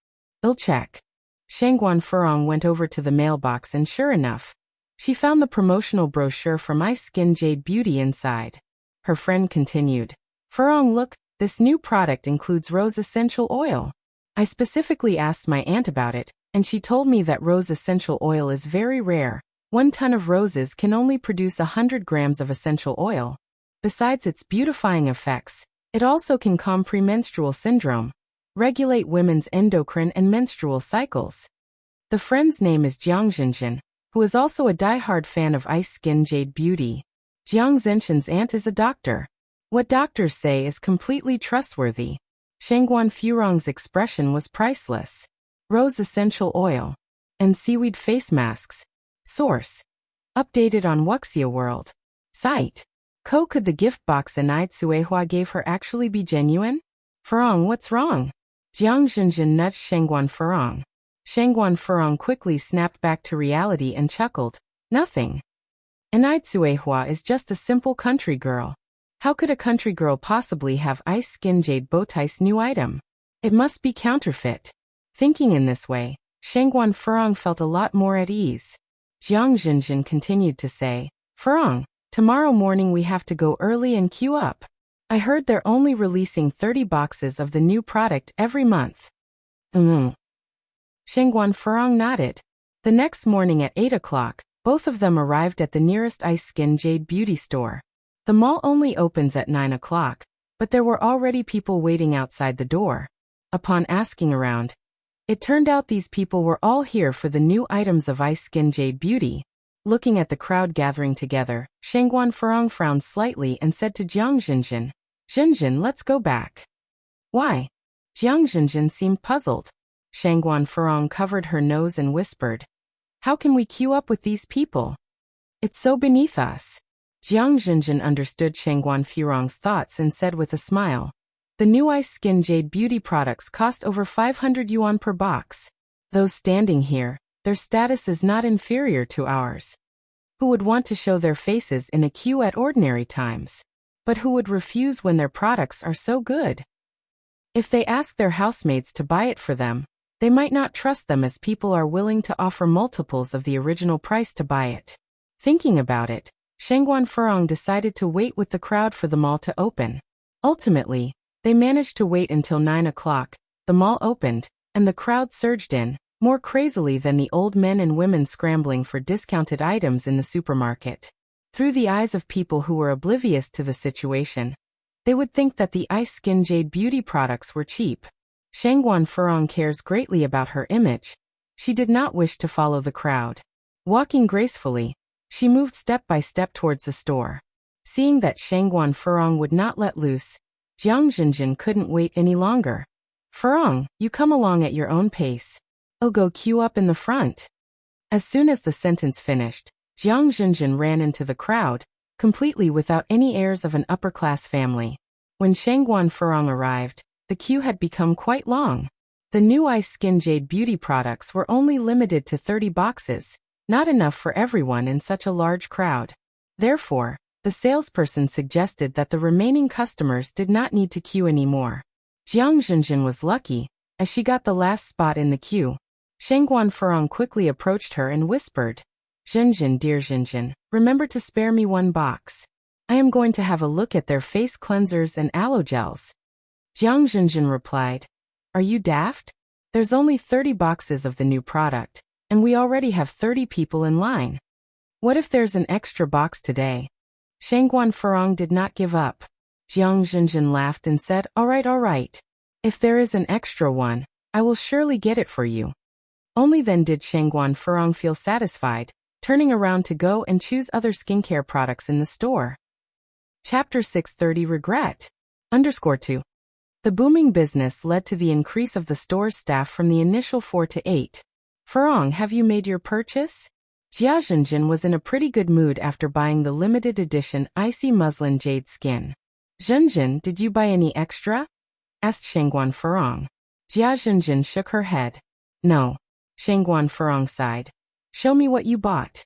I'll check. Shengguan Furong went over to the mailbox and sure enough, she found the promotional brochure from Ice Skin Jade Beauty inside. Her friend continued. Furong, look, this new product includes rose essential oil. I specifically asked my aunt about it, and she told me that rose essential oil is very rare. 1 ton of roses can only produce 100 grams of essential oil. Besides its beautifying effects, it also can calm premenstrual syndrome, regulate women's endocrine and menstrual cycles. The friend's name is Jiang Zhenjin, who is also a die-hard fan of Ice Skin Jade Beauty. Jiang Zhenjin's aunt is a doctor. What doctors say is completely trustworthy. Shengguan Furong's expression was priceless. Rose essential oil and seaweed face masks. Source. Updated on Wuxia World. Site. Could the gift box Enai Tsuehua gave her actually be genuine? Furong, what's wrong? Jiang Zhenjin nudged Shengguan Furong. Shengguan Furong quickly snapped back to reality and chuckled. Nothing. Enai Tsuehua is just a simple country girl. How could a country girl possibly have Ice Skin Jade Bowtie's new item? It must be counterfeit. Thinking in this way, Shengguan Furong felt a lot more at ease. Jiang Zhenjin continued to say, Furong, tomorrow morning we have to go early and queue up. I heard they're only releasing 30 boxes of the new product every month. Shengguan Furong nodded. The next morning at 8 o'clock, both of them arrived at the nearest Ice Skin Jade beauty store. The mall only opens at 9 o'clock, but there were already people waiting outside the door. Upon asking around, it turned out these people were all here for the new items of Ice Skin Jade Beauty. Looking at the crowd gathering together, Shengguan Furong frowned slightly and said to Jiang Zhenjin, Zhenjin, let's go back. Why? Jiang Zhenjin seemed puzzled. Shengguan Furong covered her nose and whispered, How can we queue up with these people? It's so beneath us. Jiang Zhenjin understood Shengguan Furong's thoughts and said with a smile, The new Ice Skin Jade Beauty products cost over 500 yuan per box. Those standing here, their status is not inferior to ours. who would want to show their faces in a queue at ordinary times, but who would refuse when their products are so good. If they ask their housemates to buy it for them, they might not trust them as people are willing to offer multiples of the original price to buy it. Thinking about it, Shengguan Furong decided to wait with the crowd for the mall to open. Ultimately, they managed to wait until 9 o'clock, the mall opened, and the crowd surged in, more crazily than the old men and women scrambling for discounted items in the supermarket. Through the eyes of people who were oblivious to the situation, they would think that the Ice Skin Jade beauty products were cheap. Shengguan Furong cares greatly about her image. She did not wish to follow the crowd. Walking gracefully, she moved step by step towards the store. Seeing that Shengguan Furong would not let loose, Jiang Zhenjin couldn't wait any longer. "Furong, you come along at your own pace. Oh, go queue up in the front." As soon as the sentence finished, Jiang Zhenjin ran into the crowd, completely without any airs of an upper-class family. When Shengguan Furong arrived, the queue had become quite long. The new Ice Skin Jade beauty products were only limited to 30 boxes, not enough for everyone in such a large crowd. Therefore, the salesperson suggested that the remaining customers did not need to queue anymore. Jiang Zhenjin was lucky, as she got the last spot in the queue. Shengguan Furong quickly approached her and whispered, "Zhenjin, dear Zhenjin, remember to spare me one box. I am going to have a look at their face cleansers and aloe gels." Jiang Zhenjin replied, "Are you daft? There's only 30 boxes of the new product, and we already have 30 people in line. What if there's an extra box today?" Shengguan Furong did not give up. Jiang Zhenjin laughed and said, all right. If there is an extra one, I will surely get it for you." Only then did Shengguan Furong feel satisfied, turning around to go and choose other skincare products in the store. Chapter 630 Regret. _2. The booming business led to the increase of the store's staff from the initial 4 to 8. "Furong, have you made your purchase?" Jia Zhenjin was in a pretty good mood after buying the limited edition icy muslin jade skin. "Zhenjin, did you buy any extra?" asked Shengguan Furong. Jia Zhenjin shook her head. "No." Shengguan Furong sighed. "Show me what you bought."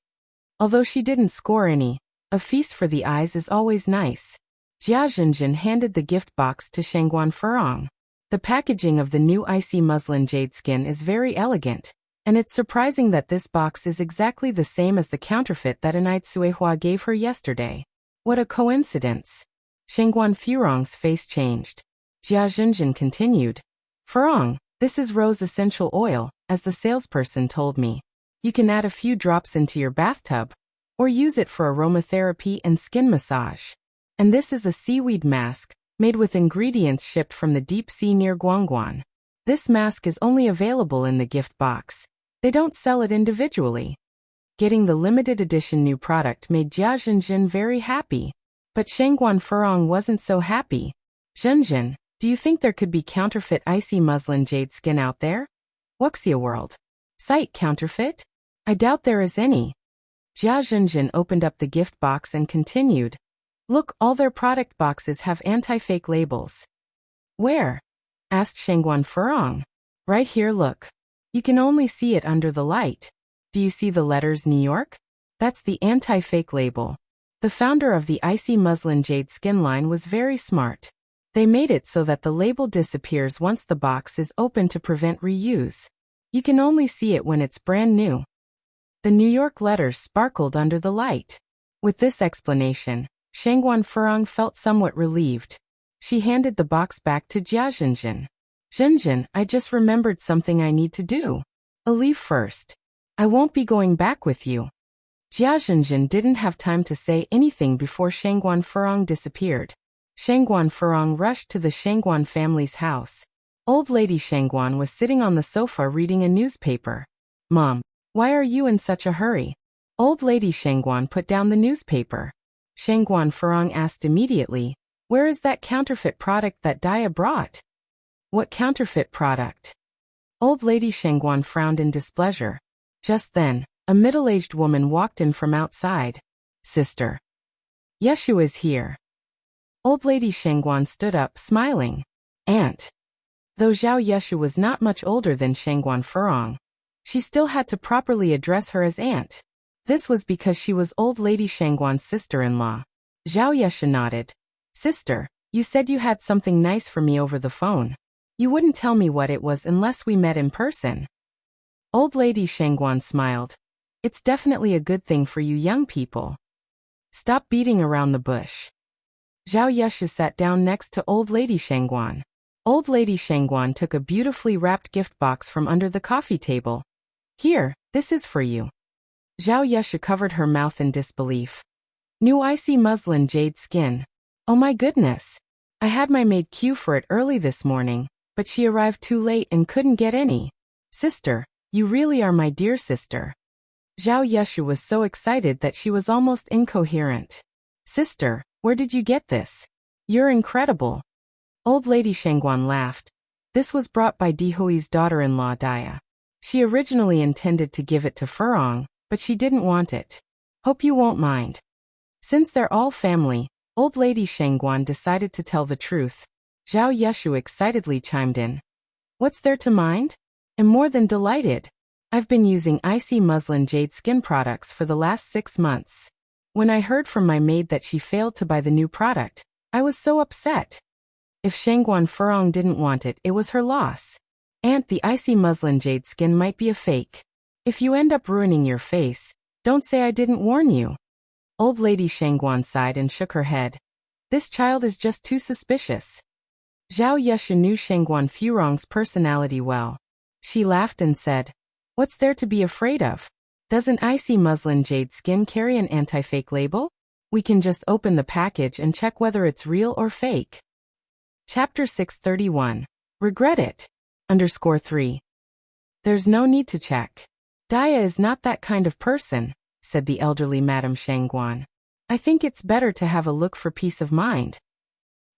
Although she didn't score any, a feast for the eyes is always nice. Jia Zhenjin handed the gift box to Shengguan Furong. The packaging of the new icy muslin jade skin is very elegant, and it's surprising that this box is exactly the same as the counterfeit that Anite Suehua gave her yesterday. What a coincidence. Shengguan Furong's face changed. Jia Zhenjin continued, "Furong, this is rose essential oil, as the salesperson told me. You can add a few drops into your bathtub, or use it for aromatherapy and skin massage. And this is a seaweed mask, made with ingredients shipped from the deep sea near Guangguan. This mask is only available in the gift box. They don't sell it individually." Getting the limited edition new product made Jia Zhenjin very happy. But Shengguan Furong wasn't so happy. "Zhenjin, do you think there could be counterfeit icy muslin jade skin out there? Wuxia world. Site counterfeit? I doubt there is any." Jia Zhenjin opened up the gift box and continued, "Look, all their product boxes have anti-fake labels." "Where?" asked Shengguan Furong. "Right here, look. You can only see it under the light. Do you see the letters New York? That's the anti-fake label." The founder of the icy muslin jade skin line was very smart. They made it so that the label disappears once the box is opened to prevent reuse. You can only see it when it's brand new. The New York letters sparkled under the light. With this explanation, Shengguan Furong felt somewhat relieved. She handed the box back to Jia Zhenjin. "Zhenjin, I just remembered something I need to do. I'll leave first. I won't be going back with you." Jia Zhenjin didn't have time to say anything before Shengguan Furong disappeared. Shengguan Furong rushed to the Shengguan family's house. Old Lady Shengguan was sitting on the sofa reading a newspaper. "Mom, why are you in such a hurry?" Old Lady Shengguan put down the newspaper. Shengguan Furong asked immediately, "Where is that counterfeit product that Dia brought?" "What counterfeit product?" Old Lady Shengguan frowned in displeasure. Just then, a middle-aged woman walked in from outside. "Sister, Yeshu is here." Old Lady Shengguan stood up, smiling. "Aunt." Though Zhao Yeshu was not much older than Shengguan Furong, she still had to properly address her as aunt. This was because she was old lady Shangguan's sister-in-law. Zhao Yeshe nodded. Sister, you said you had something nice for me over the phone. You wouldn't tell me what it was unless we met in person. Old lady Shangguan smiled. It's definitely a good thing for you young people. Stop beating around the bush. Zhao Yeshe sat down next to old lady Shangguan. Old lady Shangguan took a beautifully wrapped gift box from under the coffee table. Here, this is for you. Zhao Yeshe covered her mouth in disbelief. New icy muslin jade skin. Oh my goodness. I had my maid queue for it early this morning, but she arrived too late and couldn't get any. Sister, you really are my dear sister. Zhao Yeshe was so excited that she was almost incoherent. Sister, where did you get this? You're incredible. Old lady Shangguan laughed. This was brought by Dihui's daughter-in-law Dia. She originally intended to give it to Furong, but she didn't want it. Hope you won't mind. Since they're all family, old lady Shangguan decided to tell the truth. Zhao Yeshe excitedly chimed in. What's there to mind? I'm more than delighted. I've been using icy muslin jade skin products for the last 6 months. When I heard from my maid that she failed to buy the new product, I was so upset. If Shangguan Furong didn't want it, it was her loss. Aunt, the icy muslin jade skin might be a fake. If you end up ruining your face, don't say I didn't warn you. Old lady Shangguan sighed and shook her head. This child is just too suspicious. Zhao Yeshe knew Shangguan Furong's personality well. She laughed and said, What's there to be afraid of? Doesn't icy muslin jade skin carry an anti-fake label? We can just open the package and check whether it's real or fake. Chapter 631. Regret it. _3. There's no need to check. Dia is not that kind of person, said the elderly Madame Shangguan. I think it's better to have a look for peace of mind.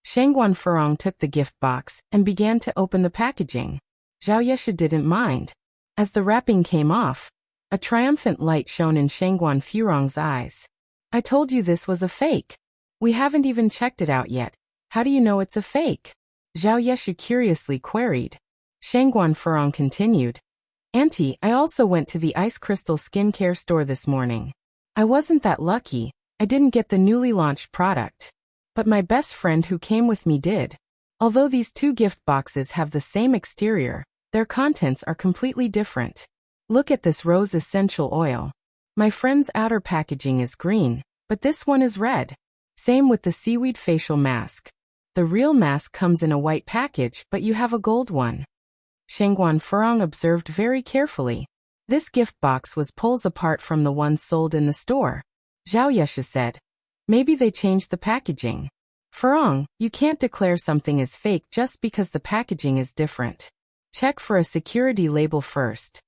Shangguan Furong took the gift box and began to open the packaging. Zhao Yeshe didn't mind. As the wrapping came off, a triumphant light shone in Shangguan Furong's eyes. I told you this was a fake. We haven't even checked it out yet. How do you know it's a fake? Zhao Yeshe curiously queried. Shangguan Furong continued. Auntie, I also went to the ice crystal skincare store this morning. I wasn't that lucky. I didn't get the newly launched product. But my best friend who came with me did. Although these 2 gift boxes have the same exterior, their contents are completely different. Look at this rose essential oil. My friend's outer packaging is green, but this one is red. Same with the seaweed facial mask. The real mask comes in a white package, but you have a gold one. Shangguan Furong observed very carefully. This gift box was poles apart from the ones sold in the store. Zhao Yeshe said. Maybe they changed the packaging. Furong, you can't declare something is fake just because the packaging is different. Check for a security label first.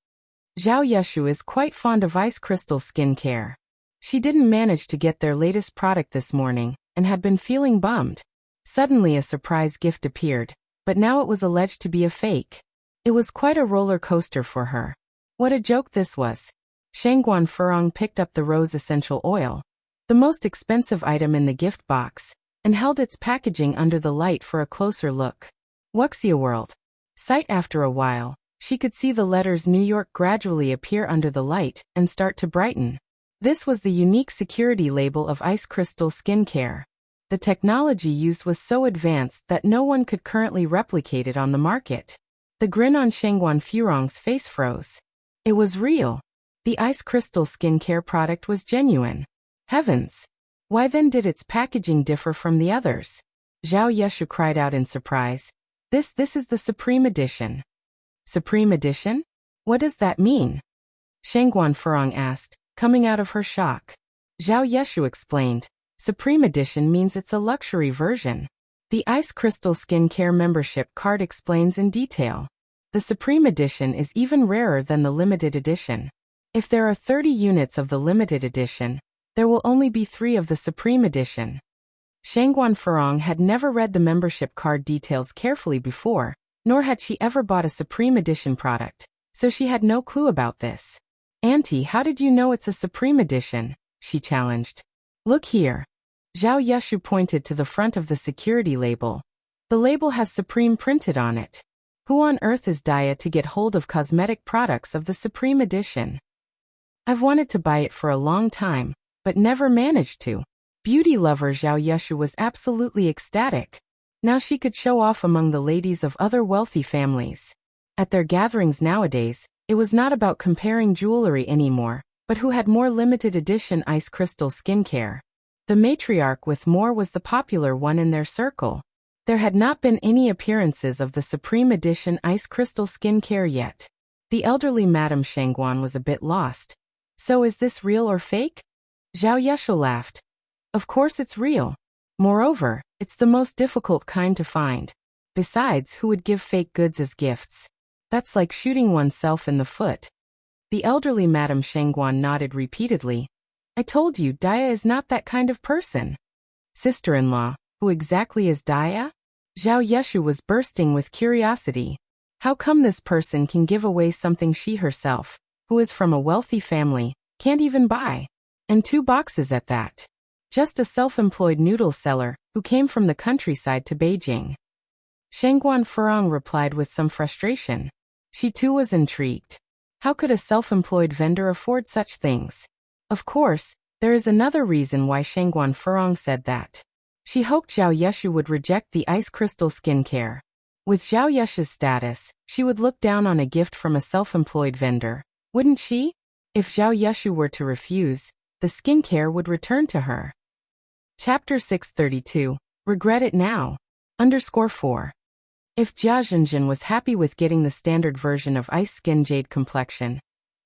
Zhao Yeshe is quite fond of ice crystal skincare. She didn't manage to get their latest product this morning, and had been feeling bummed. Suddenly a surprise gift appeared, but now it was alleged to be a fake. It was quite a roller coaster for her. What a joke this was. Shangguan Furong picked up the rose essential oil, the most expensive item in the gift box, and held its packaging under the light for a closer look. Wuxia World. Sight after a while, she could see the letters New York gradually appear under the light and start to brighten. This was the unique security label of Ice Crystal Skincare. The technology used was so advanced that no one could currently replicate it on the market. The grin on Shangguan Furong's face froze. It was real. The Ice Crystal Skincare product was genuine. Heavens! Why then did its packaging differ from the others? Zhao Yeshe cried out in surprise. This is the Supreme Edition. Supreme Edition? What does that mean? Shangguan Furong asked, coming out of her shock. Zhao Yeshe explained. Supreme Edition means it's a luxury version. The Ice Crystal Skincare membership card explains in detail. The Supreme Edition is even rarer than the limited edition. If there are 30 units of the limited edition, there will only be 3 of the Supreme Edition. Shangguan Furong had never read the membership card details carefully before, nor had she ever bought a Supreme Edition product, so she had no clue about this. Auntie, how did you know it's a Supreme Edition? She challenged. Look here. Zhao Yeshe pointed to the front of the security label. The label has Supreme printed on it. Who on earth is Dia to get hold of cosmetic products of the Supreme Edition? I've wanted to buy it for a long time, but never managed to. Beauty lover Zhao Yeshu was absolutely ecstatic. Now she could show off among the ladies of other wealthy families. At their gatherings nowadays, it was not about comparing jewelry anymore, but who had more limited edition ice crystal skincare. The matriarch with more was the popular one in their circle. There had not been any appearances of the Supreme Edition ice crystal skincare yet. The elderly Madame Shangguan was a bit lost. So is this real or fake? Zhao Yeshu laughed. Of course it's real. Moreover, it's the most difficult kind to find. Besides, who would give fake goods as gifts? That's like shooting oneself in the foot. The elderly Madame Shangguan nodded repeatedly. I told you Daya is not that kind of person. Sister-in-law, who exactly is Daya? Zhao Yeshu was bursting with curiosity. How come this person can give away something she herself, who is from a wealthy family, can't even buy? And 2 boxes at that. Just a self-employed noodle seller, who came from the countryside to Beijing. Shangguan Furong replied with some frustration. She too was intrigued. How could a self-employed vendor afford such things? Of course, there is another reason why Shangguan Furong said that. She hoped Zhao Yeshu would reject the ice crystal skincare. With Zhao Yeshu's status, she would look down on a gift from a self-employed vendor, wouldn't she? If Zhao Yeshu were to refuse, the skincare would return to her. Chapter 632. Regret it now. _4. If Jia Zhenjin was happy with getting the standard version of Ice Skin Jade Complexion,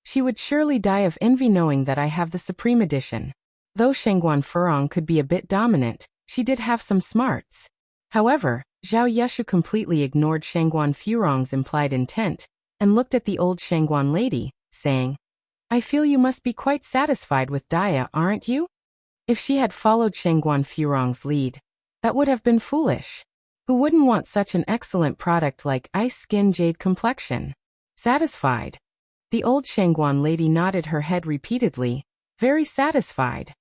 she would surely die of envy knowing that I have the Supreme Edition. Though Shangguan Furong could be a bit dominant, she did have some smarts. However, Zhao Yeshu completely ignored Shangguan Furong's implied intent, and looked at the old Shangguan lady, saying, I feel you must be quite satisfied with Daya, aren't you? If she had followed Shangguan Furong's lead, that would have been foolish. Who wouldn't want such an excellent product like Ice Skin Jade Complexion? Satisfied. The old Shangguan lady nodded her head repeatedly, very satisfied.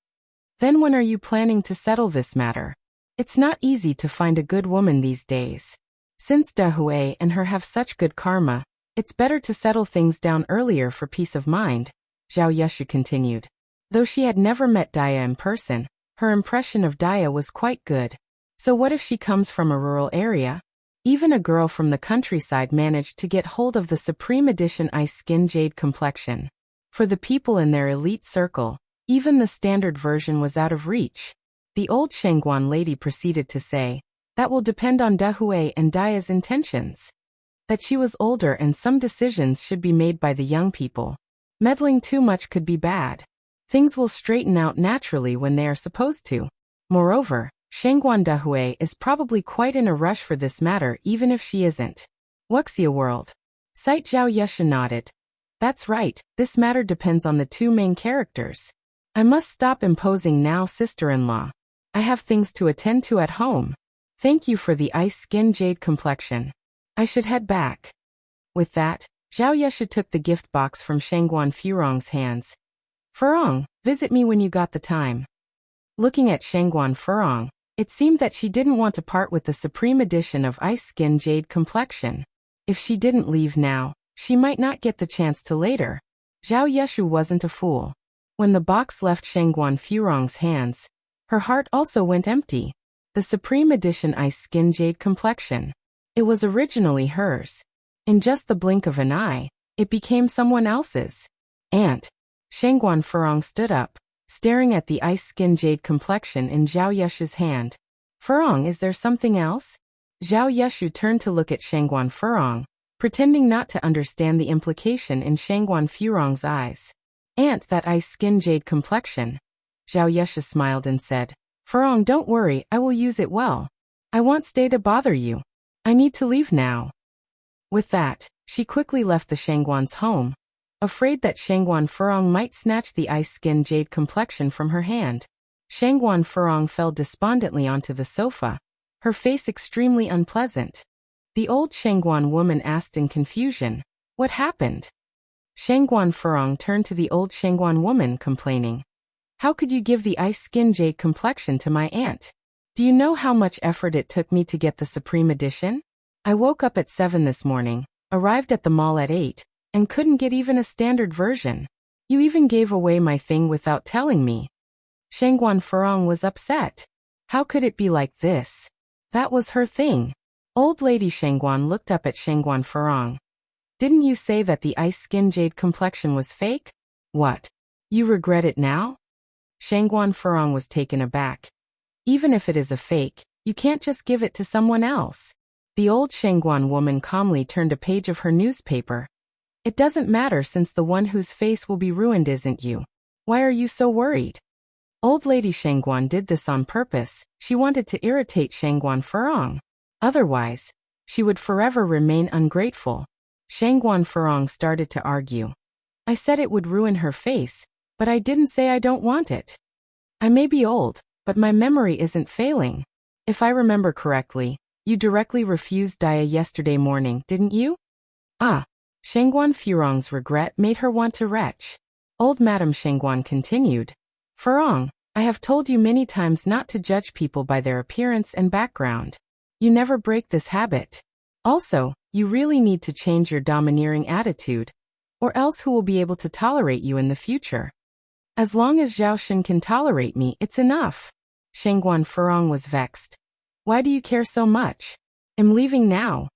Then when are you planning to settle this matter? It's not easy to find a good woman these days. Since Da Hui and her have such good karma, it's better to settle things down earlier for peace of mind, Zhao Yeshu continued. Though she had never met Daya in person, her impression of Daya was quite good. So what if she comes from a rural area? Even a girl from the countryside managed to get hold of the Supreme Edition Ice Skin Jade Complexion. For the people in their elite circle, even the standard version was out of reach. The old Shangguan lady proceeded to say, that will depend on Da Hui and Daya's intentions. That she was older and some decisions should be made by the young people. Meddling too much could be bad. Things will straighten out naturally when they are supposed to. Moreover, Shangguan Da Hui is probably quite in a rush for this matter even if she isn't. Wuxia world. Sight Zhao Yeshu nodded. That's right, this matter depends on the 2 main characters. I must stop imposing now, sister-in-law. I have things to attend to at home. Thank you for the Ice Skin Jade Complexion. I should head back. With that, Zhao Yeshu took the gift box from Shangguan Furong's hands. Furong, visit me when you got the time. Looking at Shangguan Furong, it seemed that she didn't want to part with the Supreme Edition of Ice Skin Jade Complexion. If she didn't leave now, she might not get the chance to later. Zhao Yeshu wasn't a fool. When the box left Shangguan Furong's hands, her heart also went empty. The Supreme Edition Ice Skin Jade Complexion. It was originally hers. In just the blink of an eye, it became someone else's. Aunt. Shangguan Furong stood up, staring at the Ice Skin Jade Complexion in Zhao Yeshu's hand. Furong, is there something else? Zhao Yeshu turned to look at Shangguan Furong, pretending not to understand the implication in Shangguan Furong's eyes. Aunt, that Ice Skin Jade Complexion. Zhao Yeshu smiled and said, Furong, don't worry, I will use it well. I won't stay to bother you. I need to leave now. With that, she quickly left the Shangguan's home, afraid that Shangguan Furong might snatch the Ice Skin Jade Complexion from her hand. Shangguan Furong fell despondently onto the sofa, her face extremely unpleasant. The old Shangguan woman asked in confusion, what happened? Shangguan Furong turned to the old Shangguan woman, complaining, how could you give the Ice Skin Jade Complexion to my aunt? Do you know how much effort it took me to get the Supreme Edition? I woke up at 7 this morning, arrived at the mall at 8, and couldn't get even a standard version. You even gave away my thing without telling me. Shangguan Furong was upset. How could it be like this? That was her thing. Old lady Shangguan looked up at Shangguan Furong. Didn't you say that the ice skin jade complexion was fake? What? You regret it now? Shangguan Furong was taken aback. Even if it is a fake, you can't just give it to someone else. The old Shangguan woman calmly turned a page of her newspaper. It doesn't matter since the one whose face will be ruined isn't you. Why are you so worried? Old lady Shangguan did this on purpose. She wanted to irritate Shangguan Furong. Otherwise, she would forever remain ungrateful. Shangguan Furong started to argue. I said it would ruin her face, but I didn't say I don't want it. I may be old, but my memory isn't failing. If I remember correctly, you directly refused Dia yesterday morning, didn't you? Ah. Shangguan Furong's regret made her want to retch. Old Madame Shangguan continued. Furong, I have told you many times not to judge people by their appearance and background. You never break this habit. Also, you really need to change your domineering attitude, or else who will be able to tolerate you in the future? As long as Zhao Shen can tolerate me, it's enough. Shangguan Furong was vexed. Why do you care so much? I'm leaving now.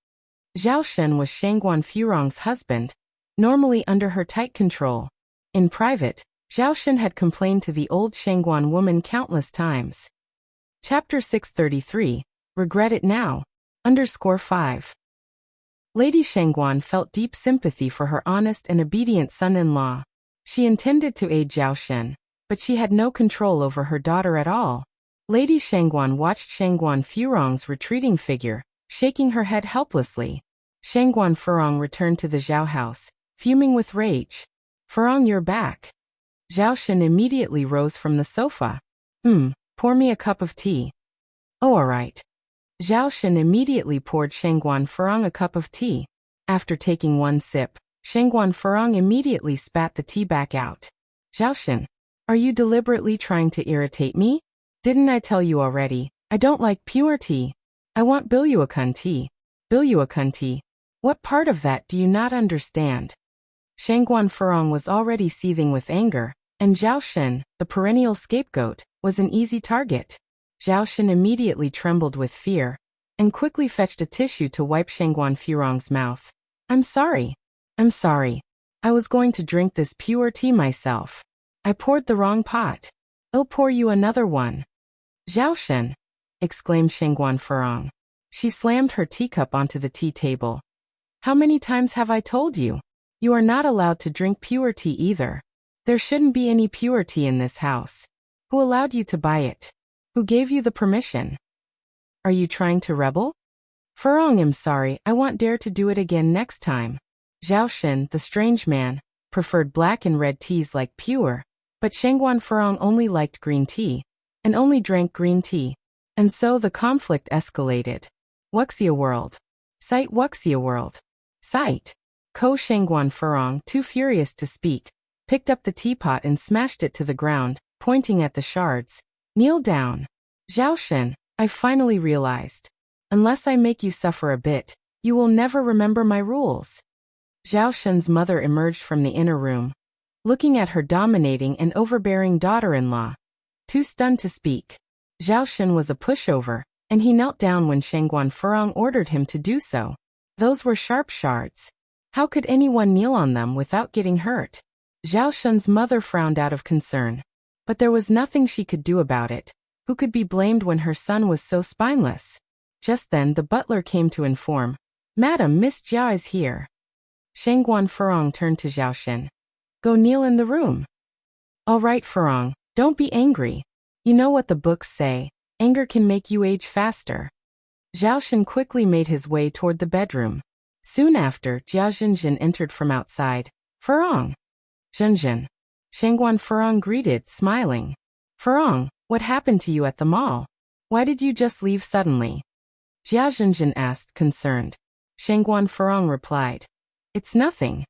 Zhao Shen was Shangguan Furong's husband, normally under her tight control. In private, Zhao Shen had complained to the old Shangguan woman countless times. Chapter 633, Regret It Now. _5. Lady Shangguan felt deep sympathy for her honest and obedient son-in-law. She intended to aid Zhao Shen, but she had no control over her daughter at all. Lady Shangguan watched Shangguan Furong's retreating figure, shaking her head helplessly. Shangguan Furong returned to the Zhao house, fuming with rage. Furong, you're back. Zhao Shen immediately rose from the sofa. Pour me a cup of tea. Oh, all right. Zhao Shen immediately poured Shangguan Furong a cup of tea. After taking one sip, Shangguan Furong immediately spat the tea back out. Zhao Shen, are you deliberately trying to irritate me? Didn't I tell you already? I don't like pure tea. I want Bilyuakun tea. Bilyuakun tea. What part of that do you not understand? Shangguan Furong was already seething with anger, and Zhao Shen, the perennial scapegoat, was an easy target. Zhao Shen immediately trembled with fear, and quickly fetched a tissue to wipe Shangguan Furong's mouth. I'm sorry. I was going to drink this pure tea myself. I poured the wrong pot. I'll pour you another one. Zhao Shen, exclaimed Shangguan Furong. She slammed her teacup onto the tea table. How many times have I told you? You are not allowed to drink pure tea either. There shouldn't be any pure tea in this house. Who allowed you to buy it? Who gave you the permission? Are you trying to rebel? Furong, I'm sorry, I won't dare to do it again next time. Zhao Shen, the strange man, preferred black and red teas like pure, but Shangguan Furong only liked green tea, and only drank green tea. And so the conflict escalated. Wuxia World. Sight Wuxia World. Sight. Ko Shangguan Furong, too furious to speak, picked up the teapot and smashed it to the ground, pointing at the shards. Kneel down. Zhao Shen, I finally realized. Unless I make you suffer a bit, you will never remember my rules. Zhao Shen's mother emerged from the inner room, looking at her dominating and overbearing daughter-in-law. Too stunned to speak. Zhao Shen was a pushover, and he knelt down when Shangguan Furong ordered him to do so. Those were sharp shards. How could anyone kneel on them without getting hurt? Zhao Shen's mother frowned out of concern. But there was nothing she could do about it. Who could be blamed when her son was so spineless? Just then the butler came to inform. Madam, Miss Jia is here. Shangguan Furong turned to Zhao Shen. Go kneel in the room. All right, Furong, don't be angry. You know what the books say, anger can make you age faster. Zhao Shen quickly made his way toward the bedroom. Soon after, Jia Zhenjin entered from outside. Furong. Zhenjin. Shangguan Furong greeted, smiling. Furong, what happened to you at the mall? Why did you just leave suddenly? Jia Zhenjin asked, concerned. Shangguan Furong replied. It's nothing.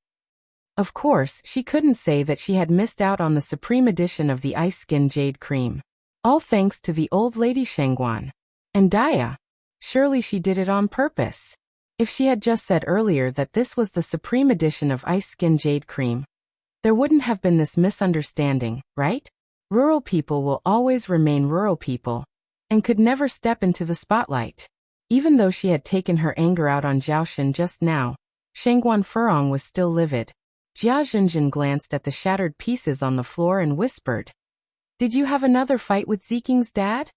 Of course, she couldn't say that she had missed out on the supreme edition of the Ice Skin Jade Cream. All thanks to the old lady Shangguan. And Dia. Surely she did it on purpose. If she had just said earlier that this was the supreme edition of Ice Skin Jade Cream, there wouldn't have been this misunderstanding, right? Rural people will always remain rural people, and could never step into the spotlight. Even though she had taken her anger out on Zhaoshen just now, Shangguan Furong was still livid. Jia Zhenjin glanced at the shattered pieces on the floor and whispered, "Did you have another fight with Ziking's dad?"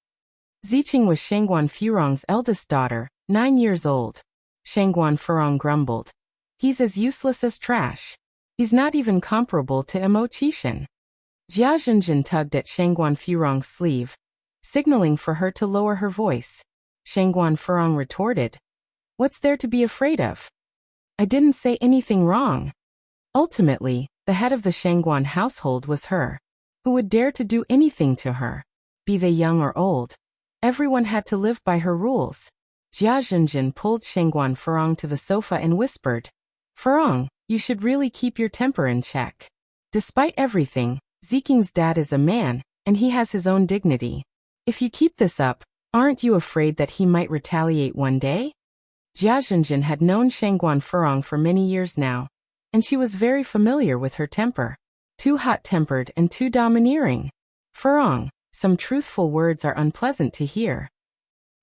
Ziqing was Shangguan Furong's eldest daughter, 9 years old. Shangguan Furong grumbled, "He's as useless as trash. He's not even comparable to Mo Qishan." Jia Zhenjin tugged at Shangguan Furong's sleeve, signaling for her to lower her voice. Shangguan Furong retorted, "What's there to be afraid of? I didn't say anything wrong." Ultimately, the head of the Shangguan household was her. Who would dare to do anything to her? Be they young or old. Everyone had to live by her rules. Jia Zhenjin pulled Shangguan Furong to the sofa and whispered, "Furong, you should really keep your temper in check. Despite everything, Ziking's dad is a man, and he has his own dignity. If you keep this up, aren't you afraid that he might retaliate one day?" Jia Zhenjin had known Shangguan Furong for many years now, and she was very familiar with her temper. Too hot-tempered and too domineering. "Furong, some truthful words are unpleasant to hear."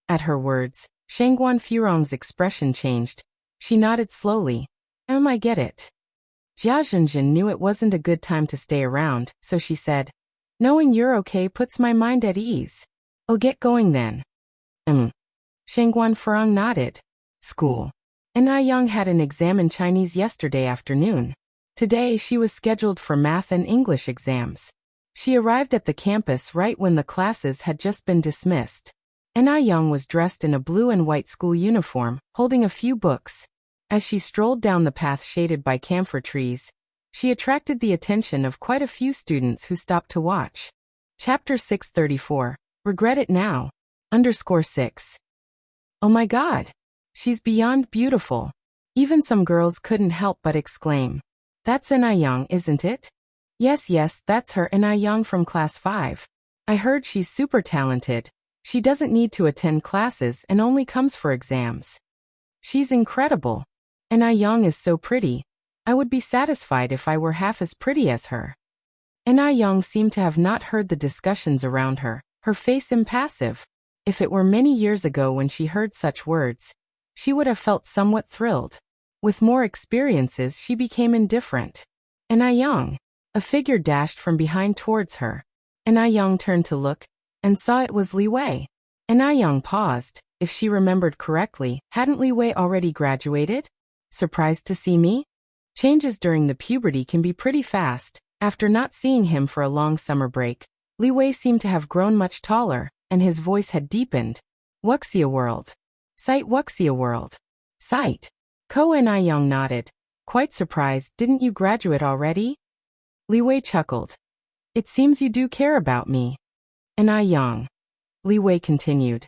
At her words, Shangguan Furong's expression changed. She nodded slowly. I get it." Jia Zhenjin knew it wasn't a good time to stay around, so she said, "Knowing you're okay puts my mind at ease. Oh, get going then." Shangguan Furong nodded. School. Yang had an exam in Chinese yesterday afternoon. Today she was scheduled for math and English exams. She arrived at the campus right when the classes had just been dismissed. Yang was dressed in a blue and white school uniform, holding a few books. As she strolled down the path shaded by camphor trees, she attracted the attention of quite a few students who stopped to watch. Chapter 634. Regret it now. _6. Oh my God! She's beyond beautiful. Even some girls couldn't help but exclaim. That's Yang, isn't it? Yes, that's her, Yang from class 5. I heard she's super talented. She doesn't need to attend classes and only comes for exams. She's incredible. Yang is so pretty. I would be satisfied if I were half as pretty as her. Yang seemed to have not heard the discussions around her, her face impassive. If it were many years ago when she heard such words, she would have felt somewhat thrilled. With more experiences, she became indifferent. Yang. A figure dashed from behind towards her. Yang turned to look, and saw it was Li Wei. Yang paused. If she remembered correctly, hadn't Li Wei already graduated? Surprised to see me? Changes during the puberty can be pretty fast. After not seeing him for a long summer break, Li Wei seemed to have grown much taller, and his voice had deepened. Wuxia world. Sight Wuxia world. Sight. Ko Yang nodded. Quite surprised, didn't you graduate already? Li Wei chuckled. It seems you do care about me. Yang. Li Wei continued.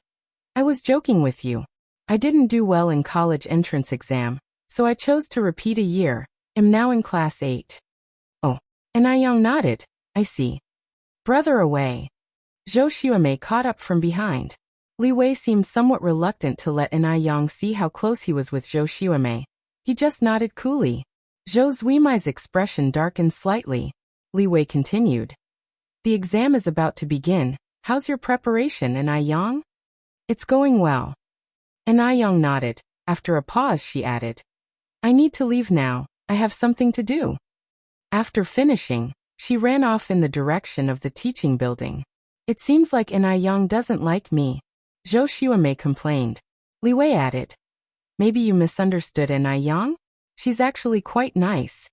I was joking with you. I didn't do well in college entrance exam, so I chose to repeat a year. Am now in class 8. Oh. Yang nodded. I see. Brother away. Zhou Xuemei caught up from behind. Li Wei seemed somewhat reluctant to let Yang see how close he was with Zhou Xuemei. He just nodded coolly. Zhou Xuemei's expression darkened slightly. Li Wei continued. The exam is about to begin. How's your preparation, Yang? It's going well. Yang nodded. After a pause, she added. I need to leave now. I have something to do. After finishing, she ran off in the direction of the teaching building. It seems like Yang doesn't like me. Zhou Xuemei complained. Li Wei added. Maybe you misunderstood Yang? She's actually quite nice.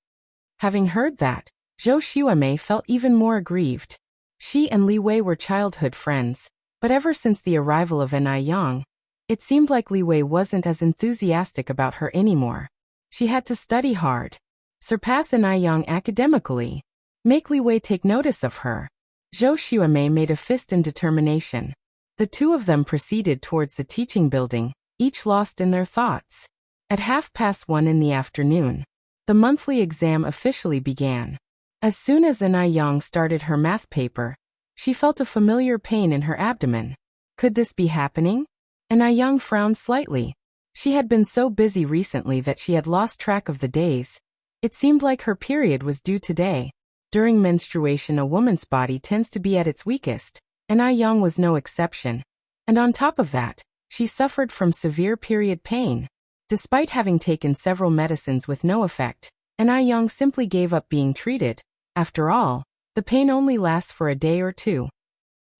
Having heard that, Zhou Xuemei felt even more aggrieved. She and Li Wei were childhood friends, but ever since the arrival of Yang, it seemed like Li Wei wasn't as enthusiastic about her anymore. She had to study hard, surpass Yang academically, make Li Wei take notice of her. Zhou Xuemei made a fist in determination. The two of them proceeded towards the teaching building, each lost in their thoughts. At 1:30 in the afternoon, the monthly exam officially began. As soon as Yang started her math paper, she felt a familiar pain in her abdomen. Could this be happening? Yang frowned slightly. She had been so busy recently that she had lost track of the days. It seemed like her period was due today. During menstruation, a woman's body tends to be at its weakest, and Ah Young was no exception. And on top of that, she suffered from severe period pain. Despite having taken several medicines with no effect, and Ah Young simply gave up being treated. After all, the pain only lasts for a day or two.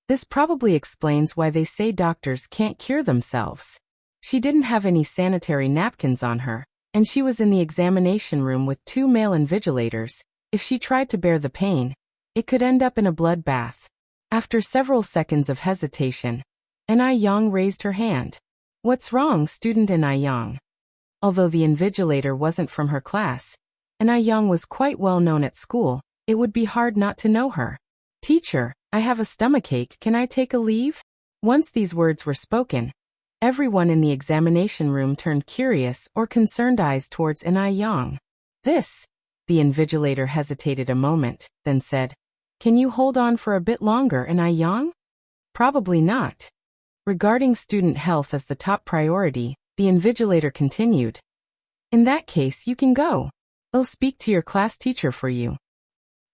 This probably explains why they say doctors can't cure themselves. She didn't have any sanitary napkins on her, and she was in the examination room with 2 male invigilators. If she tried to bear the pain, it could end up in a bloodbath. After several seconds of hesitation, Ah Young raised her hand. "What's wrong, student Ah Young?" Although the invigilator wasn't from her class, Ah Young was quite well known at school, it would be hard not to know her. "Teacher, I have a stomachache, can I take a leave?" Once these words were spoken, everyone in the examination room turned curious or concerned eyes towards Ah Young. The invigilator hesitated a moment, then said, "Can you hold on for a bit longer, Ah Young?" "Probably not." Regarding student health as the top priority, the invigilator continued, "In that case, you can go. I'll speak to your class teacher for you."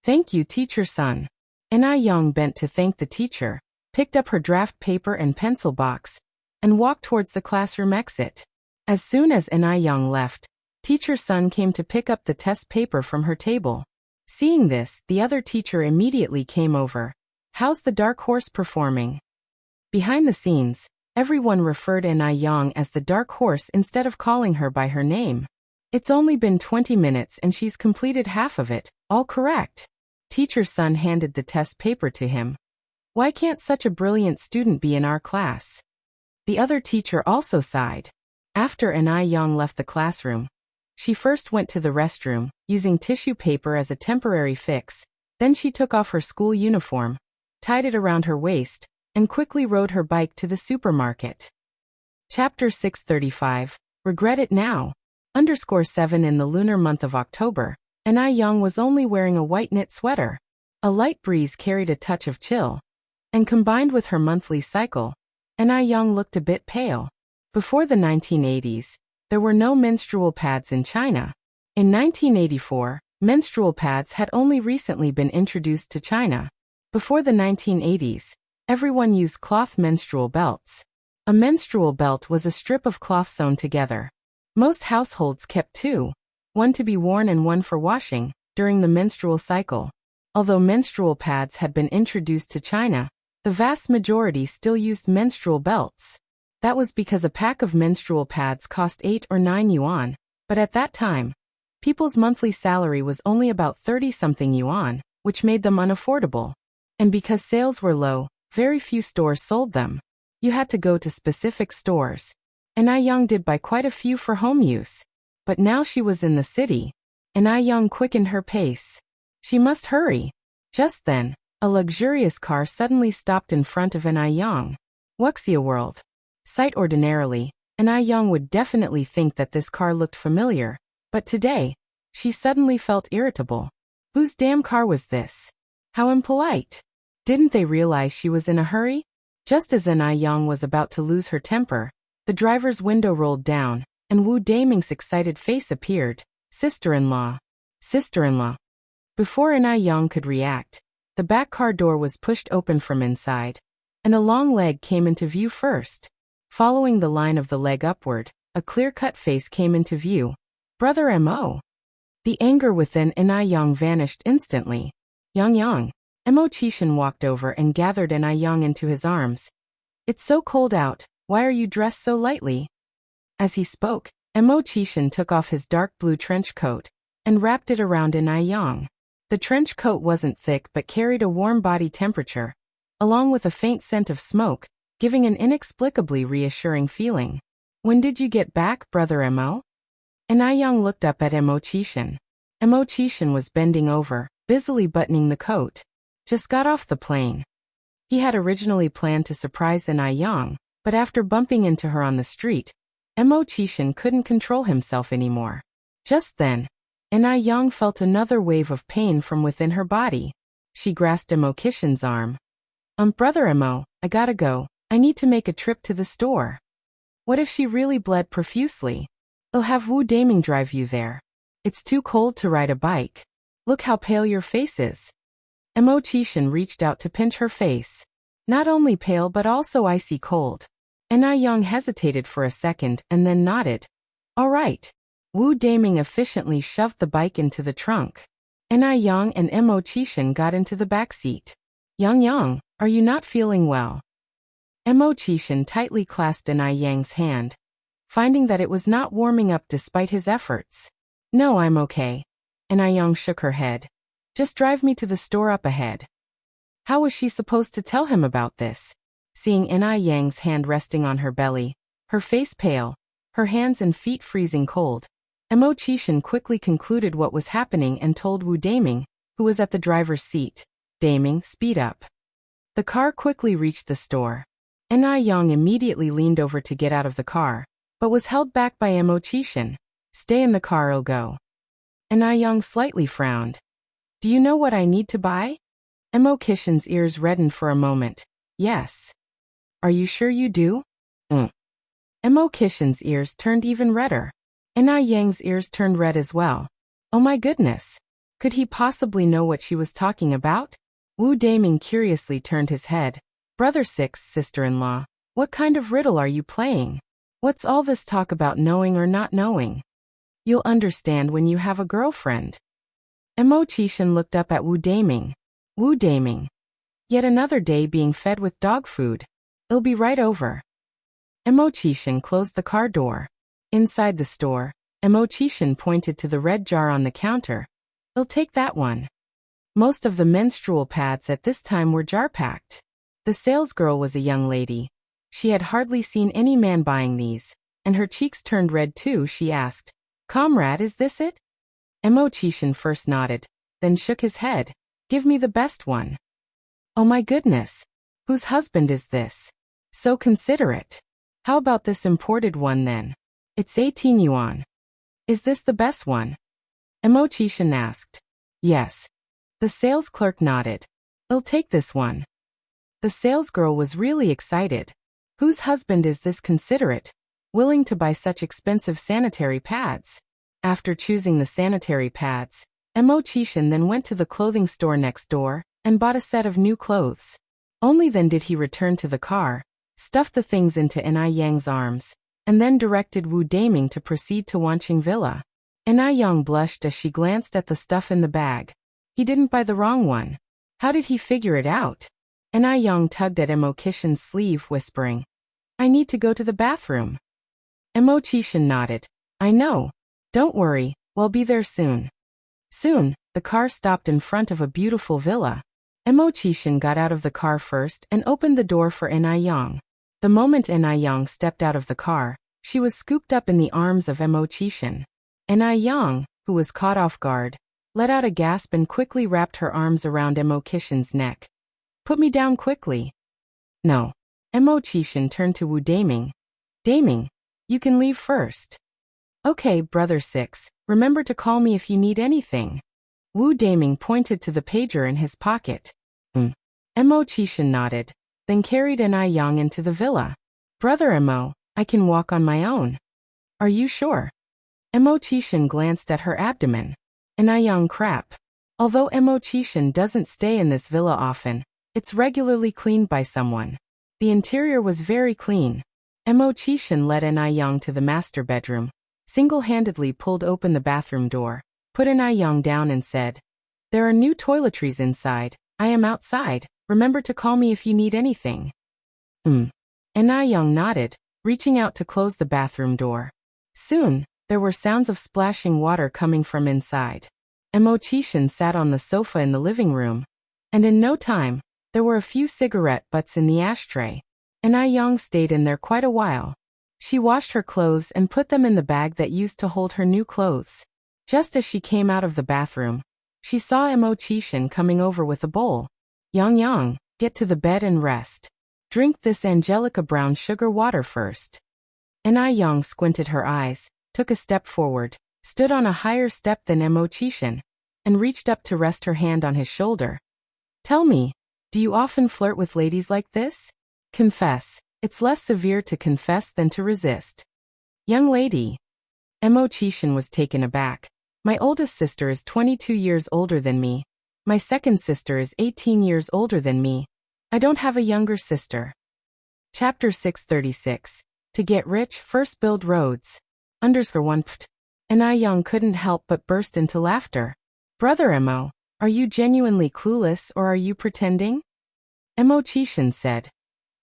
"Thank you, teacher son." Ah Young bent to thank the teacher, picked up her draft paper and pencil box, and walked towards the classroom exit. As soon as Ah Young left, teacher Sun came to pick up the test paper from her table. Seeing this, the other teacher immediately came over. "How's the dark horse performing?" Behind the scenes, everyone referred Ah Young as the dark horse instead of calling her by her name. "It's only been 20 minutes and she's completed half of it, all correct." Teacher Sun handed the test paper to him. "Why can't such a brilliant student be in our class?" The other teacher also sighed. After Ah Young left the classroom, she first went to the restroom, using tissue paper as a temporary fix. Then she took off her school uniform, tied it around her waist, and quickly rode her bike to the supermarket. Chapter 635. Regret it now. _7 In the lunar month of October, Ah Young was only wearing a white knit sweater. A light breeze carried a touch of chill, and combined with her monthly cycle, Ah Young looked a bit pale. Before the 1980s, there were no menstrual pads in China. In 1984, menstrual pads had only recently been introduced to China. Before the 1980s, everyone used cloth menstrual belts. A menstrual belt was a strip of cloth sewn together. Most households kept two, one to be worn and one for washing, during the menstrual cycle. Although menstrual pads had been introduced to China, the vast majority still used menstrual belts. That was because a pack of menstrual pads cost 8 or 9 yuan, but at that time, people's monthly salary was only about 30-something yuan, which made them unaffordable. And because sales were low, very few stores sold them. You had to go to specific stores. And Ah Young did buy quite a few for home use. But now she was in the city, and Ah Young quickened her pace. She must hurry. Just then, a luxurious car suddenly stopped in front of Ah Young. Wuxia World. Sight ordinarily, Ah Young would definitely think that this car looked familiar, but today, she suddenly felt irritable. Whose damn car was this? How impolite. Didn't they realize she was in a hurry? Just as Ah Young was about to lose her temper, the driver's window rolled down, and Wu Daming's excited face appeared. Sister-in-law. Sister-in-law. Before Ah Young could react, the back car door was pushed open from inside, and a long leg came into view first. Following the line of the leg upward, a clear-cut face came into view. Brother Mo. The anger within Ah Young vanished instantly. Yang. Mo Chishan walked over and gathered Ah Young into his arms. "It's so cold out, why are you dressed so lightly?" As he spoke, Mo Chishan took off his dark blue trench coat and wrapped it around Ah Young. The trench coat wasn't thick but carried a warm body temperature, along with a faint scent of smoke, giving an inexplicably reassuring feeling. "When did you get back, Brother Mo?" Ah Young looked up at Mo Chishan. Mo Chishan was bending over, busily buttoning the coat. "Just got off the plane." He had originally planned to surprise Ah Young, but after bumping into her on the street, Mo Chishan couldn't control himself anymore. Just then, Ah Young felt another wave of pain from within her body. She grasped Mo Chishan's arm. Brother Mo, I gotta go. I need to make a trip to the store." What if she really bled profusely? I'll have Wu Daming drive you there. It's too cold to ride a bike. Look how pale your face is. Emo-chishin reached out to pinch her face. Not only pale but also icy cold. Na-young hesitated for a second and then nodded. All right. Wu Daming efficiently shoved the bike into the trunk. Na-young and Emo-chishin got into the back seat. Yang, are you not feeling well? Emo-chishin tightly clasped Na-yang's hand, finding that it was not warming up despite his efforts. No, I'm okay. Na-young shook her head. Just drive me to the store up ahead. How was she supposed to tell him about this? Seeing Na-yang's hand resting on her belly, her face pale, her hands and feet freezing cold, Emo-chishin quickly concluded what was happening and told Wu Daming, who was at the driver's seat. Daming, speed up. The car quickly reached the store. Na-young immediately leaned over to get out of the car, but was held back by Emo-chishin. Stay in the car, I'll go. Na-young slightly frowned. Do you know what I need to buy? Emo-chishin's ears reddened for a moment. Yes. Are you sure you do? Emo-chishin's ears turned even redder. Na-yang's ears turned red as well. Oh my goodness. Could he possibly know what she was talking about? Wu Daming curiously turned his head. Brother Six, sister-in-law, what kind of riddle are you playing? What's all this talk about knowing or not knowing? You'll understand when you have a girlfriend. Emo-chishin looked up at Wu Daming. Wu Daming. Yet another day being fed with dog food. It'll be right over. Emo-chishin closed the car door. Inside the store, Emo-chishin pointed to the red jar on the counter. I'll take that one. Most of the menstrual pads at this time were jar-packed. The salesgirl was a young lady. She had hardly seen any man buying these, and her cheeks turned red too. She asked, Comrade, is this it? Emo-chishin first nodded, then shook his head. Give me the best one. Oh my goodness. Whose husband is this? So considerate. How about this imported one then? It's 18 yuan. Is this the best one? Emo-chishin asked. Yes. The sales clerk nodded. I'll take this one. The salesgirl was really excited. Whose husband is this considerate, willing to buy such expensive sanitary pads? After choosing the sanitary pads, Emo-chishin then went to the clothing store next door and bought a set of new clothes. Only then did he return to the car, stuffed the things into Na-yang's arms, and then directed Wu Daming to proceed to Wanqing Villa. Na-yang blushed as she glanced at the stuff in the bag. He didn't buy the wrong one. How did he figure it out? Na-yang tugged at Emo-chishin's sleeve, whispering, I need to go to the bathroom. Emo-chishin nodded. I know. Don't worry, we'll be there soon. Soon, the car stopped in front of a beautiful villa. Emo-chishin got out of the car first and opened the door for Na-yang. The moment Na-yang stepped out of the car, she was scooped up in the arms of Emo-chishin. Na-yang, who was caught off guard, let out a gasp and quickly wrapped her arms around Emo-chishin's neck. Put me down quickly. No. Emo-chishin turned to Wu Daming. Daming, you can leave first. Okay, Brother Six, remember to call me if you need anything. Wu Daming pointed to the pager in his pocket. Emo-chishin nodded, then carried Na-yang into the villa. Brother Emo, I can walk on my own. Are you sure? Emo-chishin glanced at her abdomen. Na-yang crap. Although Emo-chishin doesn't stay in this villa often, it's regularly cleaned by someone. The interior was very clean. Emo-chishin led Na-yang to the master bedroom, single-handedly pulled open the bathroom door, put Na-yang down and said, There are new toiletries inside. I am outside. Remember to call me if you need anything. Na-yang nodded, reaching out to close the bathroom door. Soon, there were sounds of splashing water coming from inside. Emo-chishin sat on the sofa in the living room, and in no time, there were a few cigarette butts in the ashtray. Na-yang stayed in there quite a while. She washed her clothes and put them in the bag that used to hold her new clothes. Just as she came out of the bathroom, she saw Emo-chishin coming over with a bowl. Yang, get to the bed and rest. Drink this Angelica brown sugar water first. Na-yang squinted her eyes, took a step forward, stood on a higher step than Emo-chishin, and reached up to rest her hand on his shoulder. Tell me, do you often flirt with ladies like this? Confess. It's less severe to confess than to resist. Young lady. Emo-chishin was taken aback. My oldest sister is 22 years older than me. My second sister is 18 years older than me. I don't have a younger sister. Chapter 636. To get rich, first build roads. _1 pt. And I Young couldn't help but burst into laughter. Brother Mo, are you genuinely clueless or are you pretending? Mo Chishan said.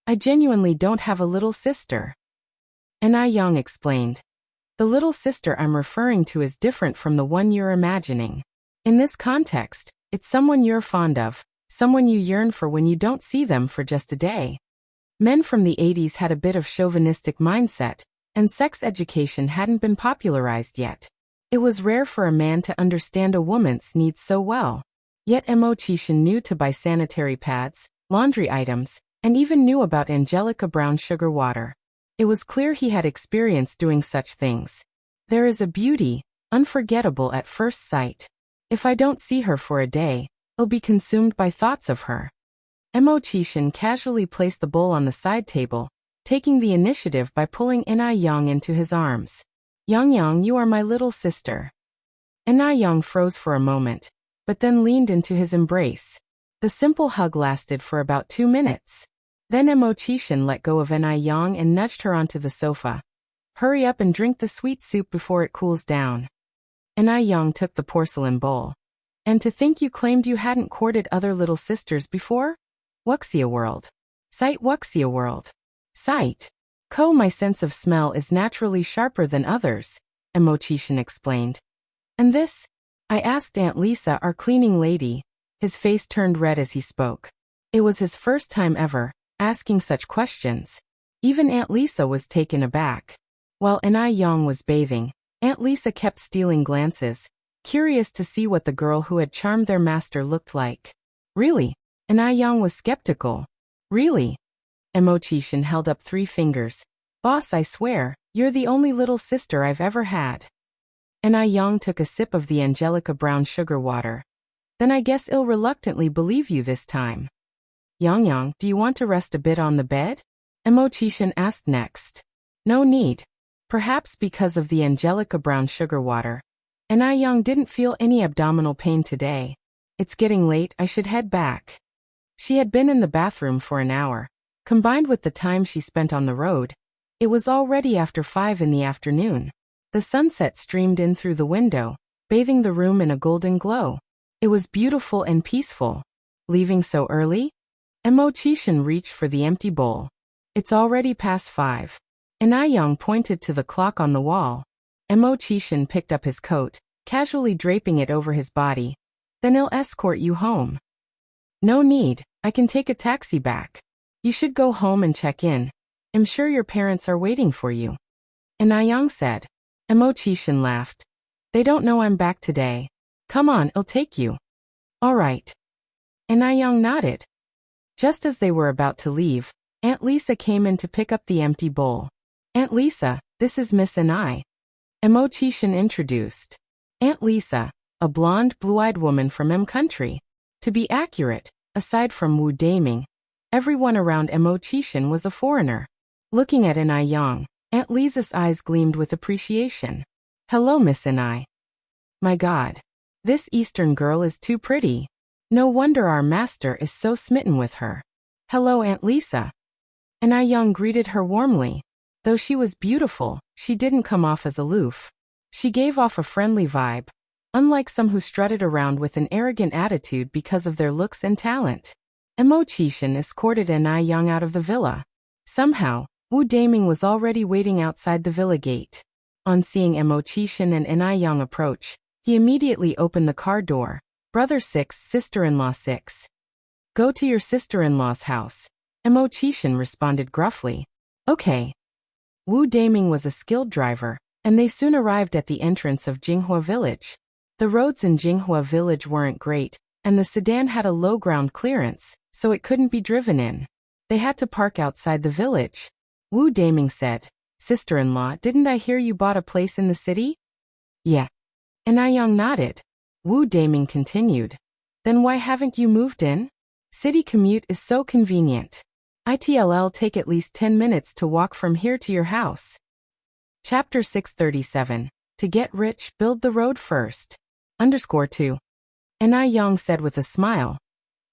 I genuinely don't have a little sister. And I Young explained. The little sister I'm referring to is different from the one you're imagining. In this context, it's someone you're fond of, someone you yearn for when you don't see them for just a day. Men from the 80s had a bit of chauvinistic mindset, and sex education hadn't been popularized yet. It was rare for a man to understand a woman's needs so well. Yet Mo Chishan knew to buy sanitary pads, laundry items, and even knew about Angelica brown sugar water. It was clear he had experience doing such things. There is a beauty, unforgettable at first sight. If I don't see her for a day, I'll be consumed by thoughts of her. Mo Chishan casually placed the bowl on the side table, taking the initiative by pulling Inai Yang into his arms. Yang, you are my little sister. Inai Yang froze for a moment, but then leaned into his embrace. The simple hug lasted for about 2 minutes. Then Mo Chishan let go of Inai Yang and nudged her onto the sofa. Hurry up and drink the sweet soup before it cools down. Inai Yang took the porcelain bowl. And to think you claimed you hadn't courted other little sisters before? Wuxia world. Sight Wuxia world. Sight. My sense of smell is naturally sharper than others, Mo Chishan explained. And this? I asked Aunt Lisa, our cleaning lady. His face turned red as he spoke. It was his first time ever asking such questions. Even Aunt Lisa was taken aback. While Inai Yang was bathing, Aunt Lisa kept stealing glances, curious to see what the girl who had charmed their master looked like. Really? Inai Yang was skeptical. Really? Mo Chishan held up 3 fingers. Boss, I swear, you're the only little sister I've ever had. Inai Yang took a sip of the Angelica brown sugar water. Then I guess I'll reluctantly believe you this time. Yang, do you want to rest a bit on the bed? Mo Chishan asked next. No need. Perhaps because of the Angelica brown sugar water. Inai Yang didn't feel any abdominal pain today. It's getting late, I should head back. She had been in the bathroom for an hour. Combined with the time she spent on the road, it was already after 5 in the afternoon. The sunset streamed in through the window, bathing the room in a golden glow. It was beautiful and peaceful. Leaving so early? Mo Chishan reached for the empty bowl. It's already past 5. Inai Yang pointed to the clock on the wall. Mo Chishan picked up his coat, casually draping it over his body. Then I'll escort you home. No need, I can take a taxi back. You should go home and check in. I'm sure your parents are waiting for you. Inai Yang said. Mo Chishan laughed. They don't know I'm back today. Come on, I'll take you. All right. Inai Yang nodded. Just as they were about to leave, Aunt Lisa came in to pick up the empty bowl. Aunt Lisa, this is Miss Inai. Mo Chishan introduced. Aunt Lisa, a blonde, blue-eyed woman from M country. To be accurate, aside from Wu Daming, everyone around Mo Chishan was a foreigner. Looking at Inai Yang, Aunt Lisa's eyes gleamed with appreciation. Hello, Miss Inai. My God. This Eastern girl is too pretty. No wonder our master is so smitten with her. Hello, Aunt Lisa. Inai Yang greeted her warmly. Though she was beautiful, she didn't come off as aloof. She gave off a friendly vibe, unlike some who strutted around with an arrogant attitude because of their looks and talent. Mo Chishan escorted Inai Yang out of the villa. Somehow, Wu Daming was already waiting outside the villa gate. On seeing Mo Chishan and Inai Yang approach, he immediately opened the car door. Brother 6, sister-in-law 6. Go to your sister-in-law's house. Mo Chishan responded gruffly. Okay. Wu Daming was a skilled driver, and they soon arrived at the entrance of Jinghua village. The roads in Jinghua village weren't great, and the sedan had a low ground clearance, so it couldn't be driven in. They had to park outside the village. Wu Daming said, Sister-in-law, didn't I hear you bought a place in the city? Yeah. Inai Yang nodded. Wu Daming continued. Then why haven't you moved in? City commute is so convenient. It'll take at least 10 minutes to walk from here to your house. Chapter 637. To get rich, build the road first. _2. And I Young said with a smile.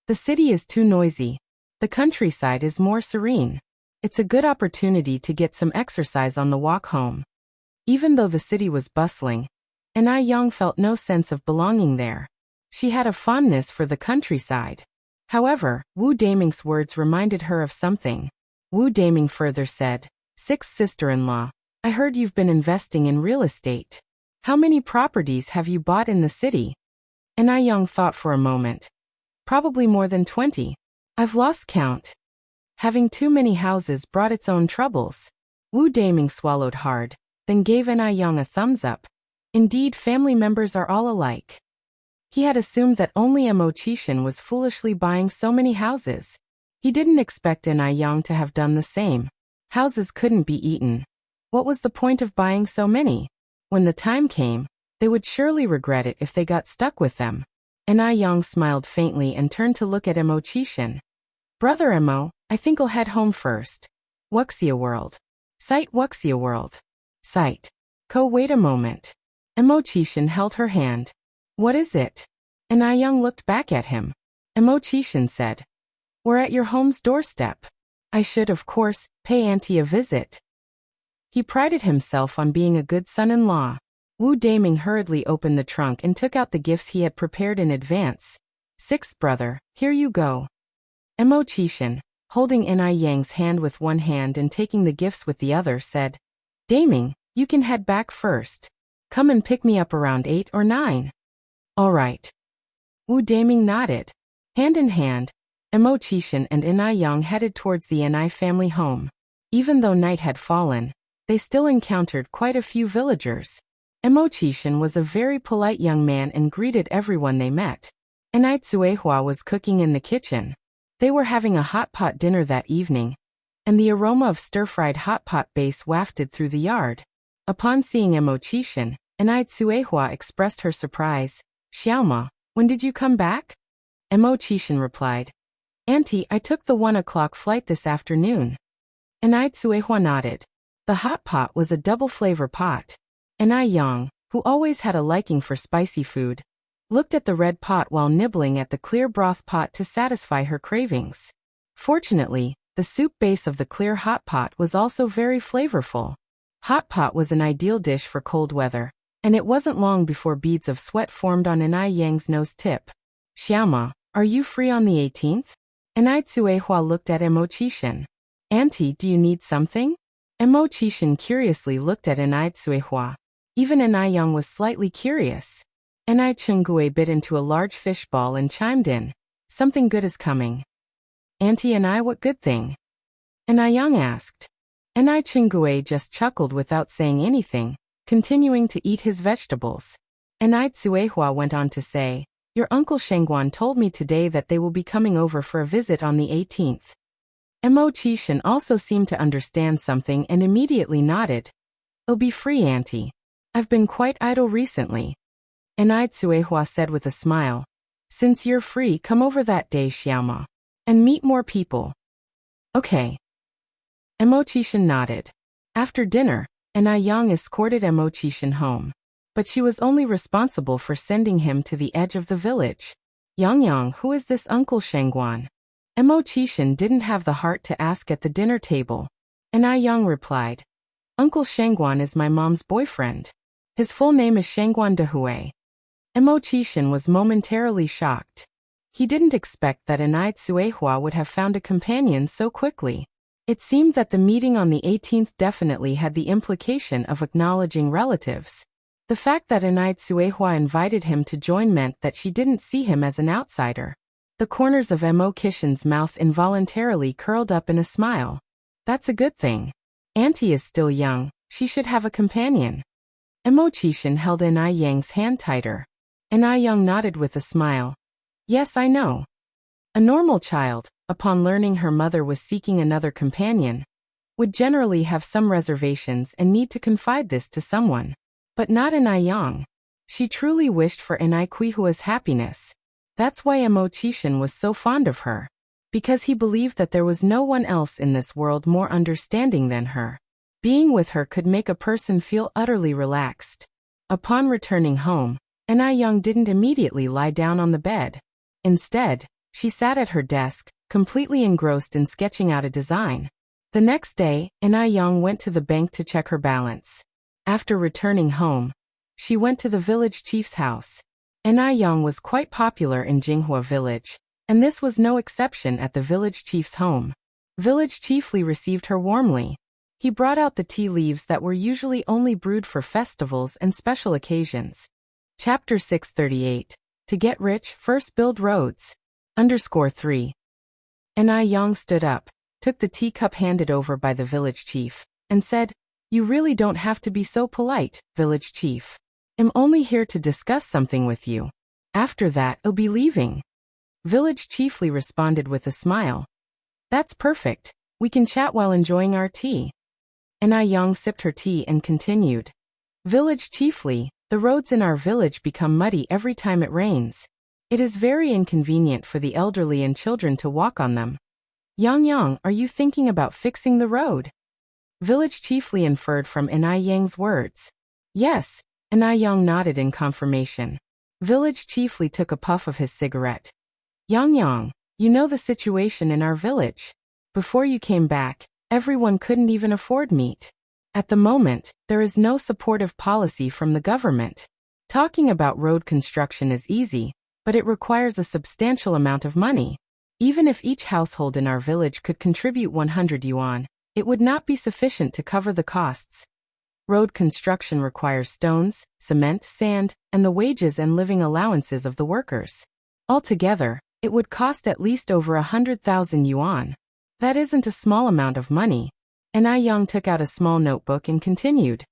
The city is too noisy. The countryside is more serene. It's a good opportunity to get some exercise on the walk home. Even though the city was bustling, and I Young felt no sense of belonging there. She had a fondness for the countryside. However, Wu Daming's words reminded her of something. Wu Daming further said, Sixth sister-in-law, I heard you've been investing in real estate. How many properties have you bought in the city? And I Young thought for a moment. Probably more than 20. I've lost count. Having too many houses brought its own troubles. Wu Daming swallowed hard, then gave An I Young a thumbs up. Indeed, family members are all alike. He had assumed that only Mo Chishan was foolishly buying so many houses. He didn't expect An I Young to have done the same. Houses couldn't be eaten. What was the point of buying so many? When the time came, they would surely regret it if they got stuck with them. An I Young smiled faintly and turned to look at Mo Chishan. Brother Mo, I think I'll head home first. Wuxia World. Site Wuxia World. Site. Wait a moment. Mo Chishan held her hand. What is it? An I Young looked back at him. Mo Chishan said. We're at your home's doorstep. I should, of course, pay Auntie a visit. He prided himself on being a good son-in-law. Wu Daming hurriedly opened the trunk and took out the gifts he had prepared in advance. Sixth brother, here you go. Mo Chishan, holding An I Yang's hand with one hand and taking the gifts with the other, said, Daming, you can head back first. Come and pick me up around 8 or 9. All right. Wu Daming nodded. Hand in hand, Mo Chishan and An I Young headed towards the An I family home. Even though night had fallen, they still encountered quite a few villagers. Mo Chishan was a very polite young man and greeted everyone they met. An I Tsuehua was cooking in the kitchen. They were having a hot pot dinner that evening, and the aroma of stir-fried hot pot base wafted through the yard. Upon seeing Mo Chishan, An I Tsuehua expressed her surprise. Xiaoma, when did you come back? Mo Chishan replied. Auntie, I took the 1 o'clock flight this afternoon. An I Tsuehua nodded. The hot pot was a double-flavor pot. An I Young, who always had a liking for spicy food, looked at the red pot while nibbling at the clear broth pot to satisfy her cravings. Fortunately, the soup base of the clear hot pot was also very flavorful. Hot pot was an ideal dish for cold weather, and it wasn't long before beads of sweat formed on An I Yang's nose tip. Xiaoma, are you free on the 18th? An I Tsuehua looked at Mo Chishan. Auntie, do you need something? Mo Chishan curiously looked at An I Tsuehua. Even An I Young was slightly curious. An I Chungue bit into a large fish ball and chimed in. Something good is coming. Auntie and I, what good thing? An I Young asked. An I Chungue just chuckled without saying anything, continuing to eat his vegetables. An I Tsuehua went on to say, Your uncle Shengguan told me today that they will be coming over for a visit on the 18th. Mo Chishan also seemed to understand something and immediately nodded. I'll be free, Auntie. I've been quite idle recently. An I Tsuehua said with a smile. Since you're free, come over that day, Xiaoma, and meet more people. Okay. Mo Chishan nodded. After dinner, An I Young escorted Mo Chishan home. But she was only responsible for sending him to the edge of the village. Yang, who is this Uncle Shengguan? Mo Chishan didn't have the heart to ask at the dinner table. An I Young replied. Uncle Shengguan is my mom's boyfriend. His full name is Shengguan Dehui. Mo Chishan was momentarily shocked. He didn't expect that An I Tsuehua would have found a companion so quickly. It seemed that the meeting on the 18th definitely had the implication of acknowledging relatives. The fact that An I Tsuehua invited him to join meant that she didn't see him as an outsider. The corners of Mo Chishan's mouth involuntarily curled up in a smile. That's a good thing. Auntie is still young, she should have a companion. Mo Chishan held An I Yang's hand tighter. An I Young nodded with a smile. Yes, I know. A normal child, upon learning her mother was seeking another companion, would generally have some reservations and need to confide this to someone. But not An I Young. She truly wished for An I Tsuehua's happiness. That's why Mo Chishan was so fond of her. Because he believed that there was no one else in this world more understanding than her. Being with her could make a person feel utterly relaxed. Upon returning home, Anai Young didn't immediately lie down on the bed. Instead, she sat at her desk, completely engrossed in sketching out a design. The next day, Anai Young went to the bank to check her balance. After returning home, she went to the village chief's house. Anai Young was quite popular in Jinghua village, and this was no exception at the village chief's home. Village chief Li received her warmly. He brought out the tea leaves that were usually only brewed for festivals and special occasions. Chapter 638. To get rich, first build roads. _3. Anai Young stood up, took the teacup handed over by the village chief, and said, "You really don't have to be so polite, village chief. I'm only here to discuss something with you. After that, I'll be leaving." Village chief Li responded with a smile. "That's perfect. We can chat while enjoying our tea." Anai Young sipped her tea and continued. "Village chief Li, the roads in our village become muddy every time it rains. It is very inconvenient for the elderly and children to walk on them. Yang, are you thinking about fixing the road?" Village chief Li inferred from Anai Yang's words. "Yes," Anai Young nodded in confirmation. Village chief Li took a puff of his cigarette. Yang, you know the situation in our village. Before you came back, everyone couldn't even afford meat. At the moment, there is no supportive policy from the government. Talking about road construction is easy, but it requires a substantial amount of money. Even if each household in our village could contribute 100 yuan, it would not be sufficient to cover the costs. Road construction requires stones, cement, sand, and the wages and living allowances of the workers. Altogether, it would cost at least over 100,000 yuan. That isn't a small amount of money. Anai Young took out a small notebook and continued.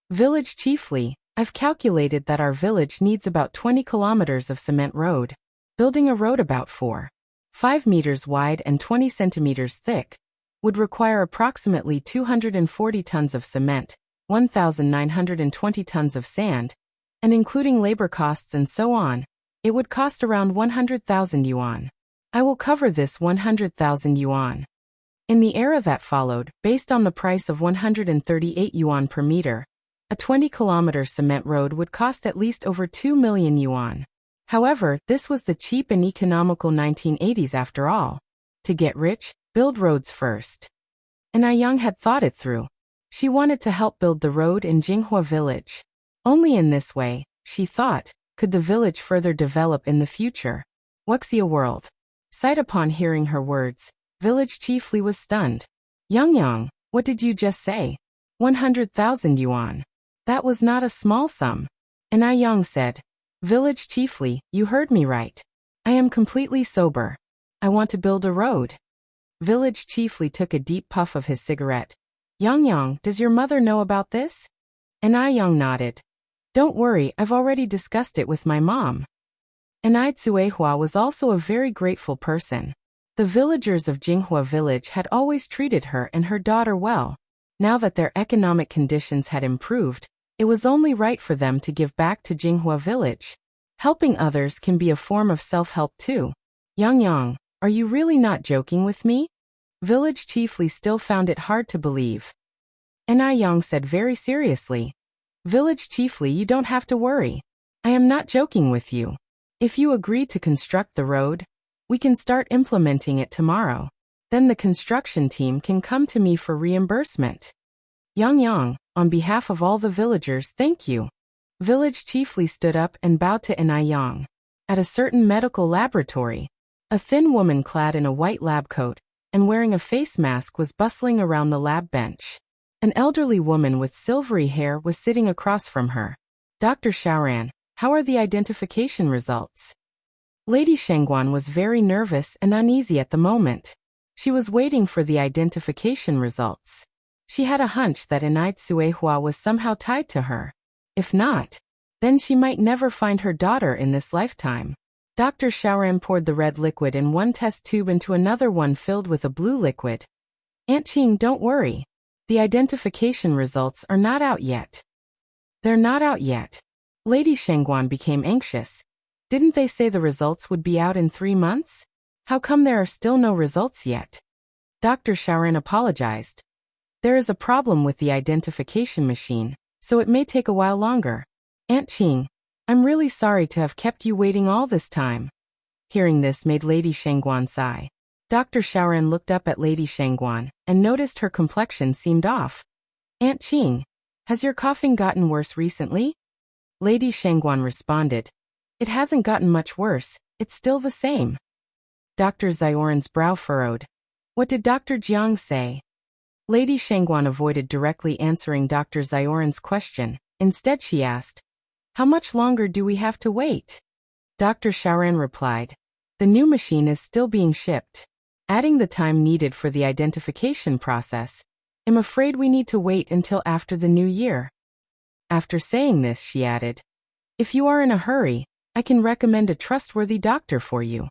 Village chief Li, I've calculated that our village needs about 20 kilometers of cement road. Building a road about 4.5 meters wide and 20 centimeters thick would require approximately 240 tons of cement, 1,920 tons of sand, and including labor costs and so on, it would cost around 100,000 yuan. I will cover this 100,000 yuan. In the era that followed, based on the price of 138 yuan per meter, a 20-kilometer cement road would cost at least over 2 million yuan. However, this was the cheap and economical 1980s after all. To get rich, build roads first. Anai Young had thought it through. She wanted to help build the road in Jinghua village. Only in this way, she thought, could the village further develop in the future. Wuxia world. Sight upon hearing her words, village chief Li was stunned. Yang, what did you just say? 100,000 yuan. That was not a small sum. Anai Young said, Village chief Li, you heard me right. I am completely sober. I want to build a road. Village chief Li took a deep puff of his cigarette. Yang, does your mother know about this? Anai Young nodded. Don't worry, I've already discussed it with my mom. Anai Tsuehua was also a very grateful person. The villagers of Jinghua village had always treated her and her daughter well. Now that their economic conditions had improved, it was only right for them to give back to Jinghua village. Helping others can be a form of self-help too. Yang, are you really not joking with me? Village chief Li still found it hard to believe. Anai Young said very seriously, Village chief Li, you don't have to worry. I am not joking with you. If you agree to construct the road, we can start implementing it tomorrow. Then the construction team can come to me for reimbursement. Yang, on behalf of all the villagers, thank you. Village chief Li stood up and bowed to Anai Young. At a certain medical laboratory, a thin woman clad in a white lab coat and wearing a face mask was bustling around the lab bench. An elderly woman with silvery hair was sitting across from her. Dr. Xiaoran, how are the identification results? Lady Shengguan was very nervous and uneasy at the moment. She was waiting for the identification results. She had a hunch that Anai Tsuehua was somehow tied to her. If not, then she might never find her daughter in this lifetime. Dr. Xiaoran poured the red liquid in one test tube into another one filled with a blue liquid. Aunt Qing, don't worry. The identification results are not out yet. They're not out yet. Lady Shengguan became anxious. Didn't they say the results would be out in 3 months? How come there are still no results yet? Dr. Xiaoran apologized. There is a problem with the identification machine, so it may take a while longer. Aunt Qing, I'm really sorry to have kept you waiting all this time. Hearing this made Lady Shangguan sigh. Dr. Xiaoran looked up at Lady Shangguan and noticed her complexion seemed off. Aunt Qing, has your coughing gotten worse recently? Lady Shangguan responded. It hasn't gotten much worse, it's still the same. Dr. Xiaoran's brow furrowed. What did Dr. Jiang say? Lady Shangguan avoided directly answering Dr. Xiaoran's question. Instead she asked, how much longer do we have to wait? Dr. Xiaoran replied, the new machine is still being shipped. Adding the time needed for the identification process, I'm afraid we need to wait until after the new year. After saying this, she added, if you are in a hurry, I can recommend a trustworthy doctor for you.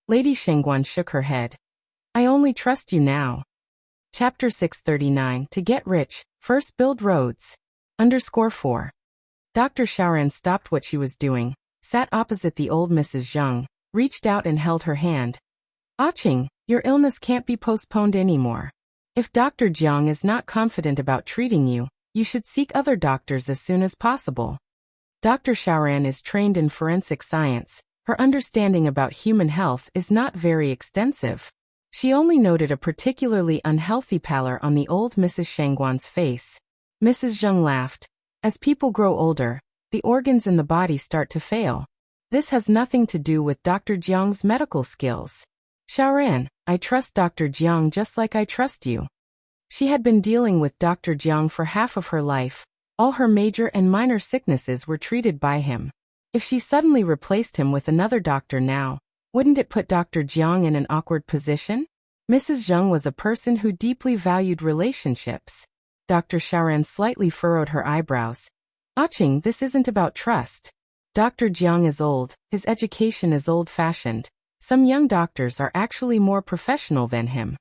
Lady Shangguan shook her head. I only trust you now. Chapter 639 To Get Rich, First Build Roads. _4. Dr. Xiaoran stopped what she was doing, sat opposite the old Mrs. Zheng, reached out and held her hand. Qing, your illness can't be postponed anymore. If Dr. Jiang is not confident about treating you, you should seek other doctors as soon as possible. Dr. Xiaoran is trained in forensic science. Her understanding about human health is not very extensive. She only noted a particularly unhealthy pallor on the old Mrs. Shangguan's face. Mrs. Zheng laughed. As people grow older, the organs in the body start to fail. This has nothing to do with Dr. Jiang's medical skills. Xiaoran, I trust Dr. Jiang just like I trust you. She had been dealing with Dr. Jiang for half of her life. All her major and minor sicknesses were treated by him. If she suddenly replaced him with another doctor now, wouldn't it put Dr. Jiang in an awkward position? Mrs. Zheng was a person who deeply valued relationships. Dr. Xiaoran slightly furrowed her eyebrows. Qing, this isn't about trust. Dr. Jiang is old, his education is old-fashioned. Some young doctors are actually more professional than him.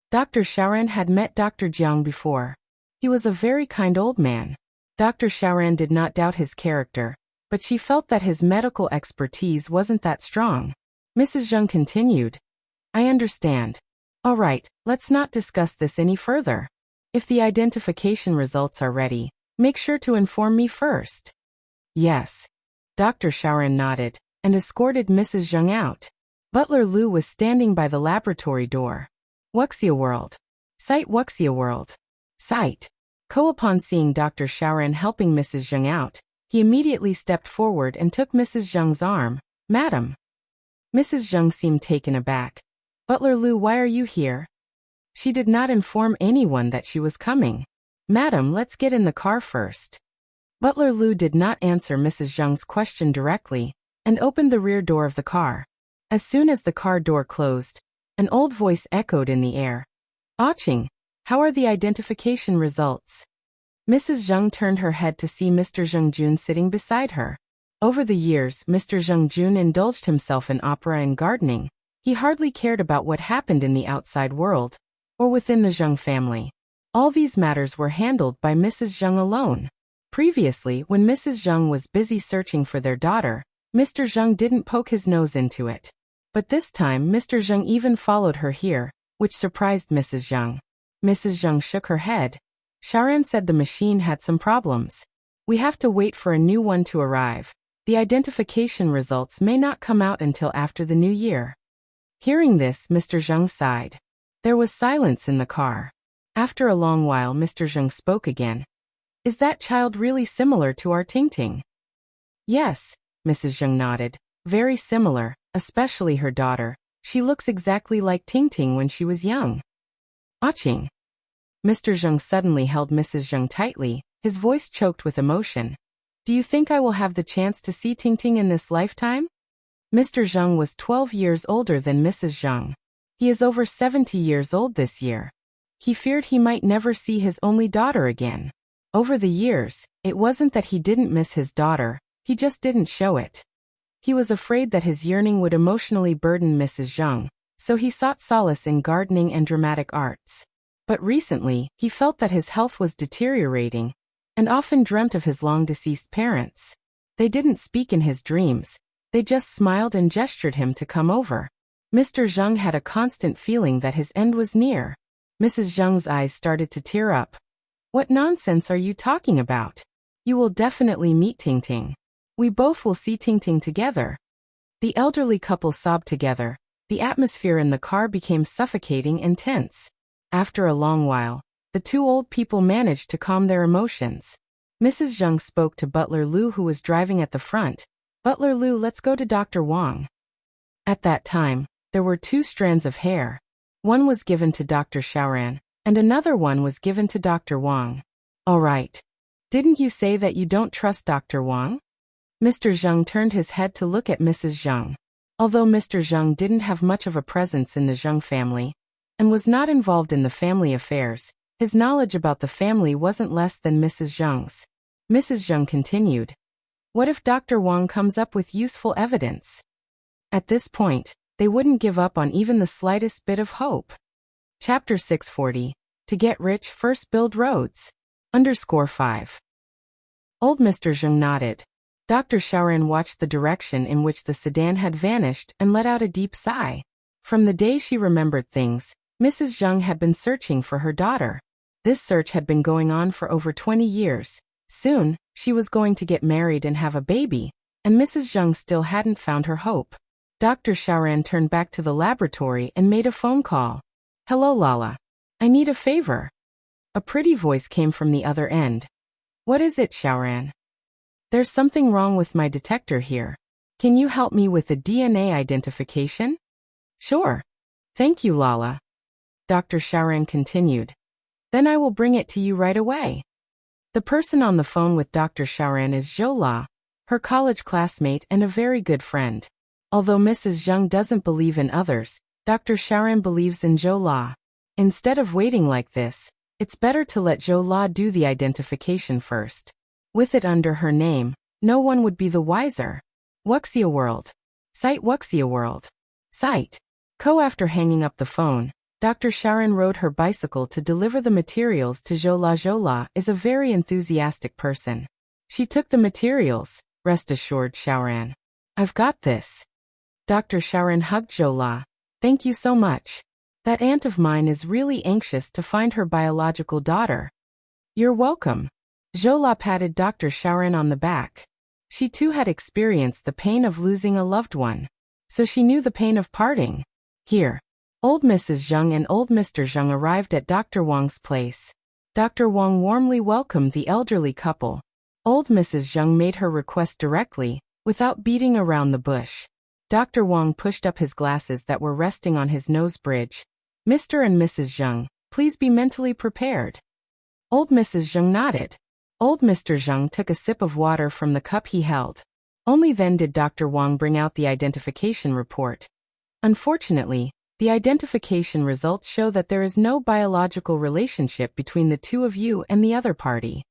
Dr. Xiaoran had met Dr. Jiang before. He was a very kind old man. Dr. Xiaoran did not doubt his character, but she felt that his medical expertise wasn't that strong. Mrs. Zheng continued. I understand. All right, let's not discuss this any further. If the identification results are ready, make sure to inform me first. Yes. Dr. Xiaoran nodded and escorted Mrs. Zheng out. Butler Lu was standing by the laboratory door. Wuxia World. Site Wuxia World. Site. Upon seeing Dr. Xiaoran helping Mrs. Zheng out, he immediately stepped forward and took Mrs. Zheng's arm. Madam. Mrs. Zheng seemed taken aback. Butler Lu, why are you here? She did not inform anyone that she was coming. Madam, let's get in the car first. Butler Lu did not answer Mrs. Zheng's question directly, and opened the rear door of the car. As soon as the car door closed, an old voice echoed in the air. Qing, how are the identification results? Mrs. Zheng turned her head to see Mr. Zheng Jun sitting beside her. Over the years, Mr. Zheng Jun indulged himself in opera and gardening. He hardly cared about what happened in the outside world, or within the Zheng family. All these matters were handled by Mrs. Zheng alone. Previously, when Mrs. Zheng was busy searching for their daughter, Mr. Zheng didn't poke his nose into it. But this time Mr. Zheng even followed her here, which surprised Mrs. Zheng. Mrs. Zheng shook her head. Xiaoran said the machine had some problems. We have to wait for a new one to arrive. The identification results may not come out until after the new year. Hearing this, Mr. Zheng sighed. There was silence in the car. After a long while, Mr. Zheng spoke again. Is that child really similar to our Tingting? Yes, Mrs. Zheng nodded. Very similar, especially her daughter. She looks exactly like Tingting when she was young. Qing. Mr. Zheng suddenly held Mrs. Zheng tightly, his voice choked with emotion. Do you think I will have the chance to see Tingting in this lifetime? Mr. Zheng was 12 years older than Mrs. Zheng. He is over 70 years old this year. He feared he might never see his only daughter again. Over the years, it wasn't that he didn't miss his daughter, he just didn't show it. He was afraid that his yearning would emotionally burden Mrs. Zheng, so he sought solace in gardening and dramatic arts. But recently, he felt that his health was deteriorating, and often dreamt of his long-deceased parents. They didn't speak in his dreams, they just smiled and gestured him to come over. Mr. Zheng had a constant feeling that his end was near. Mrs. Zheng's eyes started to tear up. What nonsense are you talking about? You will definitely meet Tingting. We both will see Tingting together. The elderly couple sobbed together. The atmosphere in the car became suffocating and tense. After a long while, the two old people managed to calm their emotions. Mrs. Zheng spoke to Butler Lu, who was driving at the front. Butler Lu, let's go to Dr. Wang. At that time, there were 2 strands of hair. One was given to Dr. Xiaoran, and another one was given to Dr. Wang. All right. Didn't you say that you don't trust Dr. Wang? Mr. Zheng turned his head to look at Mrs. Zheng. Although Mr. Zheng didn't have much of a presence in the Zheng family, and was not involved in the family affairs, his knowledge about the family wasn't less than Mrs. Zheng's. Mrs. Zheng continued. What if Dr. Wang comes up with useful evidence? At this point, they wouldn't give up on even the slightest bit of hope. Chapter 640. To get rich, first build roads. _5. Old Mr. Zheng nodded. Dr. Xiaoran watched the direction in which the sedan had vanished and let out a deep sigh. From the day she remembered things, Mrs. Zheng had been searching for her daughter. This search had been going on for over 20 years. Soon, she was going to get married and have a baby, and Mrs. Zheng still hadn't found her hope. Dr. Xiaoran turned back to the laboratory and made a phone call. Hello, Lala. I need a favor. A pretty voice came from the other end. What is it, Xiaoran? There's something wrong with my detector here. Can you help me with the DNA identification? Sure. Thank you, Lala. Dr. Xiaoran continued. Then I will bring it to you right away. The person on the phone with Dr. Xiaoran is Zhou La, her college classmate and a very good friend. Although Mrs. Zheng doesn't believe in others, Dr. Xiaoran believes in Zhou La. Instead of waiting like this, it's better to let Zhou La do the identification first. With it under her name, no one would be the wiser. Wuxia World. Site Wuxia World. Site. After hanging up the phone, Dr. Xiaoran rode her bicycle to deliver the materials to Zhou La. Zhou La is a very enthusiastic person. She took the materials, rest assured Xiaoran. I've got this. Dr. Xiaoran hugged Zhou La. Thank you so much. That aunt of mine is really anxious to find her biological daughter. You're welcome. Zhou La patted Dr. Xiaoran on the back. She too had experienced the pain of losing a loved one, so she knew the pain of parting. Here. Old Mrs. Zheng and old Mr. Zheng arrived at Dr. Wang's place. Dr. Wang warmly welcomed the elderly couple. Old Mrs. Zheng made her request directly, without beating around the bush. Dr. Wang pushed up his glasses that were resting on his nose bridge. Mr. and Mrs. Zheng, please be mentally prepared. Old Mrs. Zheng nodded. Old Mr. Zheng took a sip of water from the cup he held. Only then did Dr. Wang bring out the identification report. Unfortunately, the identification results show that there is no biological relationship between the two of you and the other party.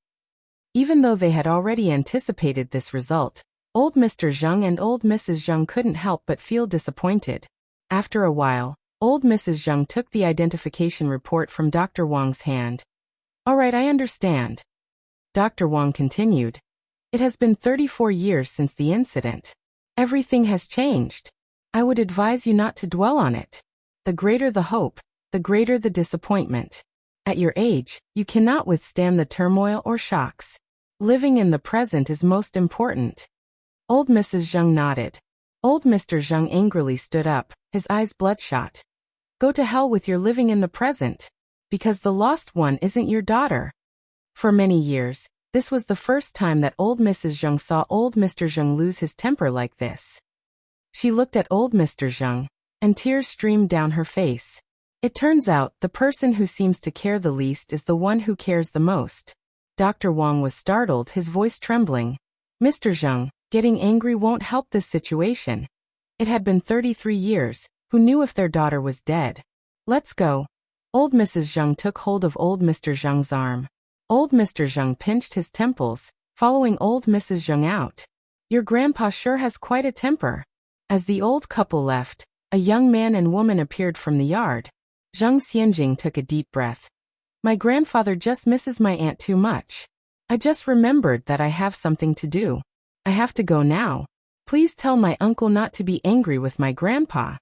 Even though they had already anticipated this result, old Mr. Zheng and old Mrs. Zheng couldn't help but feel disappointed. After a while, old Mrs. Zheng took the identification report from Dr. Wang's hand. All right, I understand. Dr. Wang continued. It has been 34 years since the incident. Everything has changed. I would advise you not to dwell on it. The greater the hope, the greater the disappointment. At your age, you cannot withstand the turmoil or shocks. Living in the present is most important. Old Mrs. Zheng nodded. Old Mr. Zheng angrily stood up, his eyes bloodshot. Go to hell with your living in the present. Because the lost one isn't your daughter. For many years, this was the first time that old Mrs. Zheng saw old Mr. Zheng lose his temper like this. She looked at old Mr. Zheng, and tears streamed down her face. It turns out the person who seems to care the least is the one who cares the most. Dr. Wang was startled, his voice trembling. Mr. Zheng, getting angry won't help this situation. It had been 33 years. Who knew if their daughter was dead? Let's go. Old Mrs. Zheng took hold of old Mr. Zheng's arm. Old Mr. Zheng pinched his temples, following old Mrs. Zheng out. Your grandpa sure has quite a temper. As the old couple left, a young man and woman appeared from the yard. Zheng Xianjing took a deep breath. My grandfather just misses my aunt too much. I just remembered that I have something to do. I have to go now. Please tell my uncle not to be angry with my grandpa.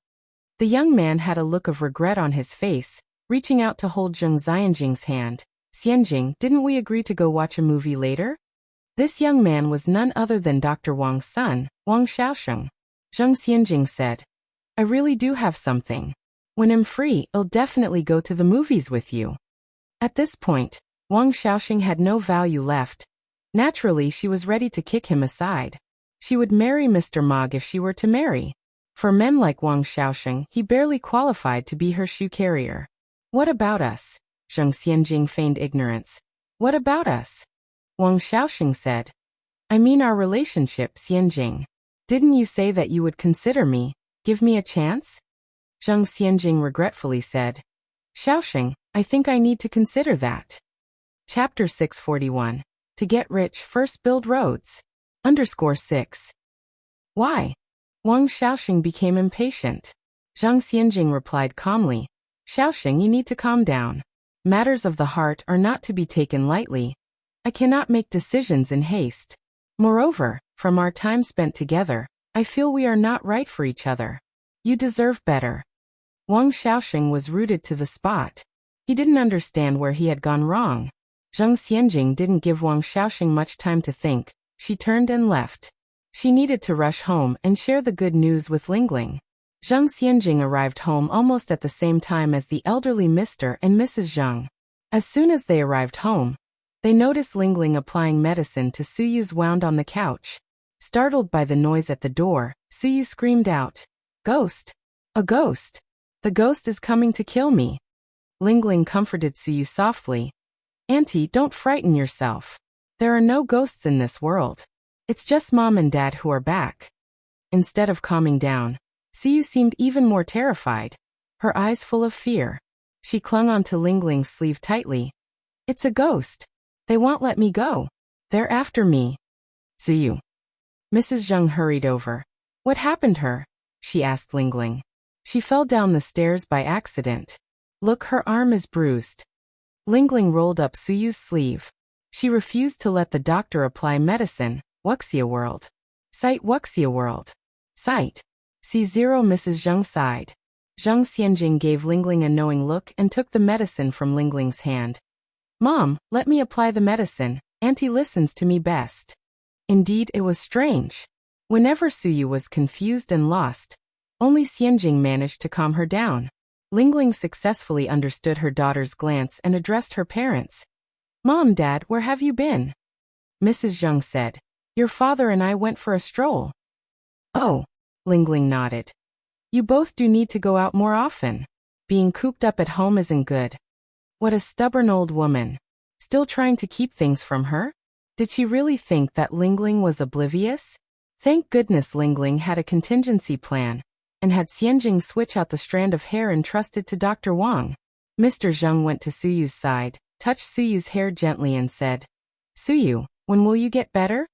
The young man had a look of regret on his face, reaching out to hold Zheng Xianjing's hand. Xianjing, didn't we agree to go watch a movie later? This young man was none other than Dr. Wang's son, Wang Xiaosheng. Zhang Xianjing said, I really do have something. When I'm free, I'll definitely go to the movies with you. At this point, Wang Xiaosheng had no value left. Naturally, she was ready to kick him aside. She would marry Mr. Mog if she were to marry. For men like Wang Xiaosheng, he barely qualified to be her shoe carrier. What about us? Zhang Xianjing feigned ignorance. What about us? Wang Xiaosheng said. I mean our relationship, Xianjing. Didn't you say that you would consider me, give me a chance? Zhang Xianjing regretfully said. Xiaosheng, I think I need to consider that. Chapter 641. To get rich, first build roads. _6. Why? Wang Xiaosheng became impatient. Zhang Xianjing replied calmly. Xiaosheng, you need to calm down. Matters of the heart are not to be taken lightly. I cannot make decisions in haste. Moreover, from our time spent together, I feel we are not right for each other. You deserve better. Wang Xiaosheng was rooted to the spot. He didn't understand where he had gone wrong. Zhang Xianjing didn't give Wang Xiaosheng much time to think. She turned and left. She needed to rush home and share the good news with Lingling. Zhang Xianjing arrived home almost at the same time as the elderly Mr. and Mrs. Zhang. As soon as they arrived home, they noticed Lingling applying medicine to Suyu wound on the couch. Startled by the noise at the door, Suyu screamed out, Ghost! A ghost! The ghost is coming to kill me. Lingling comforted Suyu softly. Auntie, don't frighten yourself. There are no ghosts in this world. It's just Mom and Dad who are back. Instead of calming down, Suyu seemed even more terrified, her eyes full of fear. She clung onto Lingling's sleeve tightly. It's a ghost. They won't let me go. They're after me. Suyu. Mrs. Zheng hurried over. What happened her? She asked Lingling. She fell down the stairs by accident. Look, her arm is bruised. Lingling rolled up Suyu's sleeve. She refused to let the doctor apply medicine. Wuxia World. Sight Wuxia World. Sight. C0 Mrs. Zheng sighed. Zhang Xianjing gave Lingling a knowing look and took the medicine from Lingling's hand. Mom, let me apply the medicine. Auntie listens to me best. Indeed, it was strange. Whenever Suyu was confused and lost, only Xianjing managed to calm her down. Lingling successfully understood her daughter's glance and addressed her parents. Mom, Dad, where have you been? Mrs. Zheng said. Your father and I went for a stroll. Oh, Lingling nodded. You both do need to go out more often. Being cooped up at home isn't good. What a stubborn old woman. Still trying to keep things from her? Did she really think that Lingling was oblivious? Thank goodness Lingling had a contingency plan, and had Xianjing switch out the strand of hair entrusted to Dr. Wang. Mr. Zheng went to Suyu's side, touched Suyu's hair gently and said, Suyu, when will you get better?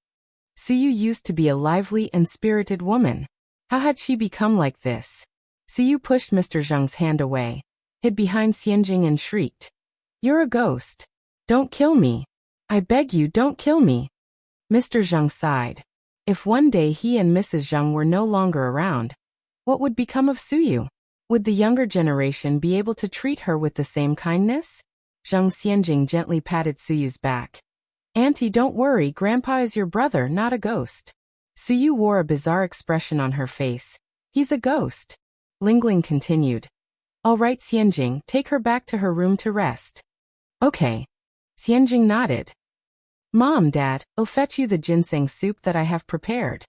Suyu used to be a lively and spirited woman. How had she become like this? Suyu pushed Mr. Zheng's hand away, hid behind Xianjing and shrieked. You're a ghost. Don't kill me. I beg you, don't kill me. Mr. Zheng sighed. If one day he and Mrs. Zheng were no longer around, what would become of Suyu? Would the younger generation be able to treat her with the same kindness? Zhang Xianjing gently patted Suyu's back. Auntie, don't worry, Grandpa is your brother, not a ghost. Suyu wore a bizarre expression on her face. He's a ghost. Lingling continued. All right, Xianjing, take her back to her room to rest. Okay. Xianjing nodded. Mom, Dad, I'll fetch you the ginseng soup that I have prepared.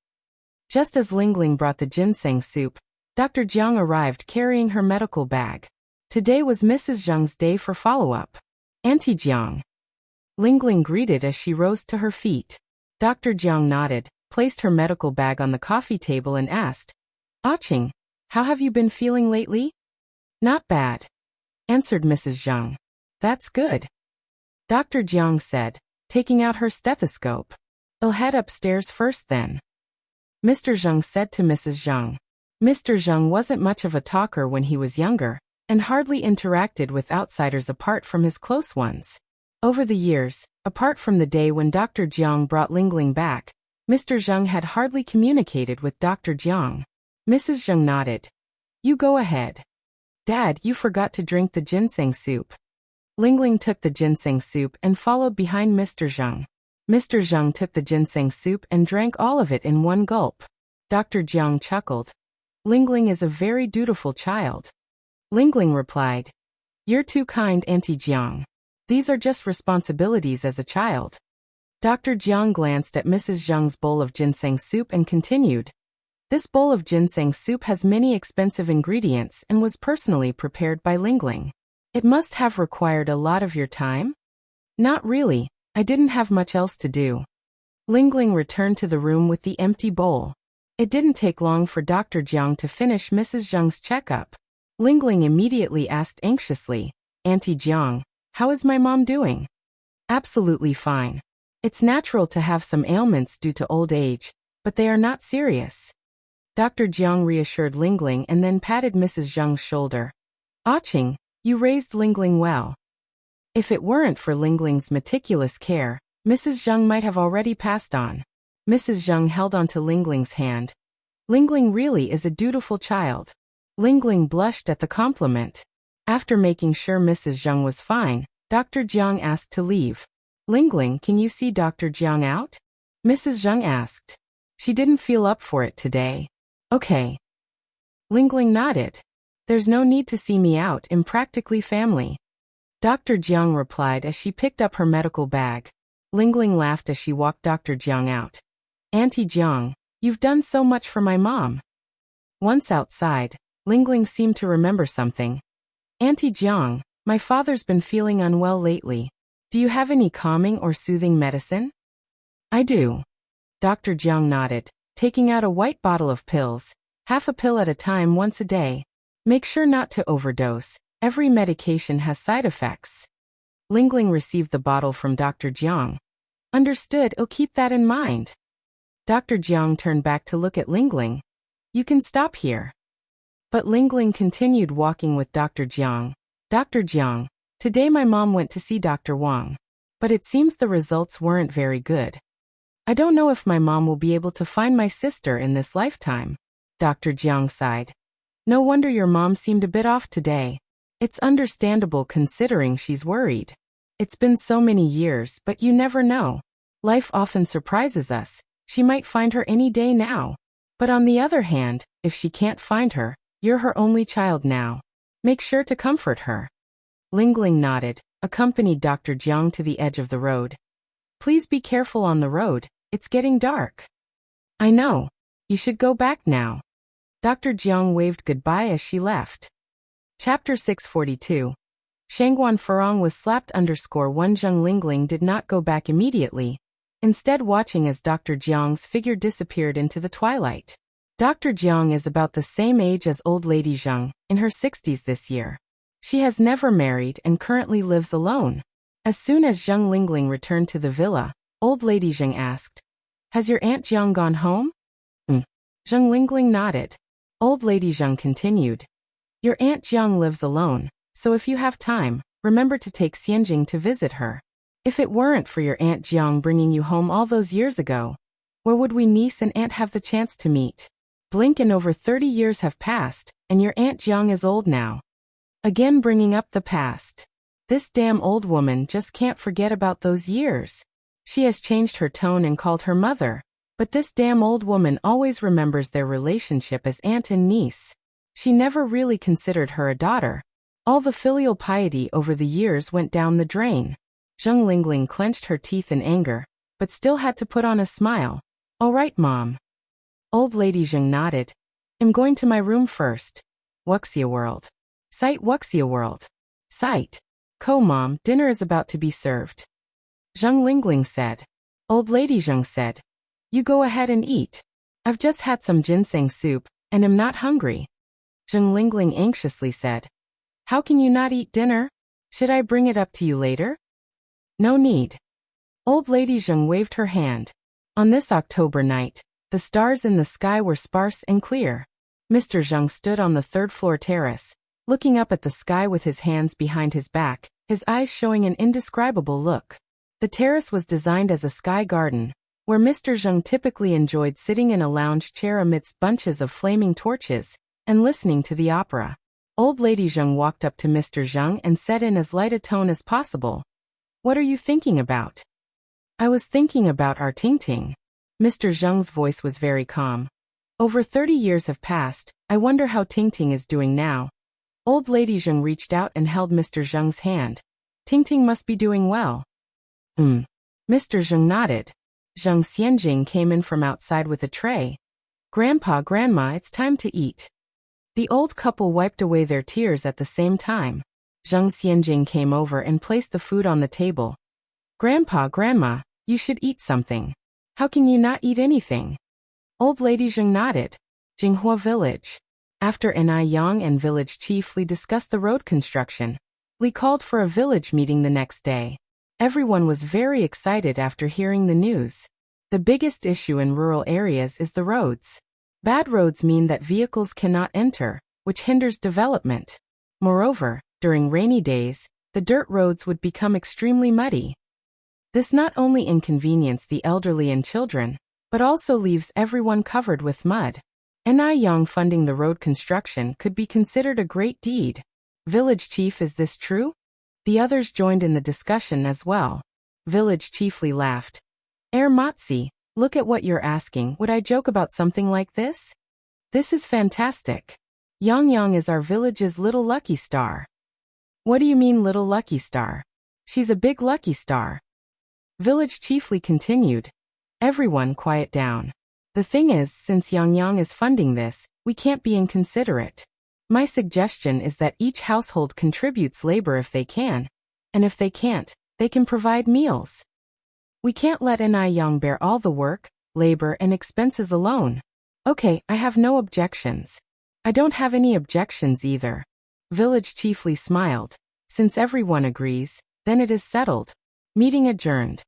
Just as Lingling brought the ginseng soup, Dr. Jiang arrived carrying her medical bag. Today was Mrs. Zheng's day for follow-up. Auntie Jiang. Lingling greeted as she rose to her feet. Dr. Jiang nodded, placed her medical bag on the coffee table and asked, Aching, how have you been feeling lately? Not bad, answered Mrs. Zheng. That's good. Dr. Jiang said, taking out her stethoscope. I'll head upstairs first then. Mr. Zheng said to Mrs. Zheng. Mr. Zheng wasn't much of a talker when he was younger, and hardly interacted with outsiders apart from his close ones. Over the years, apart from the day when Dr. Jiang brought Lingling back, Mr. Zheng had hardly communicated with Dr. Jiang. Mrs. Zheng nodded. You go ahead. Dad, you forgot to drink the ginseng soup. Lingling took the ginseng soup and followed behind Mr. Zheng. Mr. Zhang took the ginseng soup and drank all of it in one gulp. Dr. Jiang chuckled. Lingling is a very dutiful child. Lingling replied. You're too kind, Auntie Jiang. These are just responsibilities as a child. Dr. Jiang glanced at Mrs. Zhang's bowl of ginseng soup and continued. This bowl of ginseng soup has many expensive ingredients and was personally prepared by Lingling. It must have required a lot of your time? Not really, I didn't have much else to do. Lingling returned to the room with the empty bowl. It didn't take long for Dr. Jiang to finish Mrs. Zhang's checkup. Lingling immediately asked anxiously, Auntie Jiang, how is my mom doing? Absolutely fine. It's natural to have some ailments due to old age, but they are not serious. Dr. Jiang reassured Lingling and then patted Mrs. Zhang's shoulder. Aching, you raised Lingling well. If it weren't for Lingling's meticulous care, Mrs. Zhang might have already passed on. Mrs. Zhang held onto Lingling's hand. Lingling really is a dutiful child. Lingling blushed at the compliment. After making sure Mrs. Zhang was fine, Dr. Jiang asked to leave. Lingling, can you see Dr. Jiang out? Mrs. Zhang asked. She didn't feel up for it today. Okay. Lingling nodded. There's no need to see me out, I'm practically family. Dr. Jiang replied as she picked up her medical bag. Lingling laughed as she walked Dr. Jiang out. Auntie Jiang, you've done so much for my mom. Once outside, Lingling seemed to remember something. Auntie Jiang, my father's been feeling unwell lately. Do you have any calming or soothing medicine? I do. Dr. Jiang nodded, taking out a white bottle of pills, half a pill at a time once a day. Make sure not to overdose. Every medication has side effects. Lingling received the bottle from Dr. Jiang. Understood, I'll keep that in mind. Dr. Jiang turned back to look at Lingling. You can stop here. But Lingling continued walking with Dr. Jiang. Dr. Jiang, today my mom went to see Dr. Wang. But it seems the results weren't very good. I don't know if my mom will be able to find my sister in this lifetime. Dr. Jiang sighed. No wonder your mom seemed a bit off today. It's understandable considering she's worried. It's been so many years, but you never know. Life often surprises us. She might find her any day now. But on the other hand, if she can't find her, you're her only child now. Make sure to comfort her. Lingling nodded, accompanied Dr. Jiang to the edge of the road. Please be careful on the road, it's getting dark. I know. You should go back now. Dr. Jiang waved goodbye as she left. Chapter 642. Shangguan Furong was slapped _1 Zheng Lingling did not go back immediately, instead watching as Dr. Jiang's figure disappeared into the twilight. Dr. Jiang is about the same age as old lady Zheng, in her 60s this year. She has never married and currently lives alone. As soon as Zheng Lingling returned to the villa, old lady Zheng asked, Has your Aunt Jiang gone home? Zheng Lingling nodded. Old lady Zheng continued, Your Aunt Jiang lives alone, so if you have time, remember to take Xianjing to visit her. If it weren't for your Aunt Jiang bringing you home all those years ago, where would we niece and aunt have the chance to meet? Blink and over 30 years have passed, and your Aunt Jiang is old now. Again bringing up the past. This damn old woman just can't forget about those years. She has changed her tone and called her mother, but this damn old woman always remembers their relationship as aunt and niece. She never really considered her a daughter. All the filial piety over the years went down the drain. Zheng Lingling clenched her teeth in anger, but still had to put on a smile. All right, Mom. Old lady Zheng nodded. I'm going to my room first. Wuxia World. Site Wuxia World. Site. Mom, dinner is about to be served. Zheng Lingling said. Old lady Zheng said. You go ahead and eat. I've just had some ginseng soup, and am not hungry. Zheng Lingling anxiously said. How can you not eat dinner? Should I bring it up to you later? No need. Old lady Zheng waved her hand. On this October night, the stars in the sky were sparse and clear. Mr. Zheng stood on the third-floor terrace, looking up at the sky with his hands behind his back, his eyes showing an indescribable look. The terrace was designed as a sky garden, where Mr. Zheng typically enjoyed sitting in a lounge chair amidst bunches of flaming torches, and listening to the opera. Old lady Zheng walked up to Mr. Zheng and said in as light a tone as possible, What are you thinking about? I was thinking about our Tingting. Mr. Zheng's voice was very calm. Over 30 years have passed. I wonder how Tingting is doing now. Old Lady Zheng reached out and held Mr. Zheng's hand. Tingting must be doing well. Mr. Zheng nodded. Zheng Xianjing came in from outside with a tray. Grandpa, Grandma, it's time to eat. The old couple wiped away their tears at the same time. Zheng Xianjing came over and placed the food on the table. Grandpa, Grandma, you should eat something. How can you not eat anything? Old Lady Zheng nodded. Jinghua Village. After Ni Yang and village chief Li discussed the road construction, Li called for a village meeting the next day. Everyone was very excited after hearing the news. The biggest issue in rural areas is the roads. Bad roads mean that vehicles cannot enter, which hinders development. Moreover, during rainy days, the dirt roads would become extremely muddy. This not only inconvenienced the elderly and children, but also leaves everyone covered with mud. Ni Yang funding the road construction could be considered a great deed. Village chief, is this true? The others joined in the discussion as well. Village chief Li laughed. Motzi, look at what you're asking. Would I joke about something like this? This is fantastic. Yang Yang is our village's little lucky star. What do you mean little lucky star? She's a big lucky star. Village chief Li continued. Everyone quiet down. The thing is, since Yang Yang is funding this, we can't be inconsiderate. My suggestion is that each household contributes labor if they can, and if they can't, they can provide meals. We can't let Ni Yang bear all the work, labor and expenses alone. Okay, I have no objections. I don't have any objections either. Village chief Li smiled. Since everyone agrees, then it is settled. Meeting adjourned.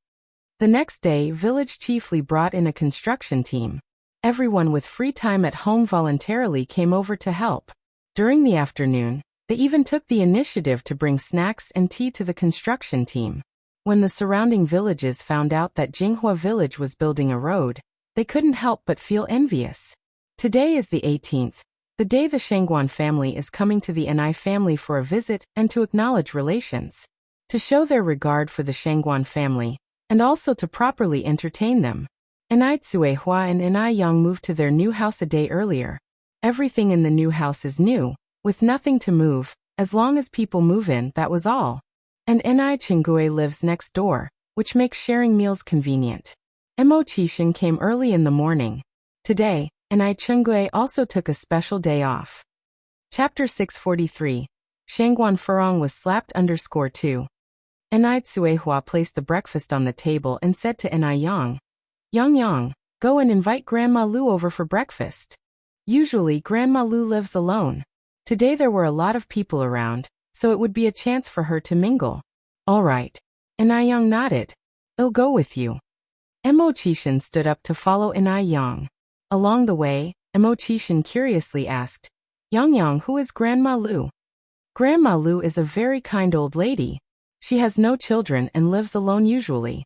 The next day, Village Chief Li brought in a construction team. Everyone with free time at home voluntarily came over to help. During the afternoon, they even took the initiative to bring snacks and tea to the construction team. When the surrounding villages found out that Jinghua village was building a road, they couldn't help but feel envious. Today is the 18th, the day the Shangguan family is coming to the Ni family for a visit and to acknowledge relations. To show their regard for the Shangguan family, and also to properly entertain them. Ni Tsuehua and Ni Yang moved to their new house a day earlier. Everything in the new house is new, with nothing to move. As long as people move in, that was all. And Ni Chingue lives next door, which makes sharing meals convenient. Mo Qishan came early in the morning. Today, Ni Chingue also took a special day off. Chapter 643. Shangguan Furong was slapped _2. Ni Tsuehua placed the breakfast on the table and said to Ni Yang, Yang Yang, go and invite Grandma Lu over for breakfast. Usually Grandma Lu lives alone. Today there were a lot of people around, so it would be a chance for her to mingle. All right. Ni Yang nodded. I'll go with you. Mo Qishan stood up to follow Ni Yang. Along the way, Mo Qishan curiously asked, Yang Yang, who is Grandma Lu? Grandma Lu is a very kind old lady. She has no children and lives alone usually.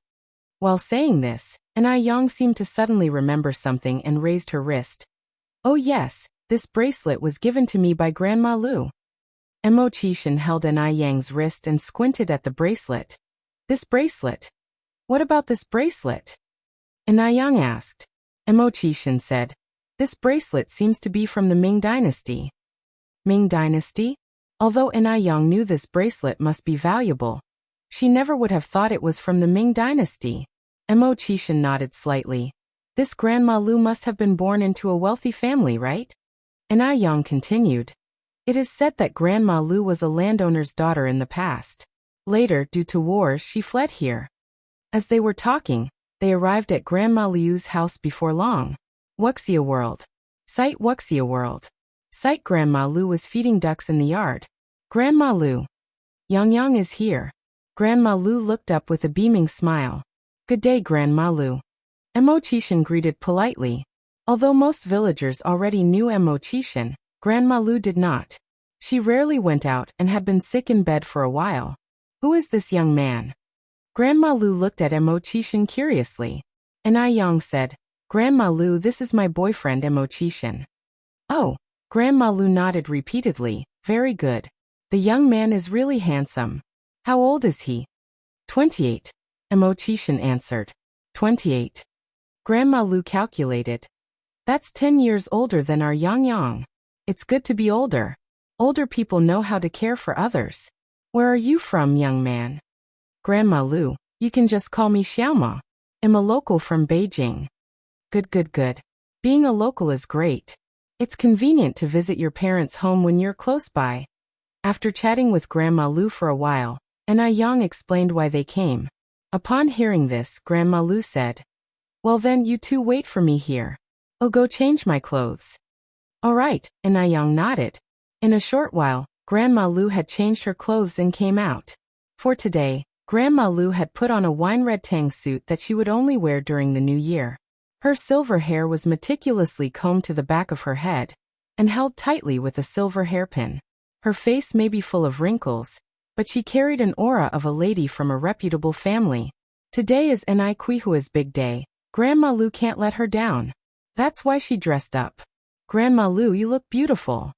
While saying this, Ni Yang seemed to suddenly remember something and raised her wrist. Oh yes, this bracelet was given to me by Grandma Lu. Mo Qishan held Ni Yang's wrist and squinted at the bracelet. This bracelet? What about this bracelet? Ni Yang asked. Mo Qishan said, this bracelet seems to be from the Ming Dynasty. Ming Dynasty? Although Ni Yang knew this bracelet must be valuable, she never would have thought it was from the Ming Dynasty. Mo Qishan nodded slightly. This Grandma Lu must have been born into a wealthy family, right? Ni Yang continued. It is said that Grandma Lu was a landowner's daughter in the past. Later, due to wars, she fled here. As they were talking, they arrived at Grandma Liu's house before long. Wuxia World. Site Wuxia World. Site Grandma Lu was feeding ducks in the yard. Grandma Lu. Yang Yang is here. Grandma Lu looked up with a beaming smile. Good day, Grandma Lu. Mo Qishan greeted politely. Although most villagers already knew Mo Qishan, Grandma Lu did not. She rarely went out and had been sick in bed for a while. Who is this young man? Grandma Lu looked at Mo Qishan curiously. Ni Yang said, Grandma Lu, this is my boyfriend Mo Qishan. Oh, Grandma Lu nodded repeatedly. Very good. The young man is really handsome. How old is he? 28. Mo Qishan answered. 28. Grandma Lu calculated. That's 10 years older than our Yang Yang. It's good to be older. Older people know how to care for others. Where are you from, young man? Grandma Lu, you can just call me Xiaoma. I'm a local from Beijing. Good. Being a local is great. It's convenient to visit your parents' home when you're close by. After chatting with Grandma Lu for a while, Yang explained why they came. Upon hearing this, Grandma Lu said, well then, you two wait for me here. I'll go change my clothes. All right, Yang nodded. In a short while, Grandma Lu had changed her clothes and came out. For today, Grandma Lu had put on a wine-red tang suit that she would only wear during the new year. Her silver hair was meticulously combed to the back of her head and held tightly with a silver hairpin. Her face may be full of wrinkles, but she carried an aura of a lady from a reputable family. Today is Ni Quihua's big day. Grandma Lu can't let her down. That's why she dressed up. Grandma Lu, you look beautiful.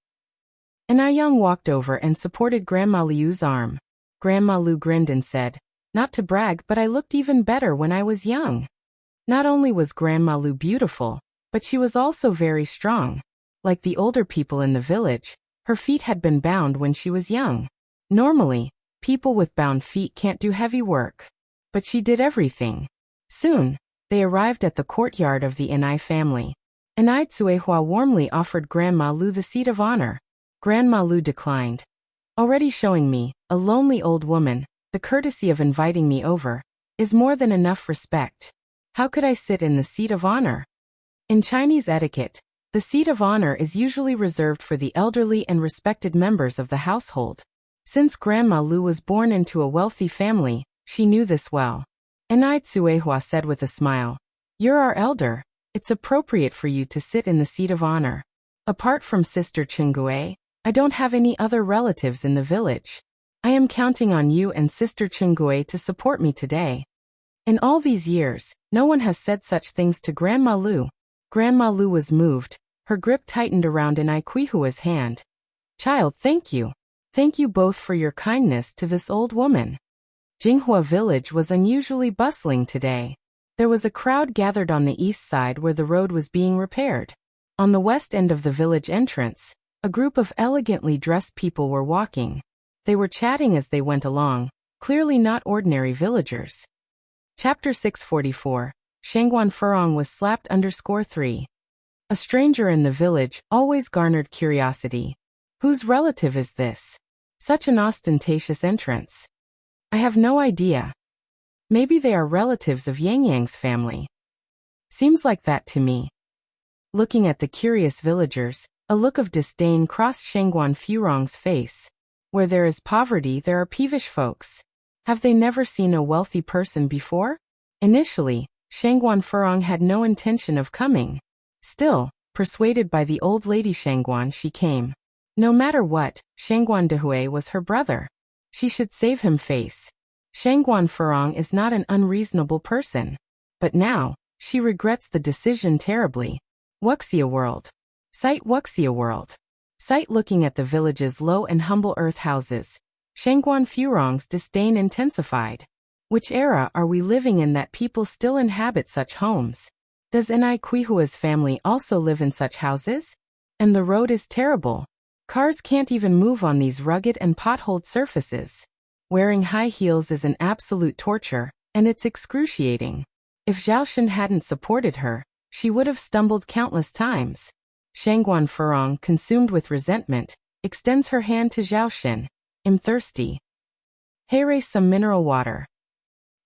Yang walked over and supported Grandma Liu's arm. Grandma Lu grinned and said, not to brag, but I looked even better when I was young. Not only was Grandma Lu beautiful, but she was also very strong. Like the older people in the village, her feet had been bound when she was young. Normally, people with bound feet can't do heavy work. But she did everything. Soon, they arrived at the courtyard of the Ni family. Ni Tsuehua warmly offered Grandma Lu the seat of honor. Grandma Lu declined. Already showing me, a lonely old woman, the courtesy of inviting me over, is more than enough respect. How could I sit in the seat of honor? In Chinese etiquette, the seat of honor is usually reserved for the elderly and respected members of the household. Since Grandma Lu was born into a wealthy family, she knew this well. Ni Tsuehua said with a smile, you're our elder. It's appropriate for you to sit in the seat of honor. Apart from Sister Chengue, I don't have any other relatives in the village. I am counting on you and Sister Chengue to support me today. In all these years, no one has said such things to Grandma Lu. Grandma Lu was moved. Her grip tightened around Ni Quihua's hand. Child, thank you. Thank you both for your kindness to this old woman. Jinghua village was unusually bustling today. There was a crowd gathered on the east side where the road was being repaired. On the west end of the village entrance, a group of elegantly dressed people were walking. They were chatting as they went along, clearly not ordinary villagers. Chapter 644, Shengguan Furong was slapped _3. A stranger in the village always garnered curiosity. Whose relative is this? Such an ostentatious entrance. I have no idea. Maybe they are relatives of Yang Yang's family. Seems like that to me. Looking at the curious villagers, a look of disdain crossed Shengguan Furong's face. Where there is poverty, there are peevish folks. Have they never seen a wealthy person before? Initially, Shengguan Furong had no intention of coming. Still, persuaded by the old lady Shengguan, she came. No matter what, Shengguan Dehui was her brother. She should save him face. Shengguan Furong is not an unreasonable person. But now, she regrets the decision terribly. Wuxia world. Sight Wuxia world. Sight looking at the village's low and humble earth houses. Shengguan Furong's disdain intensified. Which era are we living in that people still inhabit such homes? Does Ni Quihua's family also live in such houses? And the road is terrible. Cars can't even move on these rugged and potholed surfaces. Wearing high heels is an absolute torture, and it's excruciating. If Zhaoshen hadn't supported her, she would have stumbled countless times. Shengguan Furong, consumed with resentment, extends her hand to Zhaoshen. I'm thirsty. Hey, raise some mineral water.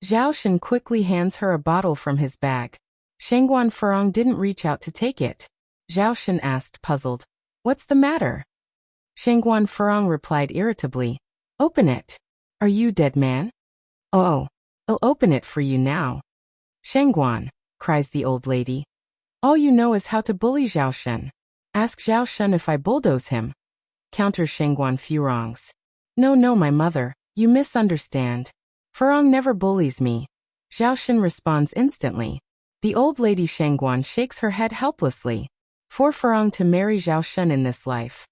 Zhaoshen quickly hands her a bottle from his bag. Shengguan Furong didn't reach out to take it. Zhaoshen asked, puzzled, what's the matter? Shengguan Furong replied irritably, open it. Are you dead, man? Oh, I'll open it for you now. Shengguan, cries the old lady. All you know is how to bully Zhaoshen. Ask Zhaoshen if I bulldoze him. Counters Shengguan Furong's. No, my mother, you misunderstand. Furong never bullies me. Zhaoshen responds instantly. The old lady Shengguan shakes her head helplessly. For Furong to marry Zhaoshen in this life,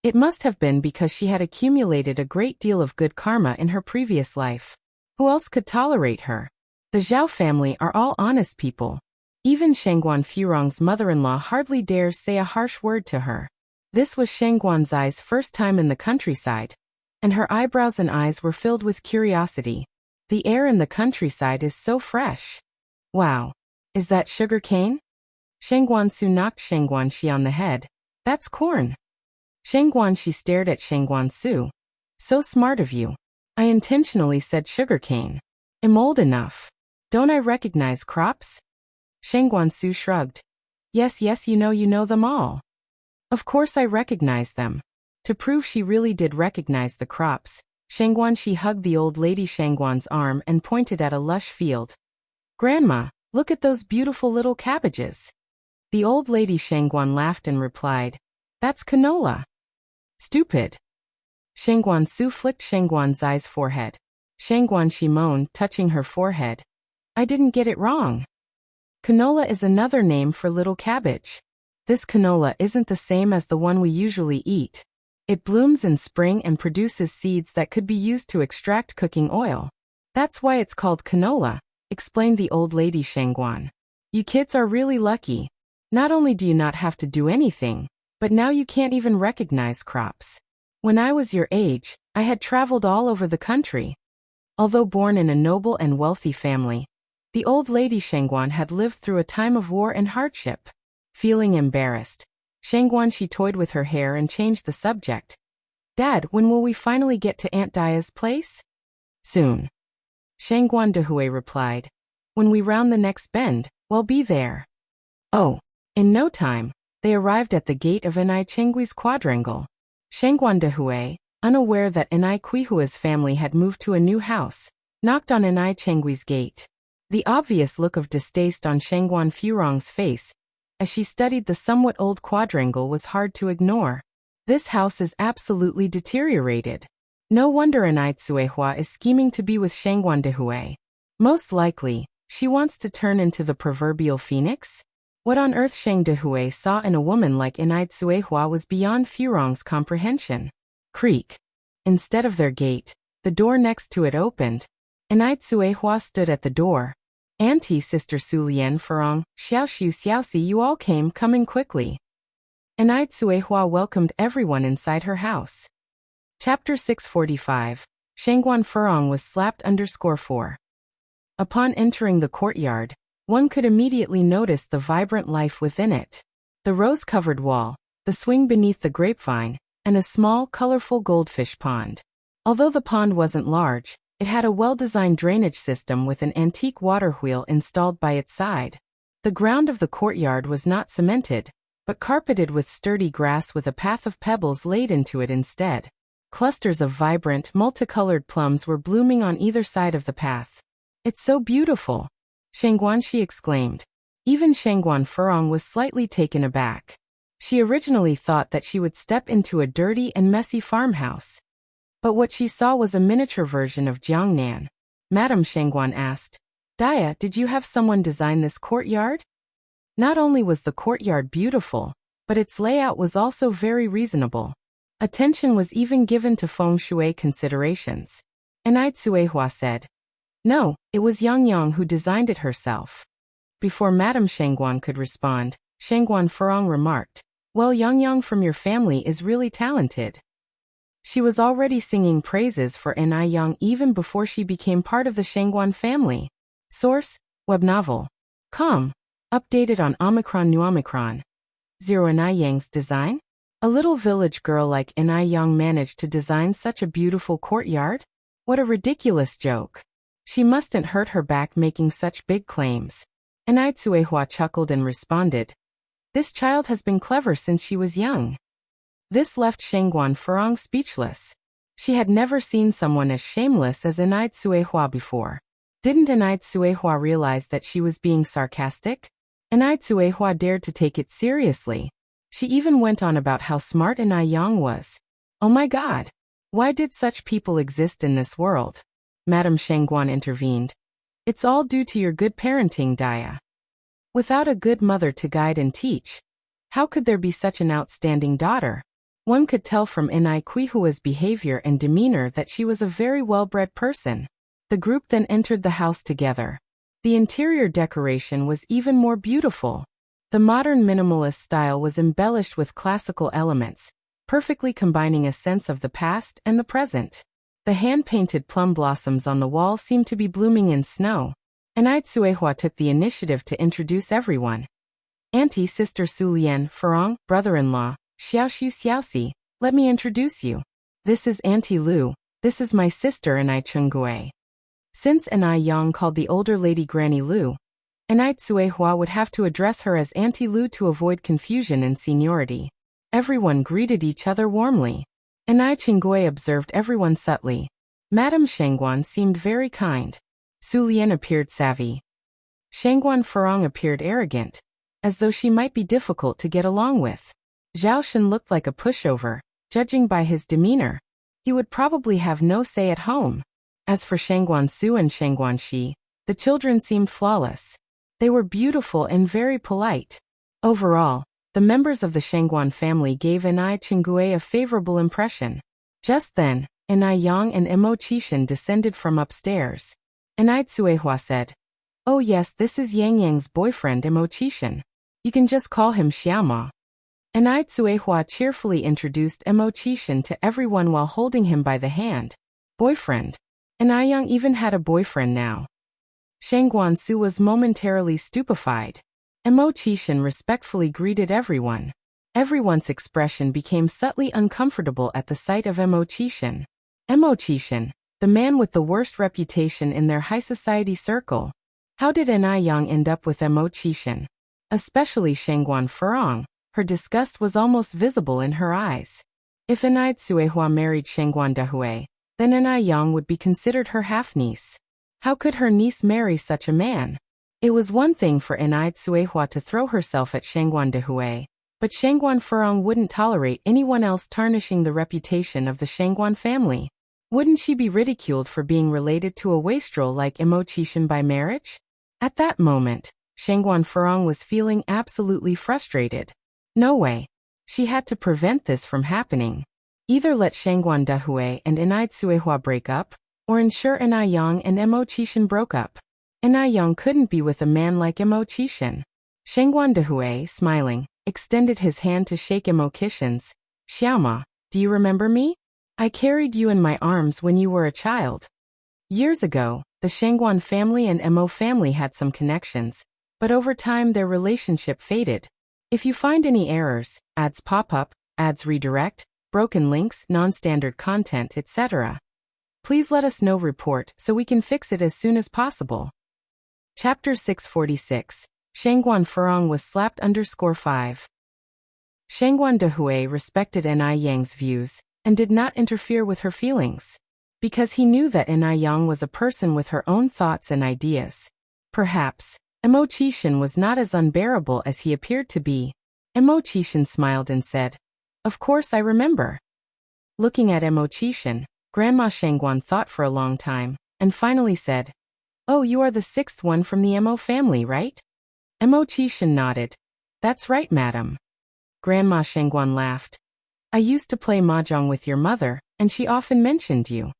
it must have been because she had accumulated a great deal of good karma in her previous life. Who else could tolerate her? The Zhao family are all honest people. Even Shangguan Furong's mother-in-law hardly dares say a harsh word to her. This was Shangguan Zai's first time in the countryside, and her eyebrows and eyes were filled with curiosity. The air in the countryside is so fresh. Wow. Is that sugar cane? Shangguan Su knocked Shangguan Shi on the head. That's corn. Shangguan Shi stared at Shangguan Su. So smart of you. I intentionally said sugar cane. I'm old enough. Don't I recognize crops? Shangguan Su shrugged. Yes, you know them all. Of course I recognize them. To prove she really did recognize the crops, Shangguan Shi hugged the old lady Shangguan's arm and pointed at a lush field. Grandma, look at those beautiful little cabbages. The old lady Shangguan laughed and replied, That's canola. Stupid. Shangguan Su flicked Shangguan Zai's forehead. Shangguan Shi moaned, touching her forehead. I didn't get it wrong. Canola is another name for little cabbage. This canola isn't the same as the one we usually eat. It blooms in spring and produces seeds that could be used to extract cooking oil. That's why it's called canola, explained the old lady Shangguan. You kids are really lucky. Not only do you not have to do anything, but now you can't even recognize crops. When I was your age, I had traveled all over the country. Although born in a noble and wealthy family, the old lady Shangguan had lived through a time of war and hardship. Feeling embarrassed, Shangguan Shi toyed with her hair and changed the subject. Dad, when will we finally get to Aunt Daya's place? Soon. Shangguan Dehui replied. When we round the next bend, we'll be there. Oh. In no time, they arrived at the gate of Enai Chenggui's quadrangle. Shangguan Dehui, unaware that Enai Quihua's family had moved to a new house, knocked on Enai Chenggui's gate. The obvious look of distaste on Shangguan Furong's face, as she studied the somewhat old quadrangle, was hard to ignore. This house is absolutely deteriorated. No wonder Enai Tsuehua is scheming to be with Shangguan Dehui. Most likely, she wants to turn into the proverbial phoenix? What on earth Shang Dehui saw in a woman like Enai Tsuehua was beyond Furong's comprehension. Creak. Instead of their gate, the door next to it opened. Enai Tsuehua stood at the door. Auntie, Sister Su Lian Furong, Xiaoxiu Xiaoxi, you all came, coming quickly. Enai Tsuehua welcomed everyone inside her house. Chapter 645. Shangguan Furong was slapped _4. Upon entering the courtyard, one could immediately notice the vibrant life within it. The rose-covered wall, the swing beneath the grapevine, and a small, colorful goldfish pond. Although the pond wasn't large, it had a well-designed drainage system with an antique water wheel installed by its side. The ground of the courtyard was not cemented, but carpeted with sturdy grass with a path of pebbles laid into it instead. Clusters of vibrant, multicolored plums were blooming on either side of the path. It's so beautiful! Shangguan Shi exclaimed. Even Shangguan Furong was slightly taken aback. She originally thought that she would step into a dirty and messy farmhouse. But what she saw was a miniature version of Jiangnan. Madam Shangguan asked, Daya, did you have someone design this courtyard? Not only was the courtyard beautiful, but its layout was also very reasonable. Attention was even given to feng shui considerations. Enai Tsuehua said, No, it was Yang Yang who designed it herself. Before Madam Shangguan could respond, Shangguan Furong remarked, Well, Yang Yang from your family is really talented. She was already singing praises for Enai Yang even before she became part of the Shangguan family. Source, web novel. Com. Updated on Omicron New Omicron. 0 Enai Yang's design? A little village girl like Enai Yang managed to design such a beautiful courtyard? What a ridiculous joke. She mustn't hurt her back making such big claims. Enai Tsuehua chuckled and responded, This child has been clever since she was young. This left Shangguan Furong speechless. She had never seen someone as shameless as Enai Tsuehua before. Didn't Enai Tsuehua realize that she was being sarcastic? Enai Tsuehua dared to take it seriously. She even went on about how smart Enai Yang was. Oh my God! Why did such people exist in this world? Madam Shangguan intervened. It's all due to your good parenting, Daya. Without a good mother to guide and teach, how could there be such an outstanding daughter? One could tell from Enai Quihua's behavior and demeanor that she was a very well-bred person. The group then entered the house together. The interior decoration was even more beautiful. The modern minimalist style was embellished with classical elements, perfectly combining a sense of the past and the present. The hand-painted plum blossoms on the wall seemed to be blooming in snow, and Aitsuehua took the initiative to introduce everyone. Auntie, Sister Su Lian, Farong, brother-in-law, Xiaoxiu Xiaoxi, let me introduce you. This is Auntie Lu, this is my sister Anai Chungue. Since Anai Yang called the older lady Granny Lu, Anai Tsuehua would have to address her as Auntie Lu to avoid confusion in seniority. Everyone greeted each other warmly. Anai Chingui observed everyone subtly. Madame Shangguan seemed very kind. Su Lian appeared savvy. Shangguan Farong appeared arrogant, as though she might be difficult to get along with. Zhao Shen looked like a pushover, judging by his demeanor. He would probably have no say at home. As for Shangguan Su and Shangguan Shi, the children seemed flawless. They were beautiful and very polite. Overall, the members of the Shangguan family gave Anai Chingui a favorable impression. Just then, Anai Yang and Emo Chishan descended from upstairs. Anai Tsuehua said, "Oh yes, this is Yang Yang's boyfriend Emo Chishan. You can just call him Xiaoma." Anai Tsuehua cheerfully introduced Emo Chishan to everyone while holding him by the hand. Boyfriend. Anai Yang even had a boyfriend now. Shangguan Su was momentarily stupefied. Emo Chishan respectfully greeted everyone. Everyone's expression became subtly uncomfortable at the sight of Emo Chishan. Emo Chishan, the man with the worst reputation in their high society circle. How did Anai Yang end up with Emo Chishan? Especially Shangguan Farong, her disgust was almost visible in her eyes. If Anai Tsuehua married Shangguan Dahue, then Anai Yang would be considered her half-niece. How could her niece marry such a man? It was one thing for Anai Tsuehua to throw herself at Shangguan Dahue, but Shangguan Farong wouldn't tolerate anyone else tarnishing the reputation of the Shangguan family. Wouldn't she be ridiculed for being related to a wastrel like Emo Chishan by marriage? At that moment, Shangguan Farong was feeling absolutely frustrated. No way. She had to prevent this from happening. Either let Shangguan Dahue and Anai Tsuehua break up, or ensure Anai Yang and Emo Chishan broke up. Anai Yang couldn't be with a man like Emo Chishan. Shangguan Dahue, smiling, extended his hand to shake Emo Chishan's. "Xiaoma, do you remember me? I carried you in my arms when you were a child." Years ago, the Shangguan family and Emo family had some connections, but over time their relationship faded. If you find any errors, ads pop up, ads redirect, broken links, non-standard content, etc., please let us know. Report so we can fix it as soon as possible. Chapter 646. Shangguan Farong was slapped _5. Shangguan Dahue respected Anai Yang's views and did not interfere with her feelings, because he knew that Anai Yang was a person with her own thoughts and ideas. Perhaps, Emo Chishan was not as unbearable as he appeared to be. Emo Chishan smiled and said, "Of course I remember." Looking at Emo Chishan, Grandma Shangguan thought for a long time, and finally said, "Oh, you are the sixth one from the Emo family, right?" Emo Chishan nodded. "That's right, madam." Grandma Shangguan laughed. "I used to play mahjong with your mother, and she often mentioned you."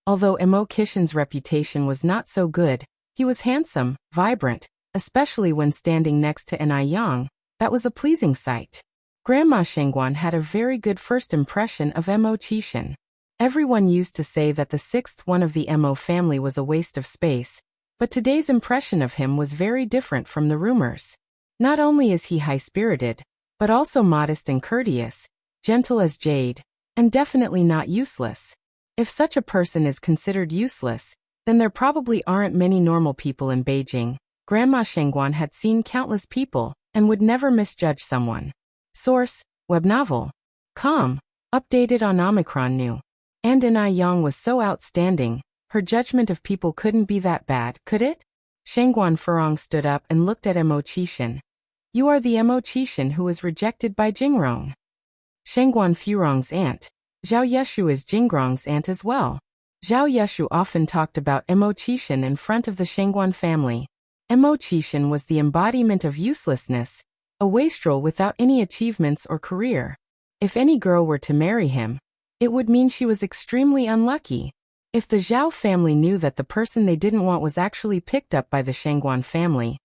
Although Emo Chishan's reputation was not so good, he was handsome, vibrant, especially when standing next to Anai Yang. That was a pleasing sight. Grandma Shangguan had a very good first impression of Emo Chishan. Everyone used to say that the sixth one of the Emo family was a waste of space, but today's impression of him was very different from the rumors. Not only is he high-spirited, but also modest and courteous, gentle as jade, and definitely not useless. If such a person is considered useless, then there probably aren't many normal people in Beijing. Grandma Shangguan had seen countless people and would never misjudge someone. Source: Web novel. Com. Updated on Omicron New. And Anai Yang was so outstanding, her judgment of people couldn't be that bad, could it? Shangguan Farong stood up and looked at Emo Chishan. "You are the Emo Chishan who was rejected by Jingrong." Shangguan Furong's aunt. Zhao Yeshu is Jingrong's aunt as well. Zhao Yeshu often talked about Emo Chishan in front of the Shangguan family. Emo Chishan was the embodiment of uselessness, a wastrel without any achievements or career. If any girl were to marry him, it would mean she was extremely unlucky. If the Zhao family knew that the person they didn't want was actually picked up by the Shangguan family,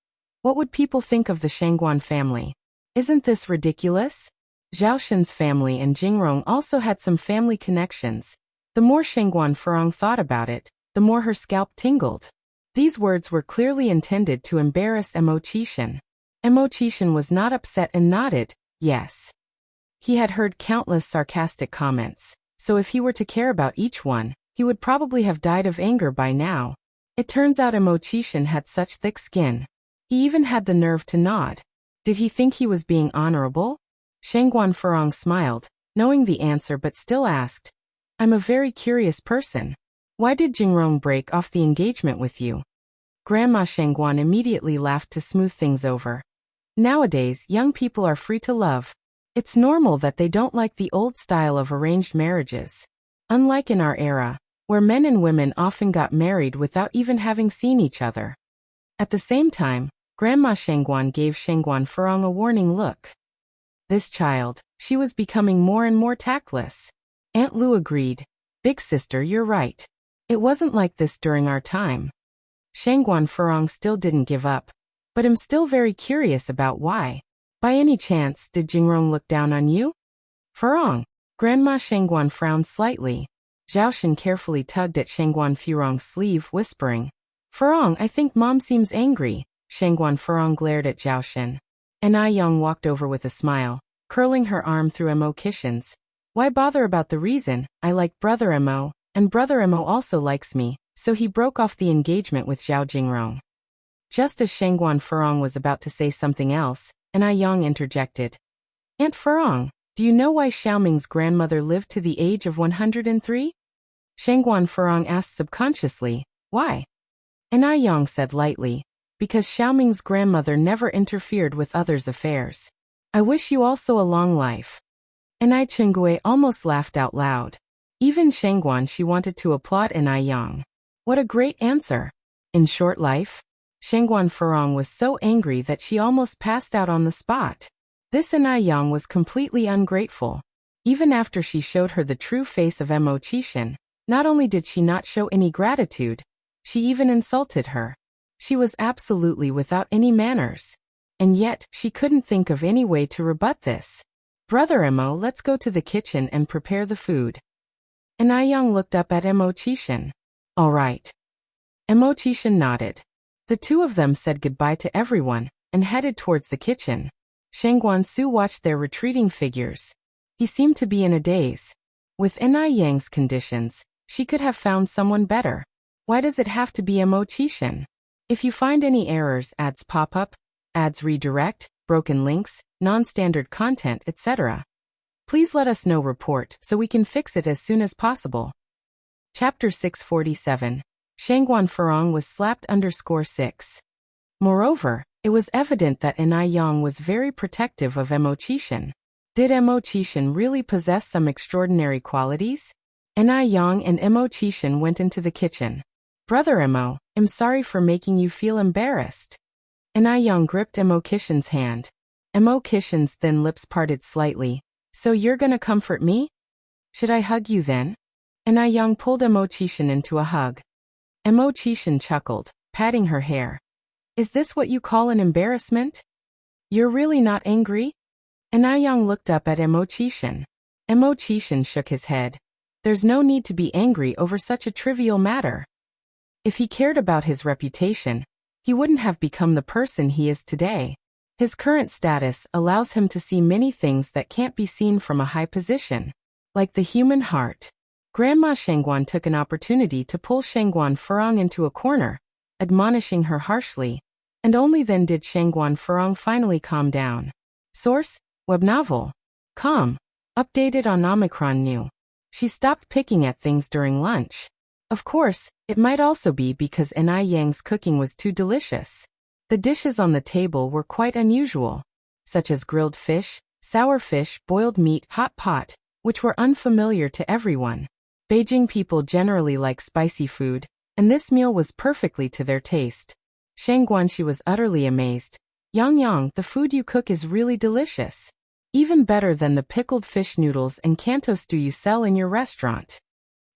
what would people think of the Shangguan family? Isn't this ridiculous? Zhao Shen's family and Jingrong also had some family connections. The more Shangguan Furong thought about it, the more her scalp tingled. These words were clearly intended to embarrass Mo Qishan. Mo Qishan was not upset and nodded, yes. He had heard countless sarcastic comments, so if he were to care about each one, he would probably have died of anger by now. It turns out Mo Qishan had such thick skin. He even had the nerve to nod. Did he think he was being honorable? Shangguan Furong smiled, knowing the answer but still asked, I'm a very curious person. Why did Jingrong break off the engagement with you? Grandma Shangguan immediately laughed to smooth things over. Nowadays, young people are free to love. It's normal that they don't like the old style of arranged marriages. Unlike in our era, where men and women often got married without even having seen each other. At the same time, Grandma Shangguan gave Shangguan Furong a warning look. This child, she was becoming more and more tactless. Aunt Lu agreed. Big sister, you're right. It wasn't like this during our time. Shangguan Furong still didn't give up, but I'm still very curious about why. By any chance, did Jingrong look down on you? Furong. Grandma Shangguan frowned slightly. Zhao Shen carefully tugged at Shangguan Furong's sleeve, whispering, Furong, I think Mom seems angry. Shangguan Furong glared at Zhao Shen. And Yang walked over with a smile, curling her arm through Mo Qishan's. Why bother about the reason? I like Brother Mo, and Brother Mo also likes me, so he broke off the engagement with Zhao Jingrong. Just as Shangguan Furong was about to say something else, Yang interjected. Aunt Furong, do you know why Xiaoming's grandmother lived to the age of 103? Shangguan Furong asked subconsciously, why? Yang said lightly, because Xiaoming's grandmother never interfered with others' affairs. I wish you also a long life. Anai Chengui almost laughed out loud. Even Shangguan she wanted to applaud Yang. What a great answer. In short life? Shangguan Furong was so angry that she almost passed out on the spot. This Yang was completely ungrateful. Even after she showed her the true face of Mo Qishan, not only did she not show any gratitude, she even insulted her. She was absolutely without any manners. And yet, she couldn't think of any way to rebut this. Brother Mo, let's go to the kitchen and prepare the food. Yang looked up at Mo Qishan. All right. Mo Qishan nodded. The two of them said goodbye to everyone and headed towards the kitchen. Shangguan Su watched their retreating figures. He seemed to be in a daze. With Yang's conditions, she could have found someone better. Why does it have to be Mo Qishan? If you find any errors, ads pop up, ads redirect, broken links, non-standard content, etc., please let us know report so we can fix it as soon as possible. Chapter 647. Shangguan Furong was slapped _6. Moreover, it was evident that Yang was very protective of Mo Qishan. Did Mo Qishan really possess some extraordinary qualities? Yang and Mo Qishan went into the kitchen. Brother Mo, I'm sorry for making you feel embarrassed. Yang gripped Mo Qishan's hand. Mo Qishan's thin lips parted slightly. So you're gonna comfort me? Should I hug you then? Yang pulled Mo Qishan into a hug. Mo Qishan chuckled, patting her hair. Is this what you call an embarrassment? You're really not angry? Yang looked up at Mo Qishan. Mo Qishan shook his head. There's no need to be angry over such a trivial matter. If he cared about his reputation, he wouldn't have become the person he is today. His current status allows him to see many things that can't be seen from a high position, like the human heart. Grandma Shangguan took an opportunity to pull Shangguan Furong into a corner, admonishing her harshly, and only then did Shangguan Furong finally calm down. Source: Web novel. Calm. Updated on Omicron New. She stopped picking at things during lunch. Of course, it might also be because Yang's cooking was too delicious. The dishes on the table were quite unusual, such as grilled fish, sour fish, boiled meat, hot pot, which were unfamiliar to everyone. Beijing people generally like spicy food, and this meal was perfectly to their taste. Shangguan she was utterly amazed. Yang, the food you cook is really delicious. Even better than the pickled fish noodles and Kanto stew you sell in your restaurant.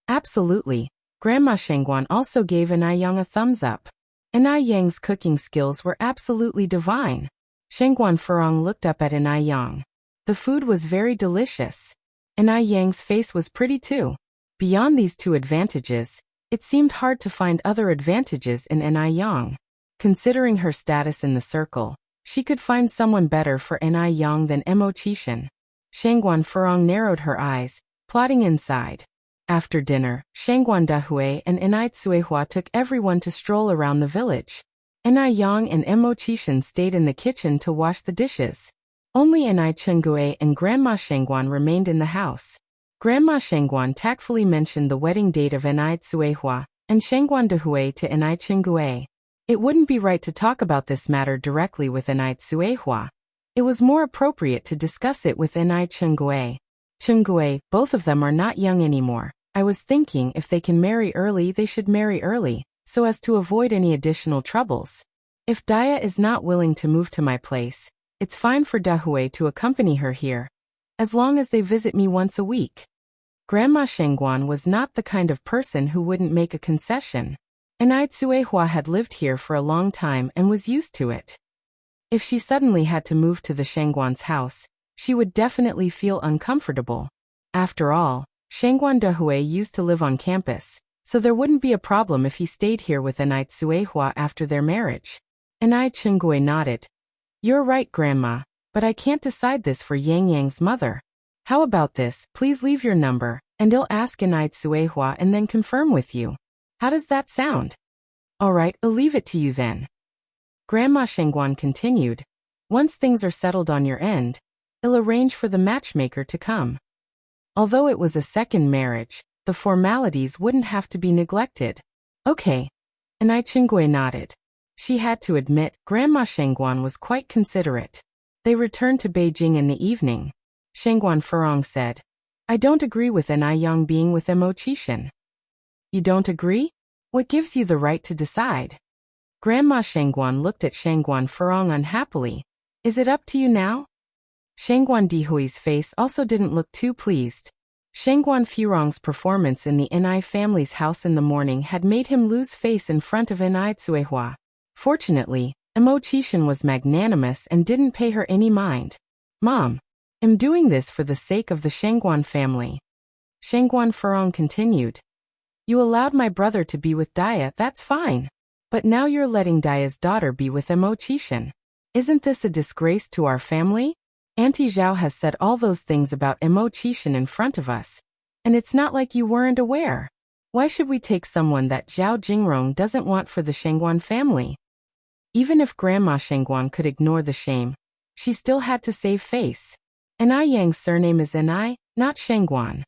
Absolutely. Grandma Shengguan also gave Anai Yang a thumbs up. Anai Yang's cooking skills were absolutely divine. Shengguan Furong looked up at Anai Yang. The food was very delicious. Anai Yang's face was pretty too. Beyond these two advantages, it seemed hard to find other advantages in Anai Yang. Considering her status in the circle, she could find someone better for Anai Yang than Mo Qishan. Shengguan Furong narrowed her eyes, plotting inside. After dinner, Shengguan Dahui and Anai Tsuehua took everyone to stroll around the village. Anai Yang and Mo Qishan stayed in the kitchen to wash the dishes. Only Anai Chengguei and Grandma Shengguan remained in the house. Grandma Shengguan tactfully mentioned the wedding date of Anai Tsuehua and Shengguan Dahui to Anai Chengguei. It wouldn't be right to talk about this matter directly with Anai Tsuehua. It was more appropriate to discuss it with Anai Chengguei. Chengguei, both of them are not young anymore. I was thinking if they can marry early, they should marry early, so as to avoid any additional troubles. If Daya is not willing to move to my place, it's fine for Dahui to accompany her here, as long as they visit me once a week. Grandma Shengguan was not the kind of person who wouldn't make a concession. Anai Tsuehua had lived here for a long time and was used to it. If she suddenly had to move to the Shengguan's house, she would definitely feel uncomfortable. After all, Shengguan Dahui used to live on campus, so there wouldn't be a problem if he stayed here with Anai Tsuehua after their marriage. Anai Chengguei nodded. You're right, Grandma, but I can't decide this for Yang Yang's mother. How about this? Please leave your number, and I'll ask Anai Tsuehua and then confirm with you. How does that sound? All right, I'll leave it to you then. Grandma Shengguan continued. Once things are settled on your end, I'll arrange for the matchmaker to come. Although it was a second marriage, the formalities wouldn't have to be neglected. Okay. Anai Chengguei nodded. She had to admit, Grandma Shengguan was quite considerate. They returned to Beijing in the evening. Shengguan Furong said, I don't agree with Anai Yang being with Mo Qishan. You don't agree? What gives you the right to decide? Grandma Shengguan looked at Shengguan Furong unhappily. Is it up to you now? Shengguan Dihui's face also didn't look too pleased. Shengguan Furong's performance in the Anai family's house in the morning had made him lose face in front of Anai Tsuehua. Fortunately, Mo Qishan was magnanimous and didn't pay her any mind. Mom, I'm doing this for the sake of the Shengguan family. Shengguan Furong continued. You allowed my brother to be with Daya, that's fine. But now you're letting Daya's daughter be with Mo Qishan. Isn't this a disgrace to our family? Auntie Zhao has said all those things about Mo Qishan in front of us. And it's not like you weren't aware. Why should we take someone that Zhao Jingrong doesn't want for the Shengguan family? Even if Grandma Shengguan could ignore the shame, she still had to save face. Anai Yang's surname is Anai, not Shengguan.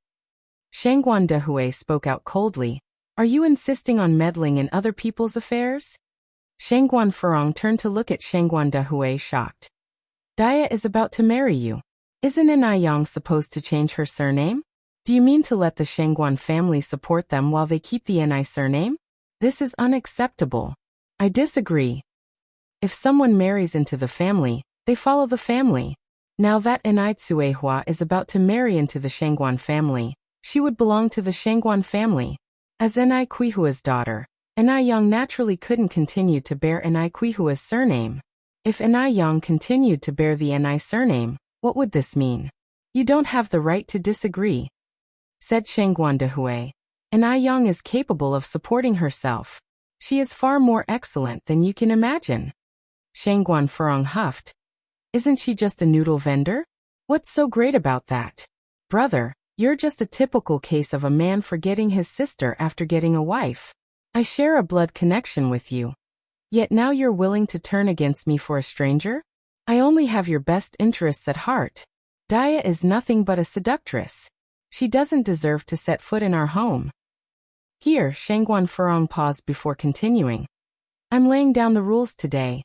Shengguan Dahui spoke out coldly. Are you insisting on meddling in other people's affairs? Shengguan Furong turned to look at Shengguan Dahui shocked. Daya is about to marry you. Isn't Anai Yang supposed to change her surname? Do you mean to let the Shengguan family support them while they keep the Anai surname? This is unacceptable. I disagree. If someone marries into the family, they follow the family. Now that Anai Tsuehua is about to marry into the Shengguan family, she would belong to the Shengguan family. As Anai Quihua's daughter, Anai Yang naturally couldn't continue to bear Anai Quihua's surname. If Anai Yang continued to bear the Anai surname, what would this mean? You don't have the right to disagree, said Shengguan Dahui. Anai Yang is capable of supporting herself. She is far more excellent than you can imagine. Shengguan Furong huffed. Isn't she just a noodle vendor? What's so great about that? Brother, you're just a typical case of a man forgetting his sister after getting a wife. I share a blood connection with you. Yet now you're willing to turn against me for a stranger? I only have your best interests at heart. Daya is nothing but a seductress. She doesn't deserve to set foot in our home. Here, Shengguan Furong paused before continuing. I'm laying down the rules today.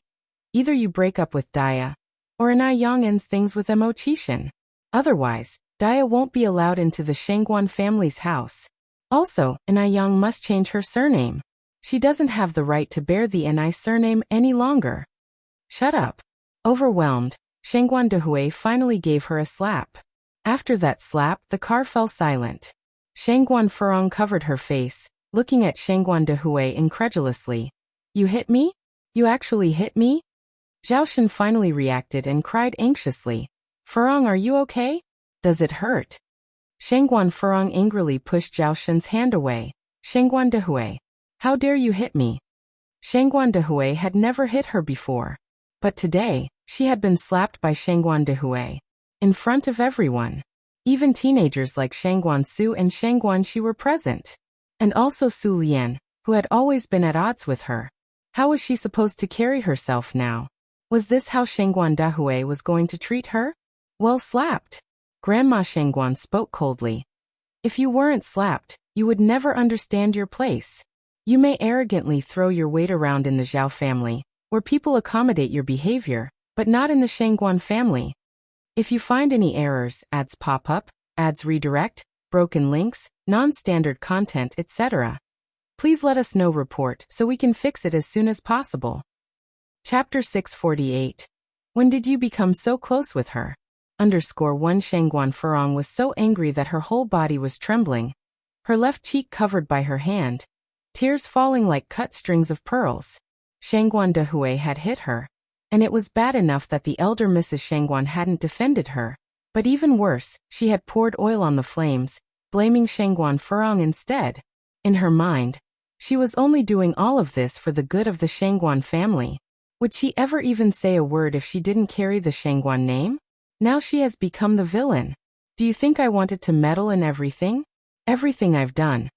Either you break up with Daya, or Anai Yang ends things with Mo Qishan. Otherwise, Daya won't be allowed into the Shengguan family's house. Also, Anai Yang must change her surname. She doesn't have the right to bear the Anai surname any longer. Shut up. Overwhelmed, Shengguan Dahui finally gave her a slap. After that slap, the car fell silent. Shengguan Furong covered her face, looking at Shangguan Dehui incredulously. You hit me? You actually hit me? Zhaoshan finally reacted and cried anxiously. Furong, are you okay? Does it hurt? Shangguan Furong angrily pushed Zhaoshan's hand away. Shangguan Dehui, how dare you hit me? Shangguan Dehui had never hit her before. But today, she had been slapped by Shangguan Dehui. In front of everyone. Even teenagers like Shangguan Su and Shangguan Shi were present. And also Su Lian, who had always been at odds with her. How was she supposed to carry herself now? Was this how Shangguan Dehui was going to treat her? Well, slapped. Grandma Shangguan spoke coldly. If you weren't slapped, you would never understand your place. You may arrogantly throw your weight around in the Zhao family, where people accommodate your behavior, but not in the Shangguan family. If you find any errors, ads pop up, ads redirect, broken links, non-standard content, etc., please let us know. Report so we can fix it as soon as possible. Chapter 648. When did you become so close with her? _1 Shangguan Furong was so angry that her whole body was trembling, her left cheek covered by her hand, tears falling like cut strings of pearls. Shangguan Dehui had hit her, and it was bad enough that the elder Mrs. Shangguan hadn't defended her, but even worse, she had poured oil on the flames, blaming Shangguan Furong instead. In her mind, she was only doing all of this for the good of the Shangguan family. Would she ever even say a word if she didn't carry the Shangguan name? Now she has become the villain. Do you think I wanted to meddle in everything? Everything I've done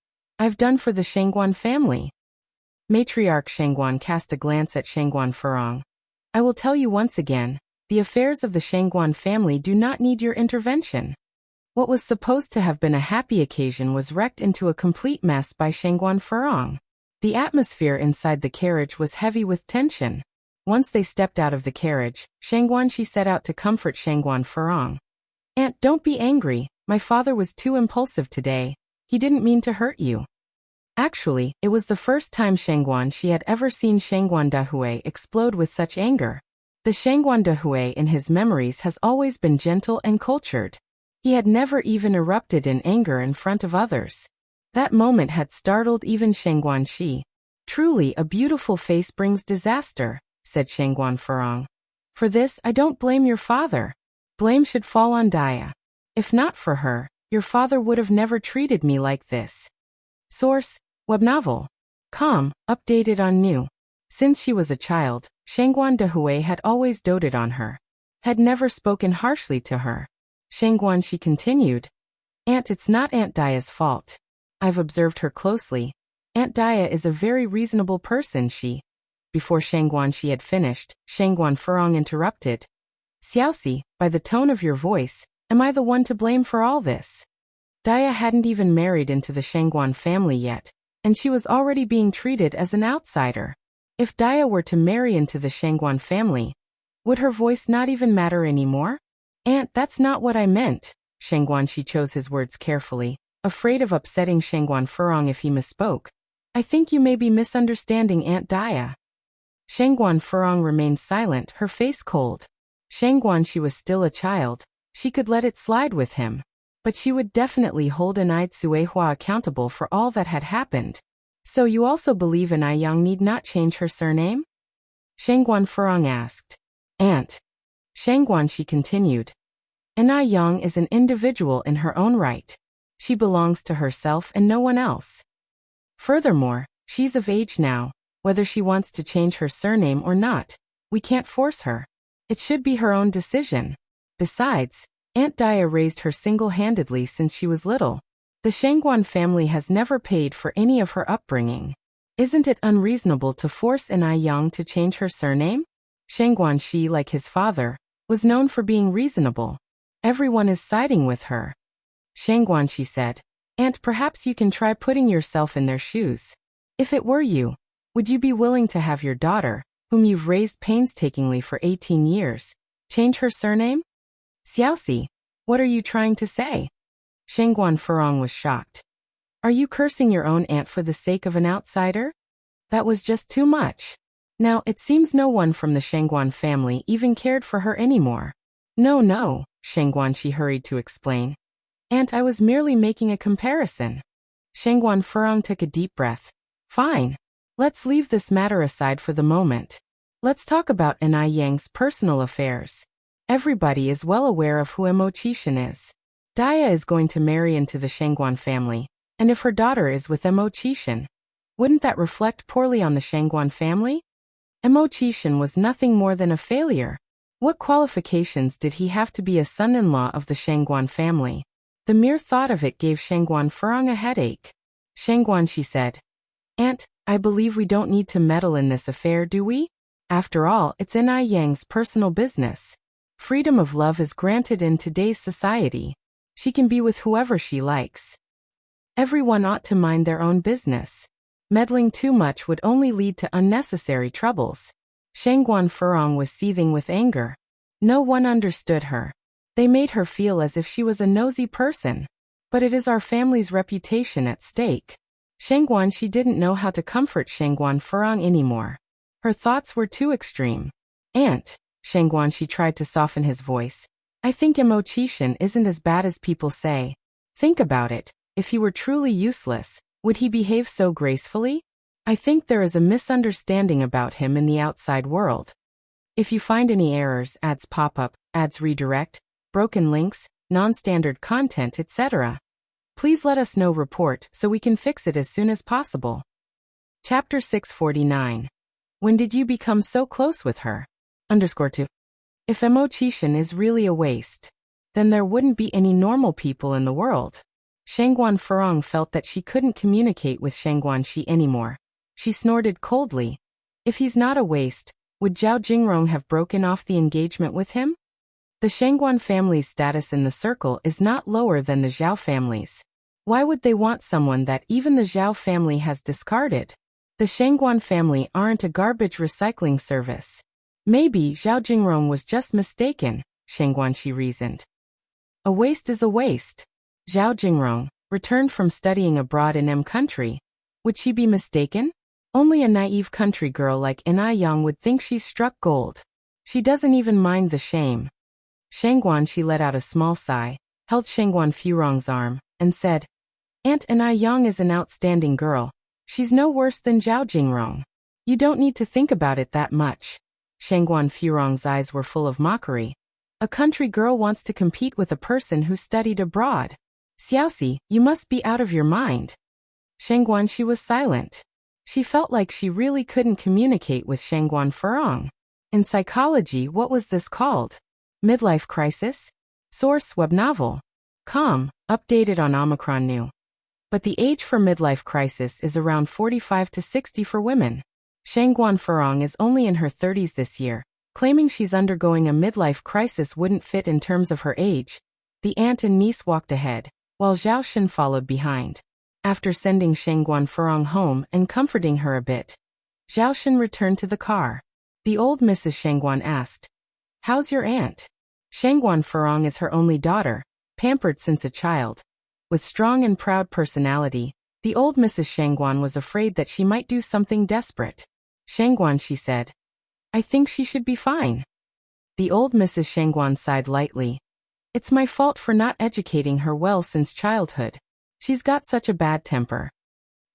for the Shangguan family. Matriarch Shangguan cast a glance at Shangguan Furong. I will tell you once again, the affairs of the Shangguan family do not need your intervention. What was supposed to have been a happy occasion was wrecked into a complete mess by Shangguan Furong. The atmosphere inside the carriage was heavy with tension. Once they stepped out of the carriage, Shangguan Shi set out to comfort Shangguan Furong. Aunt, don't be angry, my father was too impulsive today. He didn't mean to hurt you. Actually, it was the first time Shangguan Shi had ever seen Shangguan Dehui explode with such anger. The Shangguan Dehui in his memories has always been gentle and cultured. He had never even erupted in anger in front of others. That moment had startled even Shangguan Shi. Truly, a beautiful face brings disaster, said Shangguan Furong. For this, I don't blame your father. Blame should fall on Daya. If not for her, your father would have never treated me like this. Source: web novel. Com, updated on new. Since she was a child, Shangguan Dehui had always doted on her. Had never spoken harshly to her. Shangguan Shi continued. Aunt, it's not Aunt Daya's fault. I've observed her closely. Aunt Daya is a very reasonable person. Before Shangguan Shi had finished, Shangguan Furong interrupted. Xiaoxi, by the tone of your voice, am I the one to blame for all this? Daya hadn't even married into the Shangguan family yet, and she was already being treated as an outsider. If Daya were to marry into the Shangguan family, would her voice not even matter anymore? Aunt, that's not what I meant. Shangguan Shi chose his words carefully, afraid of upsetting Shangguan Furong if he misspoke. I think you may be misunderstanding Aunt Daya. Shangguan Furong remained silent, her face cold. Shangguan Shi was still a child. She could let it slide with him. But she would definitely hold Anai Tsuehua accountable for all that had happened. So you also believe Anai Yang need not change her surname? Shangguan Furong asked. Aunt. Shangguan Shi continued. Anai Yang is an individual in her own right. She belongs to herself and no one else. Furthermore, she's of age now. Whether she wants to change her surname or not, we can't force her. It should be her own decision. Besides, Aunt Daya raised her single-handedly since she was little. The Shangguan family has never paid for any of her upbringing. Isn't it unreasonable to force Anai Yang to change her surname? Shangguan Shi, like his father, was known for being reasonable. Everyone is siding with her. Shangguan Shi said, Aunt, perhaps you can try putting yourself in their shoes. If it were you, would you be willing to have your daughter, whom you've raised painstakingly for 18 years, change her surname? Xiaoxi, what are you trying to say? Shangguan Furong was shocked. Are you cursing your own aunt for the sake of an outsider? That was just too much. Now, it seems no one from the Shangguan family even cared for her anymore. No, Shangguan Shi hurried to explain. Aunt, I was merely making a comparison. Shangguan Furong took a deep breath. Fine. Let's leave this matter aside for the moment. Let's talk about Anai Yang's personal affairs. Everybody is well aware of who Mo Qixin is. Daya is going to marry into the Shangguan family, and if her daughter is with Mo Qixin, wouldn't that reflect poorly on the Shangguan family? Mo Qixin was nothing more than a failure. What qualifications did he have to be a son-in-law of the Shangguan family? The mere thought of it gave Shangguan Furong a headache. Shangguan, she said. Aunt, I believe we don't need to meddle in this affair, do we? After all, it's Anai Yang's personal business. Freedom of love is granted in today's society. She can be with whoever she likes. Everyone ought to mind their own business. Meddling too much would only lead to unnecessary troubles. Shangguan Furong was seething with anger. No one understood her. They made her feel as if she was a nosy person. But it is our family's reputation at stake. Shangguan, she didn't know how to comfort Shangguan Furong anymore. Her thoughts were too extreme. Aunt, Shangguan, she tried to soften his voice. I think Mo Qixin isn't as bad as people say. Think about it. If he were truly useless, would he behave so gracefully? I think there is a misunderstanding about him in the outside world. If you find any errors, ads pop up, ads redirect, broken links, non-standard content, etc., please let us know. Report so we can fix it as soon as possible. Chapter 649. When did you become so close with her? _2. If Mo Qixin is really a waste, then there wouldn't be any normal people in the world. Shangguan Furong felt that she couldn't communicate with Shangguan Shi anymore. She snorted coldly. If he's not a waste, would Zhao Jingrong have broken off the engagement with him? The Shangguan family's status in the circle is not lower than the Zhao family's. Why would they want someone that even the Zhao family has discarded? The Shangguan family aren't a garbage recycling service. Maybe Zhao Jingrong was just mistaken, Shangguan Shi reasoned. A waste is a waste. Zhao Jingrong, returned from studying abroad in M country. Would she be mistaken? Only a naive country girl like Anai Yang would think she's struck gold. She doesn't even mind the shame. Shangguan, she let out a small sigh, held Shangguan Furong's arm, and said, Aunt Anai Yang is an outstanding girl. She's no worse than Zhao Jingrong. You don't need to think about it that much. Shangguan Furong's eyes were full of mockery. A country girl wants to compete with a person who studied abroad. Xiaoxi, you must be out of your mind. Shangguan, she was silent. She felt like she really couldn't communicate with Shangguan Furong. In psychology, what was this called? Midlife crisis? Source web novel. Com, updated on Omicron New. But the age for midlife crisis is around 45 to 60 for women. Shangguan Furong is only in her 30s this year. Claiming she's undergoing a midlife crisis wouldn't fit in terms of her age. The aunt and niece walked ahead, while Zhao Shen followed behind. After sending Shangguan Furong home and comforting her a bit, Zhao Shen returned to the car. The old Mrs. Shangguan asked, How's your aunt? Shangguan Furong is her only daughter, pampered since a child. With strong and proud personality, the old Mrs. Shangguan was afraid that she might do something desperate. Shangguan, she said, I think she should be fine. The old Mrs. Shangguan sighed lightly. It's my fault for not educating her well since childhood. She's got such a bad temper.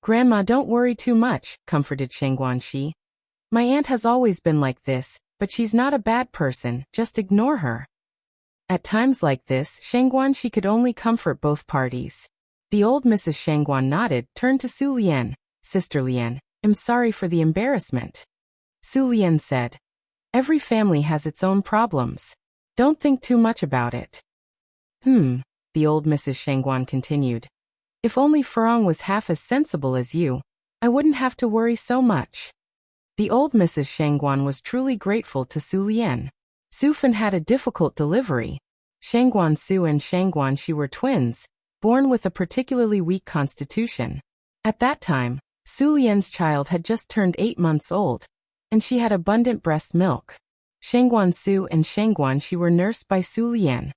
Grandma, don't worry too much, comforted Shangguan Shi. My aunt has always been like this, but she's not a bad person, just ignore her. At times like this, Shangguan Shi could only comfort both parties. The old Mrs. Shangguan nodded, turned to Su Lian. Sister Lian, I'm sorry for the embarrassment. Su Lian said, Every family has its own problems. Don't think too much about it. The old Mrs. Shangguan continued. If only Furong was half as sensible as you, I wouldn't have to worry so much. The old Mrs. Shangguan was truly grateful to Su Lian. Su Fan had a difficult delivery. Shangguan Su and Shangguan Shi were twins, born with a particularly weak constitution. At that time, Su Lian's child had just turned 8 months old, and she had abundant breast milk. Shangguan Su and Shangguan Shi were nursed by Su Lian.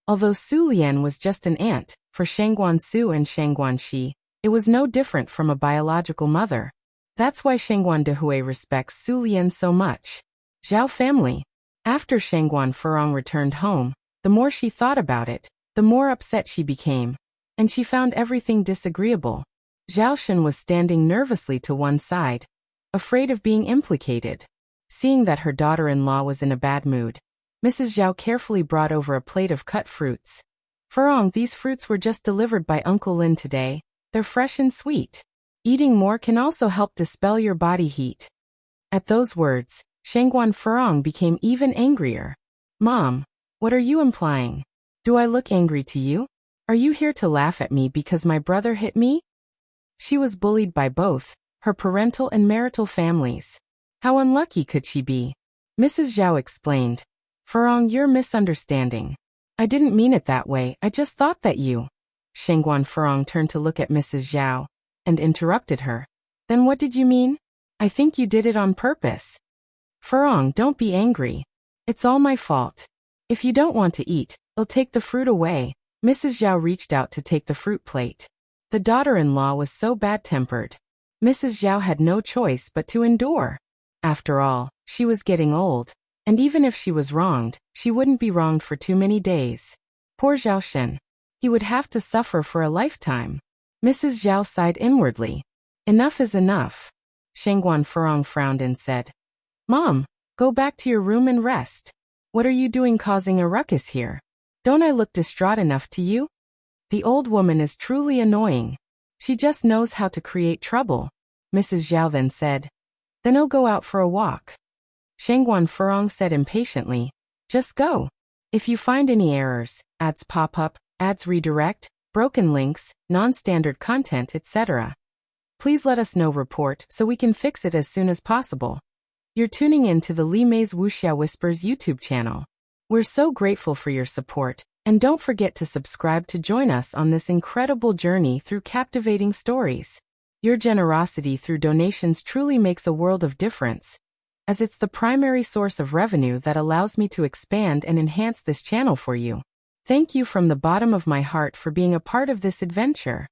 Although Su Lian was just an aunt, for Shangguan Su and Shangguan Shi, it was no different from a biological mother. That's why Shangguan Dehui respects Su Lian so much. Zhao family. After Shangguan Furong returned home, the more she thought about it, the more upset she became, and she found everything disagreeable. Zhaoshen was standing nervously to one side, afraid of being implicated. Seeing that her daughter-in-law was in a bad mood, Mrs. Zhao carefully brought over a plate of cut fruits. Furong, these fruits were just delivered by Uncle Lin today. They're fresh and sweet. Eating more can also help dispel your body heat. At those words, Shangguan Furong became even angrier. Mom, what are you implying? Do I look angry to you? Are you here to laugh at me because my brother hit me? She was bullied by both her parental and marital families. How unlucky could she be? Mrs. Zhao explained. Furong, you're misunderstanding. I didn't mean it that way, I just thought that you... Shangguan Furong turned to look at Mrs. Zhao and interrupted her. Then what did you mean? I think you did it on purpose. Furong, don't be angry. It's all my fault. If you don't want to eat, I'll take the fruit away. Mrs. Zhao reached out to take the fruit plate. The daughter-in-law was so bad-tempered. Mrs. Zhao had no choice but to endure. After all, she was getting old, and even if she was wronged, she wouldn't be wronged for too many days. Poor Zhaoshen. He would have to suffer for a lifetime. Mrs. Zhao sighed inwardly. Enough is enough. Shangguan Furong frowned and said, Mom, go back to your room and rest. What are you doing causing a ruckus here? Don't I look distraught enough to you? The old woman is truly annoying. She just knows how to create trouble. Mrs. Zhao then said, Then I'll go out for a walk. Shangguan Furong said impatiently, Just go. If you find any errors, ads pop up, ads redirect, broken links, non-standard content, etc., please let us know report so we can fix it as soon as possible. You're tuning in to the Li Mei's Wuxia Whispers YouTube channel. We're so grateful for your support, and don't forget to subscribe to join us on this incredible journey through captivating stories. Your generosity through donations truly makes a world of difference, as it's the primary source of revenue that allows me to expand and enhance this channel for you. Thank you from the bottom of my heart for being a part of this adventure.